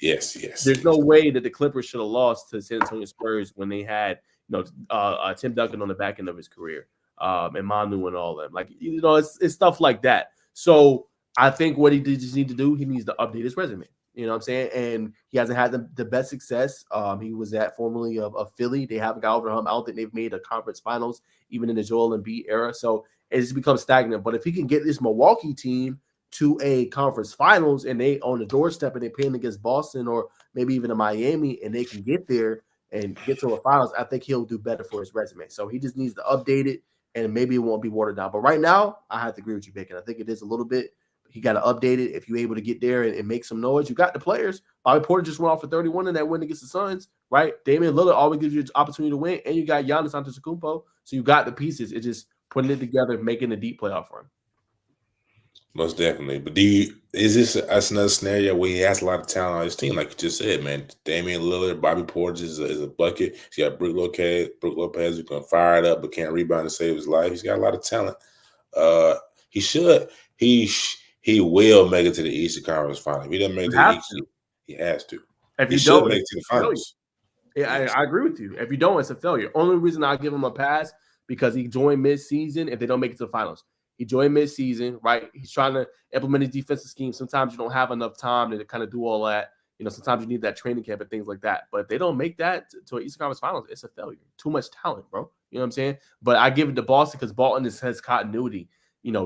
There's no way that the Clippers should have lost to San Antonio Spurs when they had Tim Duncan on the back end of his career, and Manu and all them. Like it's stuff like that. So I think what he just need to do, he needs to update his resume. You know what I'm saying? And he hasn't had the best success. He was at formerly of Philly. They haven't got over the hump. I don't think they've made a conference finals even in the Joel Embiid era. So it's just become stagnant. But if he can get this Milwaukee team to a conference finals and they on the doorstep and they're playing against Boston or maybe even a Miami and they can get there and get to a finals, I think he'll do better for his resume. So he just needs to update it, and maybe it won't be watered down. But right now, I have to agree with you, Bacon. I think it is a little bit. He got to update it. If you're able to get there and make some noise, you got the players. Bobby Porter just went off for 31 in that win against the Suns, right? Damian Lillard always gives you the opportunity to win, and you got Giannis Antetokounmpo, so you got the pieces. It's just putting it together, making a deep playoff run. Most definitely. But is this another scenario where he has a lot of talent on his team, like you just said, man? Damian Lillard, Bobby Portis is a bucket. He's got Brook Lopez who can fire it up but can't rebound and save his life. He's got a lot of talent. He will make it to the Eastern Conference Final. If he doesn't make it to the East, he has to. If he should make it to the finals. Yeah, I agree with you. If you don't, it's a failure. Only reason I give him a pass because he joined mid-season. If they don't make it to the finals, he joined mid-season, right? He's trying to implement his defensive scheme. Sometimes you don't have enough time to kind of do all that. Sometimes you need that training camp and things like that. But if they don't make that to an Eastern Conference Finals, it's a failure. Too much talent, bro. You know what I'm saying? But I give it to Boston because Bolton has continuity.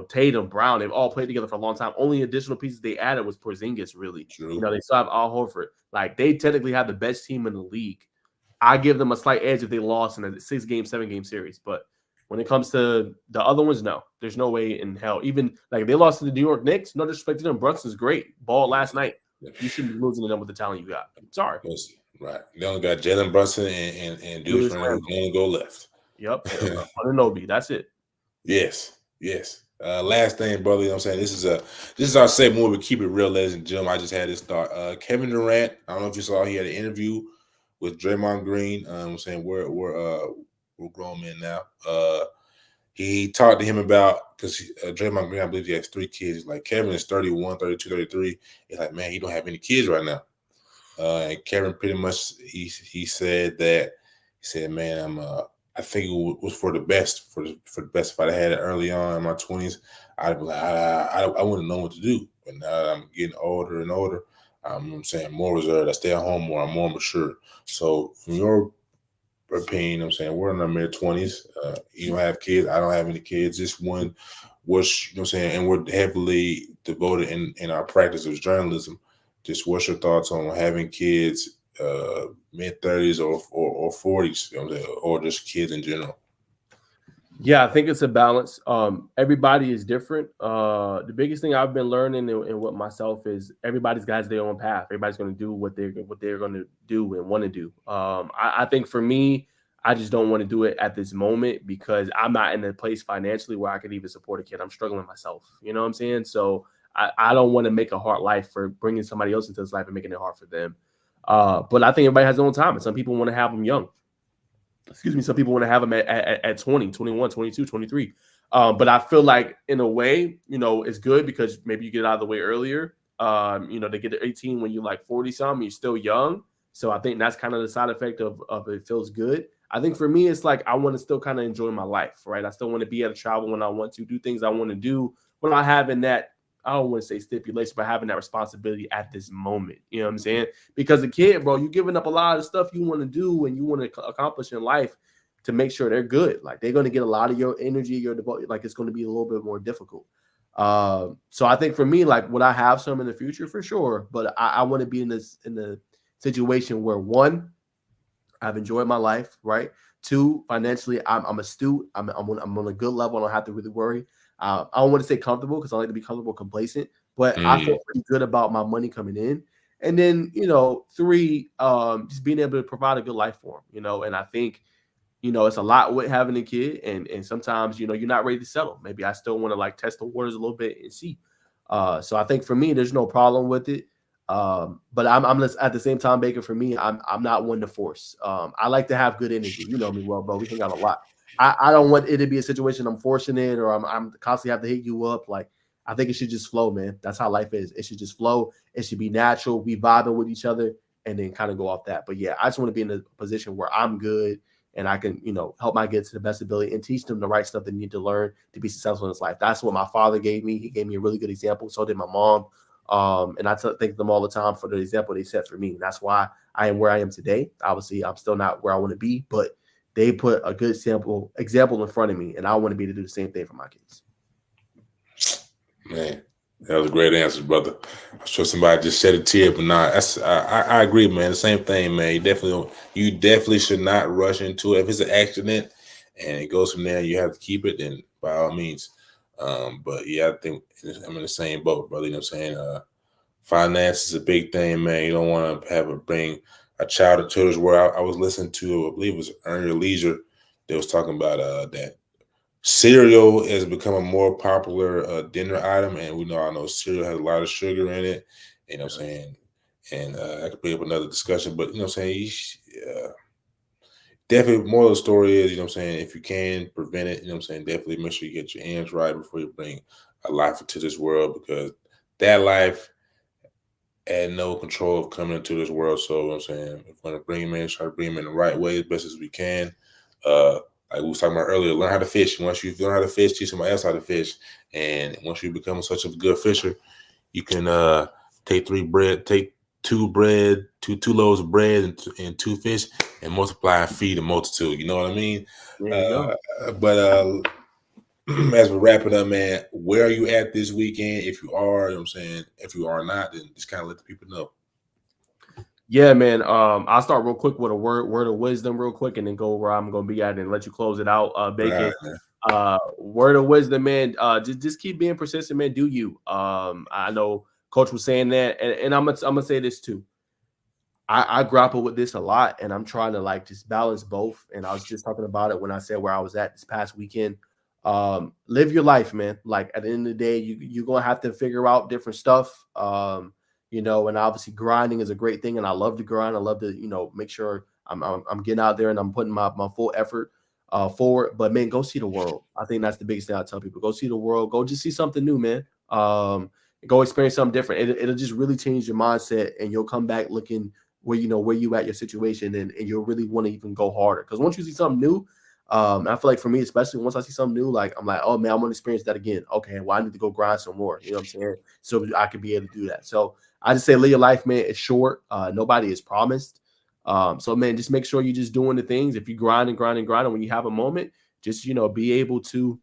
Tatum, Brown, they've all played together for a long time. Only additional pieces they added was Porzingis, really. True. They still have Al Horford. Like, they technically have the best team in the league. I give them a slight edge if they lost in a 6-game, 7-game series. But when it comes to the other ones, no. There's no way in hell. Even, like, they lost to the New York Knicks. No disrespect to them. Brunson's great. Ball last night. You shouldn't be losing to them with the talent you got. I'm sorry. Right. They only got Jalen Brunson and Julius Randle who only go left. Yep. Anunoby. That's it. Yes. Last thing, brother, you know what I'm saying? This is our segment where we keep it real, ladies and gentlemen. I just had this thought. Kevin Durant, I don't know if you saw, he had an interview with Draymond Green. I'm saying we're grown men now. He talked to him about, because Draymond Green, I believe he has 3 kids. Like, Kevin is 31, 32, 33. He's like, man, he don't have any kids right now. And Kevin pretty much, he said, man, I think it was for the best, for the best. If I had it early on in my 20s, I'd be like, I wouldn't know what to do. But now that I'm getting older and older, I'm saying more reserved. I stay at home more. I'm more mature. So from your opinion, I'm saying we're in our mid-20s. You don't have kids. I don't have any kids. This one was, and we're heavily devoted in our practice of journalism. Just what's your thoughts on having kids, mid-30s or 40s, or just kids in general? Yeah, I think it's a balance. Everybody is different. The biggest thing I've been learning and what myself is everybody's got their own path. Everybody's going to do what they're going to do and want to do. I think for me, I just don't want to do it at this moment because I'm not in a place financially where I could even support a kid. I'm struggling myself. You know what I'm saying? So I don't want to make a hard life for bringing somebody else into this life and making it hard for them. But I think everybody has their own time, and some people want to have them young. Some people want to have them at 20, 21, 22, 23. But I feel like in a way, it's good because maybe you get out of the way earlier. They get to 18 when you're like 40 something, you're still young. So I think that's kind of the side effect of it feels good. I think for me, it's like I want to still kind of enjoy my life, right? I still want to be able to travel when I want to, do things I want to do without having that, I don't want to say stipulation, but having that responsibility at this moment. You know what I'm saying? Because a kid, bro, you're giving up a lot of stuff you want to do and you want to accomplish in life to make sure they're good. Like, they're going to get a lot of your energy, your devotion. Like, it's going to be a little bit more difficult. So I think for me, like, would I have some in the future? For sure. But I want to be in the situation where, 1, I've enjoyed my life, right? 2, financially, I'm astute. I'm on a good level. I don't have to really worry. I don't want to say comfortable because I like to be comfortable, complacent, but I feel pretty good about my money coming in. And then, 3, just being able to provide a good life for them, and I think, it's a lot with having a kid and sometimes, you're not ready to settle. Maybe I still want to like test the waters a little bit and see. So I think for me, there's no problem with it. But I'm just, at the same time, Baker, for me, I'm not one to force. I like to have good energy. You know me well, bro. We hang out a lot. I don't want it to be a situation I'm forcing it or I'm constantly have to hit you up. Like, I think it should just flow, man. That's how life is. It should just flow. It should be natural. We vibing with each other and then kind of go off that. But yeah, I just want to be in a position where I'm good and I can, help my kids to the best ability and teach them the right stuff they need to learn to be successful in this life. That's what my father gave me. He gave me a really good example. So did my mom. And I thank them all the time for the example they set for me. And that's why I am where I am today. Obviously, I'm still not where I want to be, but they put a good example in front of me, and I want to be able to do the same thing for my kids. Man, that was a great answer, brother. I'm sure somebody just shed a tear, but I agree, man. The same thing, man. You definitely should not rush into it. If it's an accident, and it goes from there. You have to keep it, then by all means. But yeah, I think I'm in the same boat, brother. You know what I'm saying? Finance is a big thing, man. You don't want to bring a child into this world. I was listening to, I believe it was Earn Your Leisure. They was talking about that cereal has become a more popular dinner item, and I know cereal has a lot of sugar in it. You know what I'm saying? And I could bring up another discussion, but you know what I'm saying? Definitely, more of the story is, you know what I'm saying, if you can prevent it, you know what I'm saying, definitely make sure you get your ends right before you bring a life into this world, because that life had no control of coming into this world. So, you know what I'm saying, if we're going to bring him in, try to bring him in the right way as best as we can. Like we was talking about earlier, learn how to fish. Once you learn how to fish, teach somebody else how to fish. And once you become such a good fisher, you can take two loaves of bread and two fish and multiply and feed a multitude. You know what I mean? There you go. But as we're wrapping up, man, where are you at this weekend? If you are, you know what I'm saying, if you are not, then just kind of let the people know. Yeah, man. I'll start real quick with a word of wisdom real quick, and then go where I'm gonna be at and let you close it out. Bacon. Right, Word of wisdom, man. Just keep being persistent, man. Do you? I know Coach was saying that, and I'm gonna say this too. I grapple with this a lot, and I'm trying to like just balance both. And I was just talking about it when I said where I was at this past weekend. Live your life, man. Like at the end of the day, you're gonna have to figure out different stuff. And obviously grinding is a great thing, and I love to grind. I love to, make sure I'm getting out there and I'm putting my full effort forward. But man, go see the world. I think that's the biggest thing I tell people. Go see the world. Go just see something new, man. Go experience something different. It'll just really change your mindset, and you'll come back looking where you at your situation, and you'll really want to even go harder. Because once you see something new, I feel like for me, especially once I see something new, like I'm like, oh man, I want to experience that again. Okay, well, I need to go grind some more. You know what I'm saying? So I could be able to do that. So I just say live your life, man. It's short. Nobody is promised. So man, just make sure you're just doing the things. If you grind and grind and grind, and when you have a moment, just be able to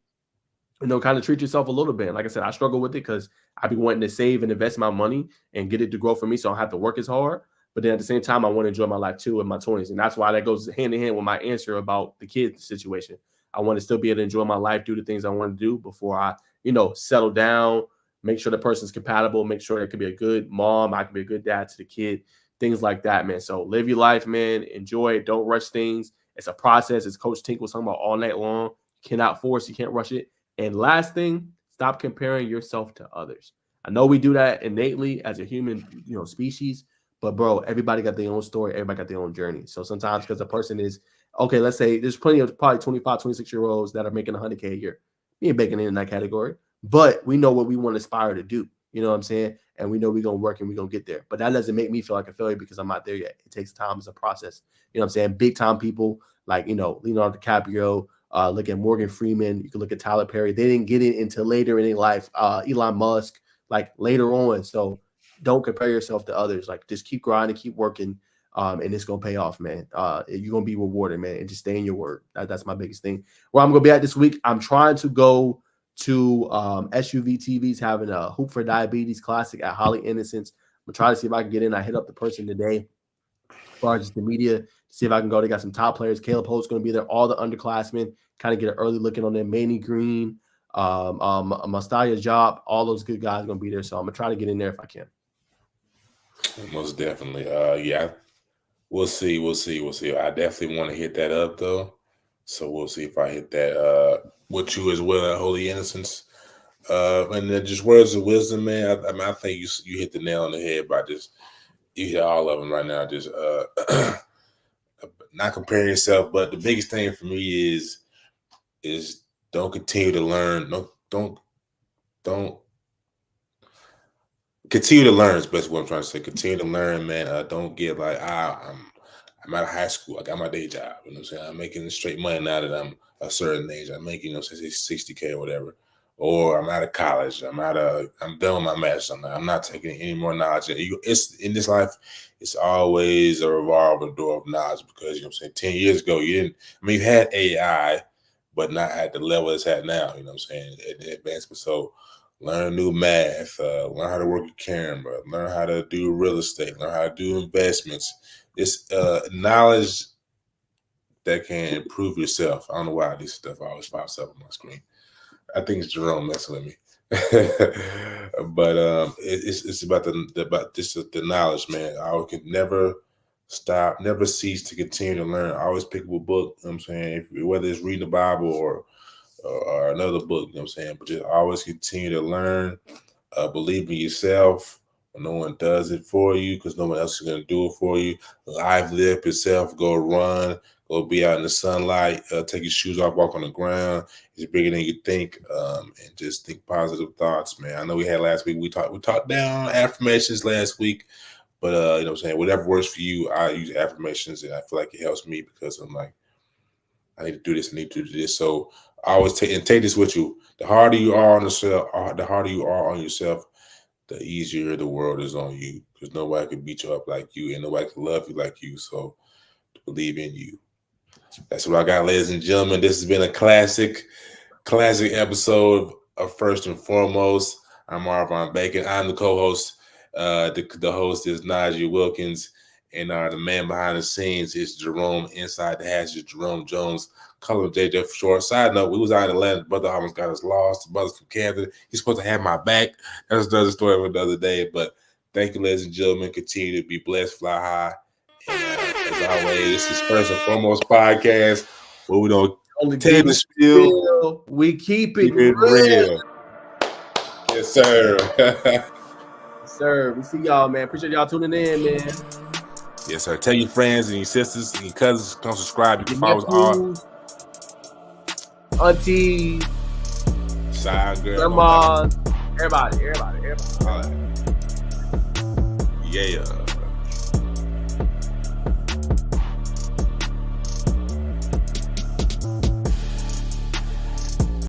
kind of treat yourself a little bit. Like I said, I struggle with it because I be wanting to save and invest my money and get it to grow for me, so I don't have to work as hard. But then at the same time, I want to enjoy my life too in my 20s. And that's why that goes hand in hand with my answer about the kid situation. I want to still be able to enjoy my life, do the things I want to do before I, settle down, make sure the person's compatible, make sure there can be a good mom, I can be a good dad to the kid, things like that, man. So live your life, man. Enjoy it. Don't rush things. It's a process. As Coach Tink was talking about all night long. You cannot force, you can't rush it. And last thing, stop comparing yourself to others. I know we do that innately as a human, species. But bro, everybody got their own story. Everybody got their own journey. So sometimes because a person is, okay, let's say there's plenty of probably 25, 26-year-olds that are making 100K a year. We ain't making it in that category. But we know what we want to aspire to do. You know what I'm saying? And we know we're going to work and we're going to get there. But that doesn't make me feel like a failure because I'm not there yet. It takes time as a process. You know what I'm saying? Big time people like, Leonardo DiCaprio, look at Morgan Freeman. You can look at Tyler Perry. They didn't get it until later in their life. Elon Musk, like later on. So don't compare yourself to others. Like just keep grinding, keep working, and it's gonna pay off, man. You're gonna be rewarded, man, and just stay in your word. That's my biggest thing. Where I'm gonna be at this week, I'm trying to go to SUV TV's having a Hoop for Diabetes Classic at Holly Innocence. I'm trying to see if I can get in. I hit up the person today, as far as just the media, see if I can go. They got some top players. Caleb Holt's gonna be there. All the underclassmen, kind of get an early looking on them. Manny Green, Mustaya Job, all those good guys gonna be there. So I'm gonna try to get in there if I can. Most definitely. Yeah, we'll see. I definitely want to hit that up though. So we'll see if I hit that with you as well at Holy Innocence. And then just words of wisdom, man. I think you hit the nail on the head by you hit all of them right now. Just not comparing yourself, but the biggest thing for me is don't continue to learn. Don't continue to learn is basically what I'm trying to say. Continue to learn, man. Don't get like I'm out of high school. I got my day job. You know what I'm saying? I'm making straight money now that I'm a certain age. I'm making, say 60K or whatever. Or I'm out of college. I'm done with my master's. I'm not taking any more knowledge. It's in this life, it's always a revolving door of knowledge because you know what I'm saying, 10 years ago, you had AI, but not at the level it's at now, you know what I'm saying? Advancement. So learn new math, learn how to work a camera, learn how to do real estate, learn how to do investments. This knowledge that can improve yourself. I don't know why this stuff always pops up on my screen. I think it's Jerome messing with me. But it's about the knowledge, man. I can never stop, never cease to continue to learn. I always pick up a book, you know what I'm saying, whether it's reading the Bible or another book, you know what I'm saying, but just always continue to learn, believe in yourself. No one does it for you because no one else is going to do it for you. Live up yourself, go run, go be out in the sunlight, take your shoes off, walk on the ground. It's bigger than you think, and just think positive thoughts, man. I know we had last week, we talked down affirmations last week, but you know what I'm saying, whatever works for you, I use affirmations, and I feel like it helps me because I'm like, I need to do this, I need to do this. So I always take this with you. The harder you are on yourself, the easier the world is on you, because nobody can beat you up like you, and nobody can love you like you. So believe in you. That's what I got, ladies and gentlemen. This has been a classic episode of First and Foremost. I'm Marvin Bacon. I'm the co-host. The host is Najee Wilkins, and the man behind the scenes is Jerome. Inside the hatch is Jerome Jones. Call him JJ for short. Side note, we was out in Atlanta. Brother almost got us lost. The brother's from Canada. He's supposed to have my back. That's another story for another day. But thank you, ladies and gentlemen. Continue to be blessed, fly high. And as always, this is First and Foremost podcast, where we don't Only tell the spiel. We keep it real. Yes, sir. Yes, sir. We see y'all, man. Appreciate y'all tuning in, man. Yes, sir. Tell your friends and your sisters and your cousins, come subscribe. You can follow us all. Aunties, side girl, grandmas, everybody. Yeah.